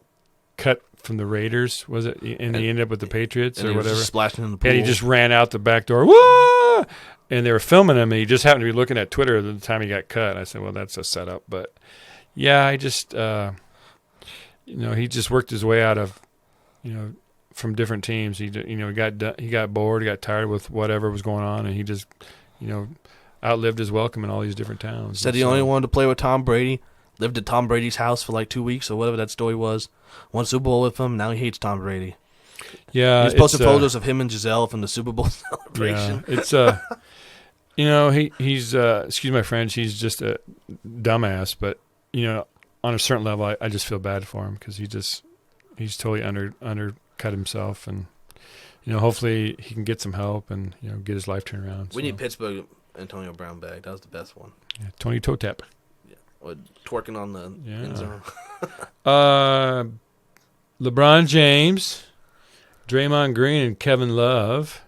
cut from the Raiders, was it? And he ended up with the Patriots or whatever. Just splashing in the pool. And he just ran out the back door. Whoa! And they were filming him, and he just happened to be looking at Twitter at the time he got cut. I said, well, that's a setup. But, yeah, I just, he just worked his way out of, from different teams. He got bored, he got tired with whatever was going on, and he just, outlived his welcome in all these different towns. Said he only wanted to play with Tom Brady. Lived at Tom Brady's house for like 2 weeks or whatever that story was. Won Super Bowl with him. Now he hates Tom Brady. Yeah, he's posted photos of him and Giselle from the Super Bowl celebration. Yeah, it's he's excuse my French. He's just a dumbass. But on a certain level, I just feel bad for him because he's totally undercut himself, and hopefully he can get some help and get his life turned around. We need Pittsburgh Antonio Brown back. That was the best one. Yeah, Tony Toe Tap. Or twerking on the end zone. LeBron James, Draymond Green, and Kevin Love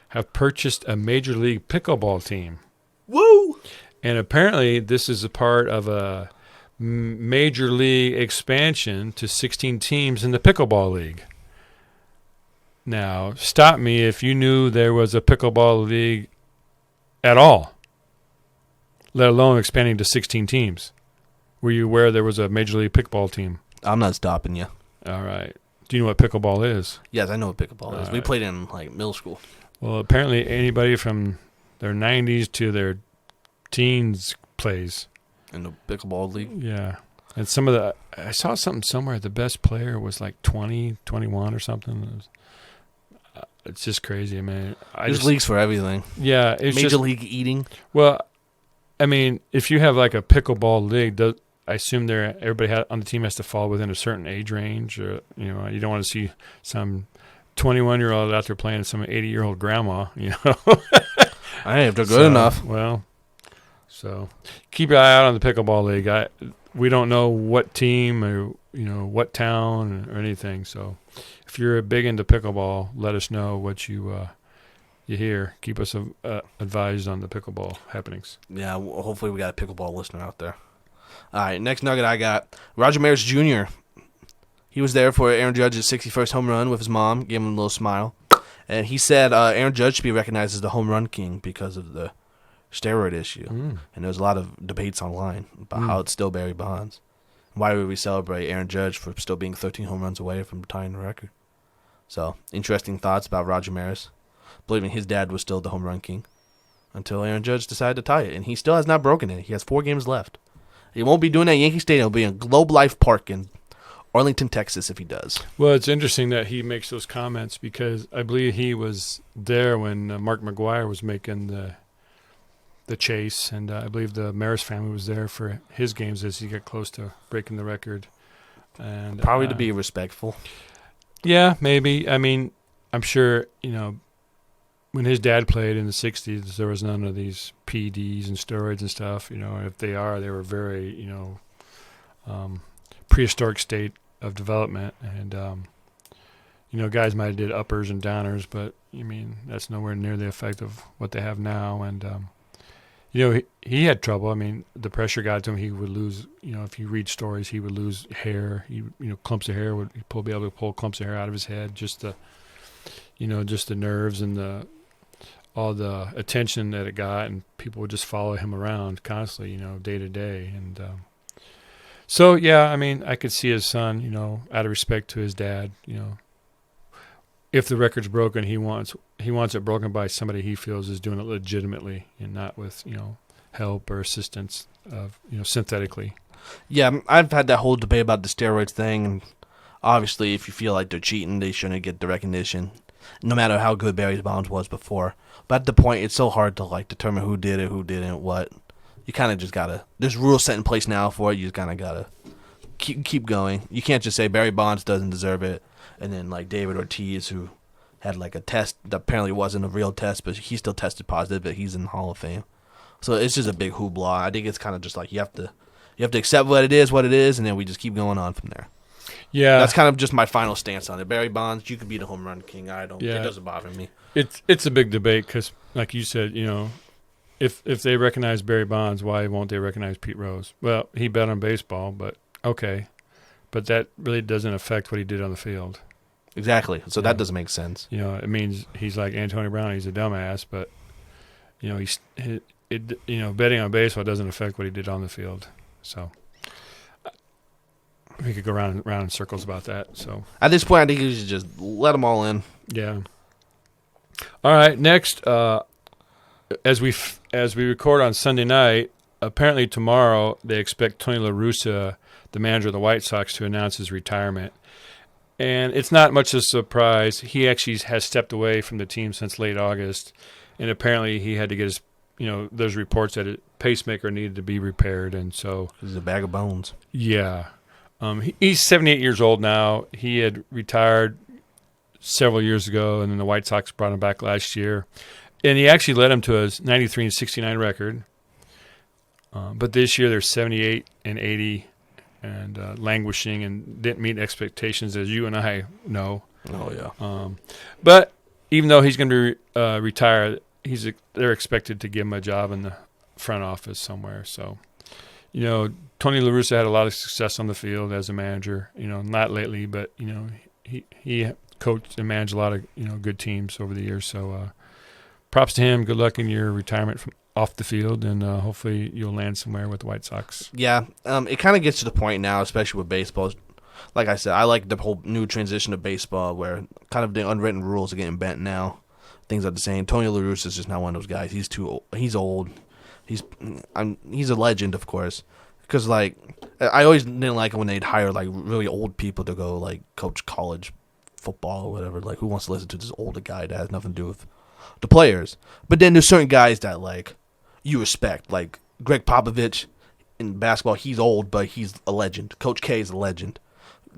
have purchased a Major League Pickleball team. Woo! And apparently this is a part of a Major League expansion to 16 teams in the Pickleball League. Now, stop me if you knew there was a Pickleball League at all, let alone expanding to 16 teams. Were you aware there was a Major League Pickleball team? I'm not stopping you. All right. Do you know what pickleball is? Yes, I know what pickleball is. Right. We played in like middle school. Well, apparently anybody from their 90s to their teens plays. In the pickleball league? Yeah. And I saw something somewhere, the best player was like 20, 21 or something. It's just crazy. I mean, there's leagues for everything. Yeah. It's Major League eating. Well, I mean, if you have like a pickleball league, I assume everybody on the team has to fall within a certain age range. Or, you don't want to see some 21-year-old out there playing some 80-year-old grandma. I if they're good enough. Well, so keep your eye out on the pickleball league. We don't know what team or what town or anything. So if you're big into pickleball, let us know what you hear. Keep us advised on the pickleball happenings. Yeah, hopefully we got a pickleball listener out there. All right, next nugget I got. Roger Maris Jr. He was there for Aaron Judge's 61st home run with his mom. Gave him a little smile. And he said Aaron Judge should be recognized as the home run king because of the steroid issue. And there was a lot of debates online about how it's still Barry Bonds. Why would we celebrate Aaron Judge for still being 13 home runs away from tying the record? So, interesting thoughts about Roger Maris, believing his dad was still the home run king until Aaron Judge decided to tie it. And he still has not broken it. He has 4 games left. He won't be doing that at Yankee Stadium. He'll be in Globe Life Park in Arlington, Texas, if he does. Well, it's interesting that he makes those comments because I believe he was there when Mark McGwire was making the chase, and I believe the Maris family was there for his games as he got close to breaking the record. And probably to be respectful. Yeah, maybe. I mean, I'm sure, when his dad played in the 60s, there was none of these PEDs and steroids and stuff. If they were very, prehistoric state of development. And, guys might have did uppers and downers, but, that's nowhere near the effect of what they have now. And, he had trouble. I mean, the pressure got to him. He would lose, if you read stories, he would lose hair. Clumps of hair be able to pull clumps of hair out of his head. Just the nerves and all the attention that it got, and people would just follow him around constantly, day to day. And so, yeah, I could see his son, out of respect to his dad, if the record's broken, he wants it broken by somebody he feels is doing it legitimately and not with, help or assistance of, synthetically. Yeah, I've had that whole debate about the steroids thing, and obviously if you feel like they're cheating, they shouldn't get the recognition, no matter how good Barry Bonds was before. But at the point, it's so hard to determine who did it, who didn't, what. You kind of just gotta. There's rules set in place now for it. You just kind of gotta keep going. You can't just say Barry Bonds doesn't deserve it. and then like David Ortiz, who had like a test that apparently wasn't a real test, but he still tested positive, but he's in the Hall of Fame. So it's just a big hoopla. I think it's kind of just like you have to accept what it is, and then we just keep going on from there. Yeah, that's kind of just my final stance on it. Barry Bonds, you could be the home run king. I don't. Yeah. It doesn't bother me. It's a big debate because, like you said, if they recognize Barry Bonds, why won't they recognize Pete Rose? Well, he bet on baseball, but okay, but that really doesn't affect what he did on the field. Exactly. So that doesn't make sense. It means he's like Antonio Brown. He's a dumbass, but betting on baseball doesn't affect what he did on the field. So we could go round in circles about that. So at this point, I think you should just let them all in. Yeah. All right. Next, as we record on Sunday night, apparently tomorrow they expect Tony La Russa, the manager of the White Sox, to announce his retirement. And it's not much of a surprise. He actually has stepped away from the team since late August, and apparently he had to get his. There's reports that a pacemaker needed to be repaired, and so he's a bag of bones. Yeah, he's 78 years old now. He had retired several years ago, and then the White Sox brought him back last year, and he actually led him to a 93-69 record. But this year they're 78-80. And languishing and didn't meet expectations, as you and I know. Oh yeah. But even though he's going to retire, they're expected to give him a job in the front office somewhere. So, Tony La Russa had a lot of success on the field as a manager. Not lately, but he coached and managed a lot of good teams over the years. So, props to him. Good luck in your retirement from off the field, and hopefully you'll land somewhere with the White Sox. Yeah, it kind of gets to the point now, especially with baseball. Like I said, I like the whole new transition of baseball where kind of the unwritten rules are getting bent now. Things are the same. Tony La Russa is just not one of those guys. He's too old. He's old. He's a legend, of course. Because, like, I always didn't like it when they'd hire, like, really old people to go, like, coach college football or whatever. Like, who wants to listen to this older guy that has nothing to do with the players? But then there's certain guys that, like, you respect, like Greg Popovich in basketball. He's old, but he's a legend. Coach K is a legend.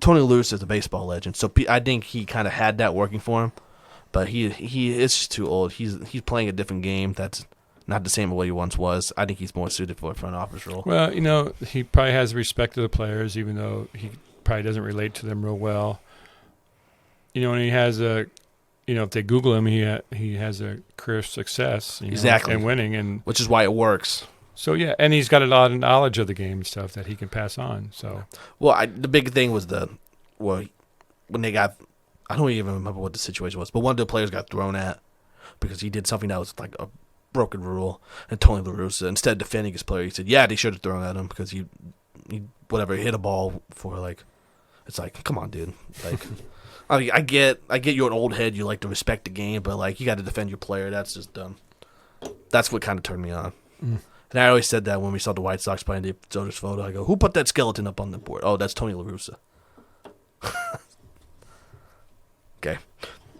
Tony La Russa is a baseball legend. So I think he kind of had that working for him, but he is just too old. He's playing a different game that's not the same way he once was. I think he's more suited for a front office role. Well, he probably has respect to the players, even though he probably doesn't relate to them real well. And he has a. If they Google him, he has a career of success, exactly, and winning, and which is why it works. So yeah, and he's got a lot of knowledge of the game and stuff that he can pass on. So well, the big thing was when they got, I don't even remember what the situation was, but one of the players got thrown at because he did something that was like a broken rule, and Tony La Russa, instead of defending his player, he said, "Yeah, they should have thrown at him because he hit a ball for like." It's like, come on, dude, like. I mean, I get you're an old head. You like to respect the game, but like you got to defend your player. That's just dumb. That's what kind of turned me on. And I always said that when we saw the White Sox playing the Soder's photo. I go, "Who put that skeleton up on the board?" Oh, that's Tony La Russa. Okay.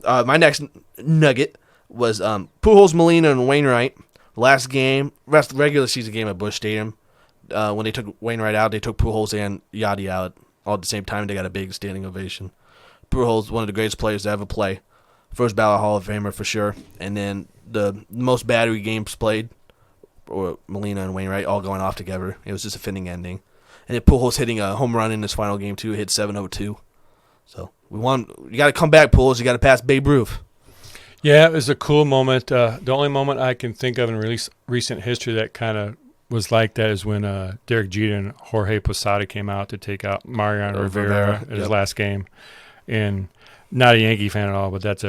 My next nugget was Pujols, Molina, and Wainwright. Last regular season game at Busch Stadium. When they took Wainwright out, they took Pujols and Yachty out all at the same time. They got a big standing ovation. Pujols, one of the greatest players to ever play. First ballot Hall of Famer for sure. And then the most battery games played, or Molina and Wainwright all going off together. It was just a fitting ending. And then Pujols hitting a home run in his final game too, hit 702. So you got to come back, Pujols. You got to pass Babe Ruth. Yeah, it was a cool moment. The only moment I can think of in recent history that kind of was like that is when Derek Jeter and Jorge Posada came out to take out Mariano Rivera at his last game. And not a Yankee fan at all, but that's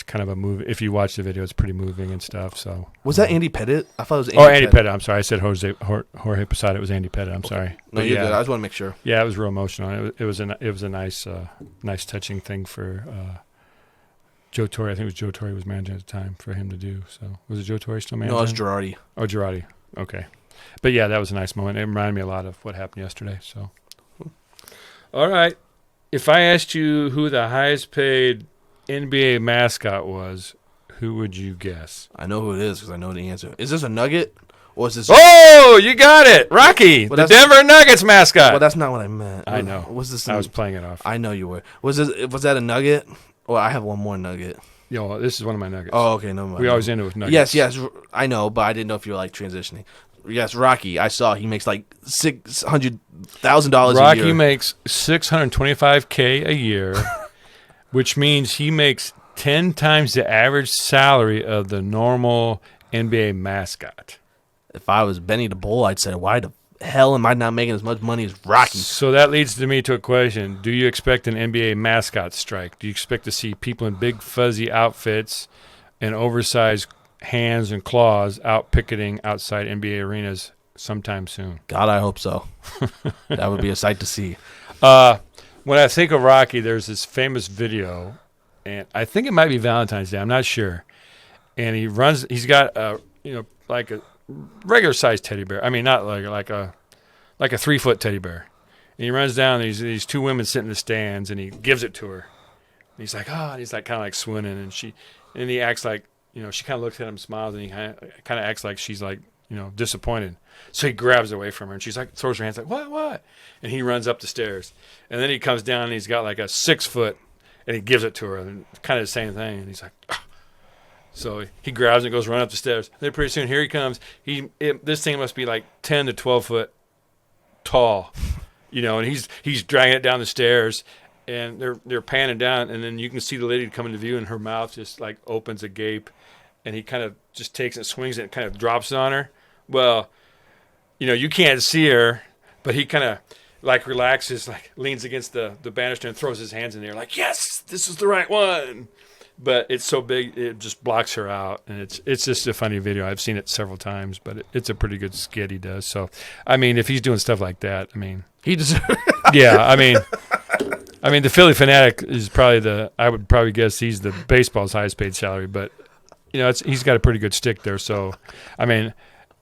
kind of a move. If you watch the video, it's pretty moving and stuff. So was that Andy Pettitte? I thought it was Andy Pettitte. I'm sorry, I said Jorge Posada. It was Andy Pettitte. I'm sorry. No, you're good. I just want to make sure. Yeah, it was real emotional. It was a nice touching thing for Joe Torre. I think it was Joe Torre was managing at the time for him to do. So was it Joe Torre still managing? No, it was Girardi. Oh, Girardi. Okay, but yeah, that was a nice moment. It reminded me a lot of what happened yesterday. So, all right. If I asked you who the highest paid NBA mascot was, who would you guess? I know who it is because I know the answer. Is this a nugget Or is this? Oh, you got it, Rocky, Well, the Denver Nuggets mascot. Well, that's not what I meant. I know. Was this? I was playing it off. I know you were. Was that a nugget? Well, I have one more nugget. Yo, this is one of my nuggets. Oh, okay, no. We always end it with nuggets. Yes, I know, but I didn't know if you were like transitioning. Yes, Rocky. I saw he makes like $600,000 a year. Rocky makes $625K a year, which means he makes 10 times the average salary of the normal NBA mascot. If I was Benny the Bull, I'd say, why the hell am I not making as much money as Rocky? So that leads me to a question. Do you expect an NBA mascot strike? Do you expect to see people in big fuzzy outfits and oversized hands and claws out picketing outside NBA arenas sometime soon? God, I hope so. That would be a sight to see. When I think of Rocky, there's this famous video, and I think it might be Valentine's Day. I'm not sure. And he's got like a regular sized teddy bear. I mean, not like a 3-foot teddy bear. And he runs down. And these two women sit in the stands, and he gives it to her. And he's like, oh, and he's like kind of like swooning, and he acts like, she kind of looks at him, smiles, and he kind of acts like she's like, disappointed. So he grabs away from her, and she's like, throws her hands like, what? And he runs up the stairs, and then he comes down, and he's got like a 6-foot, and he gives it to her, and kind of the same thing. And he's like, ah. So he grabs it and goes run up the stairs. Then pretty soon, here he comes. This thing must be like 10 to 12 foot tall, and he's dragging it down the stairs, and they're panning down, and then you can see the lady come into view, and her mouth just like opens agape, and he kind of just takes it, swings it, and kind of drops it on her. Well, you can't see her, but he kind of like relaxes, like leans against the banister and throws his hands in the air, like, yes, this is the right one. But it's so big, it just blocks her out, and it's just a funny video. I've seen it several times, but it's a pretty good skit he does. So, I mean, if he's doing stuff like that, I mean, he deserves. Yeah, I mean, the Philly Fanatic is probably I would probably guess he's the baseball's highest paid salary, but he's got a pretty good stick there. So, I mean,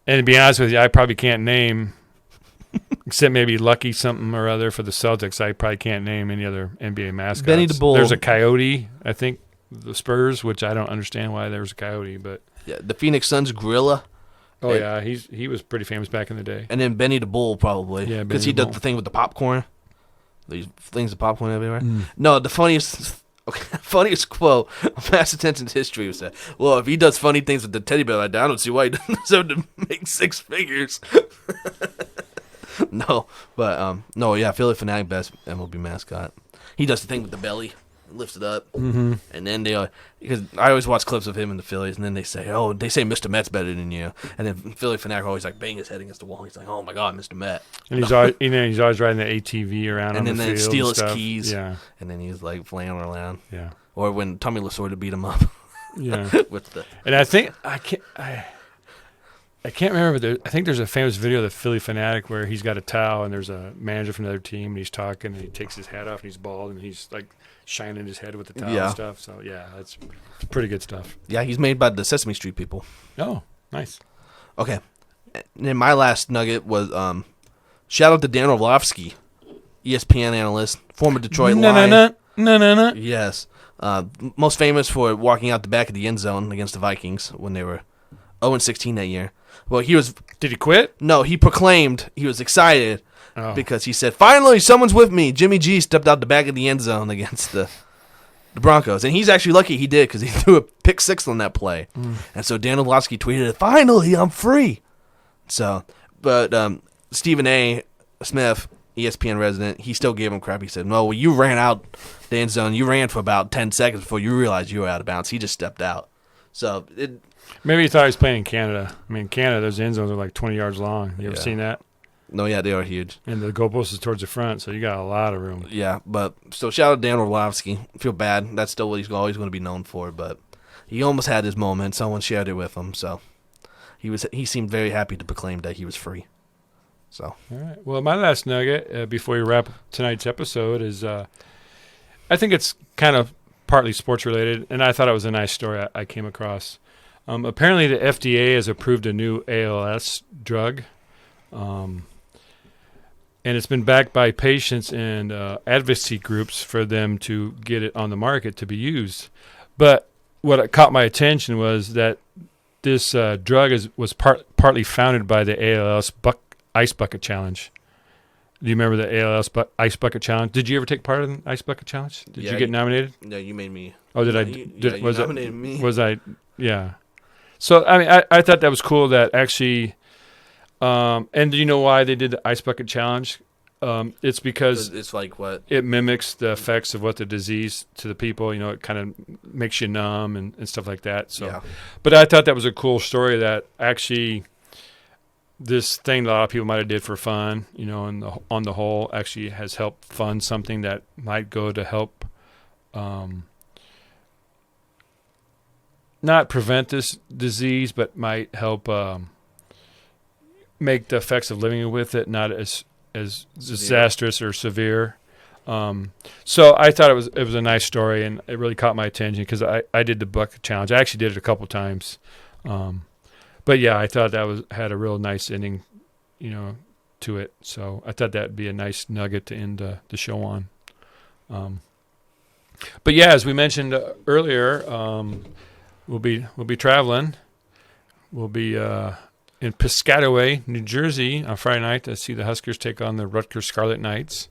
and to be honest with you, I probably can't name, except maybe Lucky something or other for the Celtics. I probably can't name any other NBA mascots. Benny the Bull. There's a coyote, I think. The Spurs, which I don't understand why there was a coyote, but yeah, the Phoenix Suns gorilla. Oh yeah, he was pretty famous back in the day. And then Benny the Bull probably, yeah, because he does the thing with the popcorn. These things of popcorn everywhere. No, the funniest quote of Mass Attention's history was that, well, if he does funny things with the teddy bear like that, I don't see why he doesn't deserve to make 6 figures. No, but yeah, Philly Fanatic best MLB mascot. He does the thing with the belly. Lifts it up, and then because I always watch clips of him in the Phillies, and then they say Mr. Met's better than you, and then Philly Fanatic always like bang his head against the wall. He's like, oh my God, Mr. Met, and he's always riding the ATV around, and on then the they field steal and his stuff. keys, yeah, and then he's like flailing around, yeah, or when Tommy Lasorda beat him up, yeah, with and I think I can't remember, but I think there's a famous video of the Philly Fanatic where he's got a towel and there's a manager from another team and he's talking and he takes his hat off and he's bald and he's like shining his head with the towel and stuff. So yeah, it's pretty good stuff. Yeah, he's made by the Sesame Street people. Oh, nice. Okay, and then my last nugget was shout out to Dan Orlovsky, ESPN analyst, former Detroit Lion. No. Yes, most famous for walking out the back of the end zone against the Vikings when they were 0-16 that year. Well, Did he quit? No, he proclaimed he was excited because he said, finally, someone's with me. Jimmy G stepped out the back of the end zone against the Broncos. And he's actually lucky he did because he threw a pick 6 on that play. And so Dan Orlovsky tweeted, finally, I'm free. So, but Stephen A. Smith, ESPN resident, he still gave him crap. He said, no, well, you ran out the end zone. You ran for about 10 seconds before you realized you were out of bounds. He just stepped out. So, maybe he thought he was playing in Canada. I mean, Canada, those end zones are like 20 yards long. You ever seen that? No, yeah, they are huge. And the goalpost is towards the front, so you got a lot of room. Yeah, but so shout out to Dan Orlovsky. I feel bad. That's still what he's always going to be known for, but he almost had his moment. Someone shared it with him, so he seemed very happy to proclaim that he was free. So. All right. Well, my last nugget before we wrap tonight's episode is I think it's kind of partly sports related, and I thought it was a nice story I came across. Apparently, the FDA has approved a new ALS drug, and it's been backed by patients and advocacy groups for them to get it on the market to be used. But what caught my attention was that this drug was partly founded by the ALS Ice Bucket Challenge. Do you remember the ALS Ice Bucket Challenge? Did you ever take part in the Ice Bucket Challenge? Did you get nominated? No, you made me. Oh, did I? You nominated me. Was I? Yeah. So, I mean, I thought that was cool that actually, and do you know why they did the Ice Bucket Challenge? It's because it's like what? It mimics the effects of what the disease to the people, it kind of makes you numb and stuff like that. So, yeah. But I thought that was a cool story that actually this thing that a lot of people might have did for fun, and on the whole actually has helped fund something that might go to help not prevent this disease, but might help make the effects of living with it not as disastrous or severe. So I thought it was a nice story, and it really caught my attention because I did the bucket challenge. I actually did it a couple times. But yeah, I thought that had a real nice ending, to it. So I thought that'd be a nice nugget to end the show on. But yeah, as we mentioned earlier, we'll be traveling. We'll be in Piscataway, New Jersey, on Friday night to see the Huskers take on the Rutgers Scarlet Knights.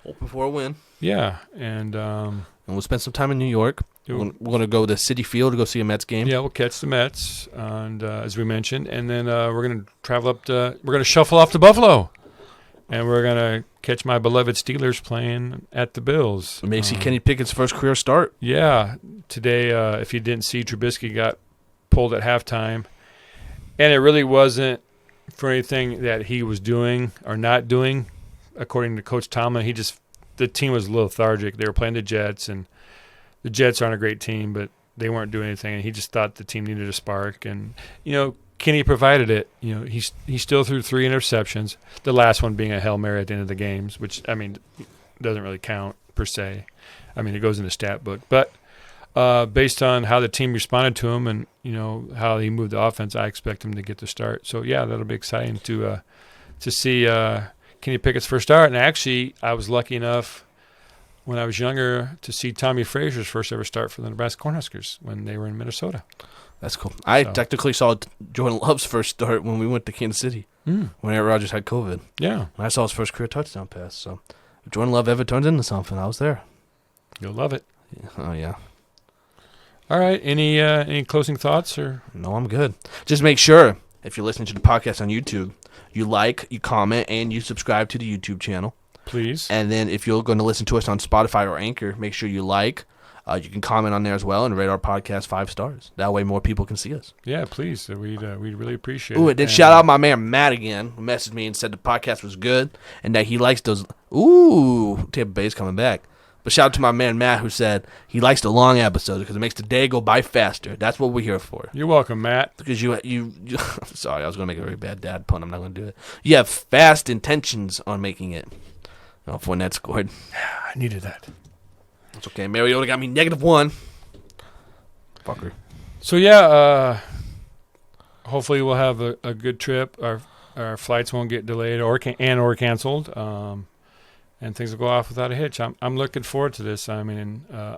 Hoping for a win. Yeah, and we'll spend some time in New York. We're going to go to Citi Field to go see a Mets game. Yeah, we'll catch the Mets, and as we mentioned, and then we're going to travel we're going to shuffle off to Buffalo, and we're going to catch my beloved Steelers playing at the Bills. We may see Kenny Pickett's first career start. Yeah, today, if you didn't see, Trubisky got pulled at halftime, and it really wasn't for anything that he was doing or not doing, according to Coach Tomlin. The team was a little lethargic. They were playing the Jets, and the Jets aren't a great team, but they weren't doing anything, and he just thought the team needed a spark. And, Kenny provided it. He still threw 3 interceptions, the last one being a Hail Mary at the end of the games, which, doesn't really count per se. It goes in the stat book. But based on how the team responded to him and, how he moved the offense, I expect him to get the start. So, yeah, that'll be exciting to see Kenny Pickett's first start. And actually, I was lucky enough when I was younger to see Tommy Frazier's first ever start for the Nebraska Cornhuskers when they were in Minnesota. That's cool. I technically saw Jordan Love's first start when we went to Kansas City when Aaron Rodgers had COVID. Yeah. And I saw his first career touchdown pass. So if Jordan Love ever turns into something, I was there. You'll love it. Yeah. Oh, yeah. All right. Any closing thoughts? Or No, I'm good. Just make sure, if you're listening to the podcast on YouTube, you like, you comment, and you subscribe to the YouTube channel. Please. And then if you're going to listen to us on Spotify or Anchor, make sure you like. You can comment on there as well and rate our podcast 5 stars. That way more people can see us. Yeah, please. We'd really appreciate it. Ooh, and then shout out my man Matt again, who messaged me and said the podcast was good and that he likes those. Ooh, Tampa Bay's coming back. But shout out to my man Matt who said he likes the long episodes because it makes the day go by faster. That's what we're here for. You're welcome, Matt. Because you sorry, I was going to make a very bad dad pun. I'm not going to do it. You have fast intentions on making it. Oh, Fournette scored. I needed that. It's okay. Mariota got me -1. Fucker. So, yeah, hopefully we'll have a good trip. Our flights won't get delayed or canceled. And things will go off without a hitch. I'm looking forward to this. On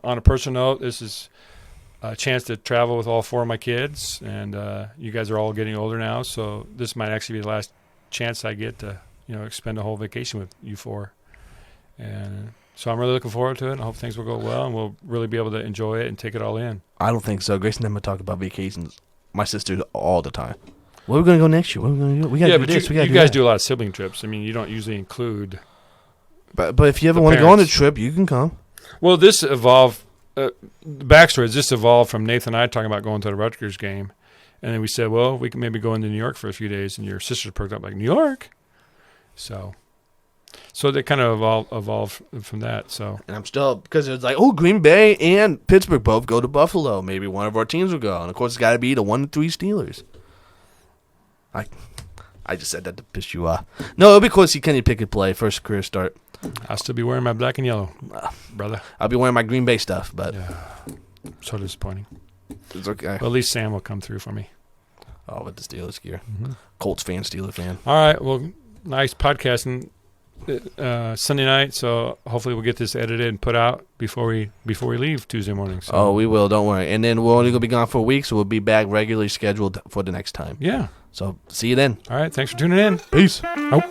a personal note, this is a chance to travel with all 4 of my kids. And you guys are all getting older now, so this might actually be the last chance I get to, spend a whole vacation with you 4. And so I'm really looking forward to it. I hope things will go well, and we'll really be able to enjoy it and take it all in. I don't think so. Grace and Emma talk about vacations. My sister all the time. Where are we going to go next year? What are we going to do? We got to do this. You guys do a lot of sibling trips. You don't usually include. But if you ever want to go on a trip, you can come. Well, this evolved. The backstory is this evolved from Nathan and I talking about going to the Rutgers game, and then we said, well, we can maybe go into New York for a few days, and your sister perked up like, New York? So they kind of evolved from that. So, and I'm still, because it's like, Green Bay and Pittsburgh both go to Buffalo. Maybe one of our teams will go. And, of course, it's got to be the 1-3 Steelers. I just said that to piss you off. No, it'll be cool to see Kenny Pickett play, first career start. I'll still be wearing my black and yellow, brother. I'll be wearing my Green Bay stuff, but. Yeah. So disappointing. It's okay. Well, at least Sam will come through for me. Oh, with the Steelers gear. Mm-hmm. Colts fan, Steelers fan. All right. Well, nice podcasting. Sunday night, so hopefully we'll get this edited and put out before we leave Tuesday morning. So. Oh, we will. Don't worry. And then we're only gonna be gone for a week, so we'll be back regularly scheduled for the next time. Yeah. So see you then. All right. Thanks for tuning in. Peace. Oh.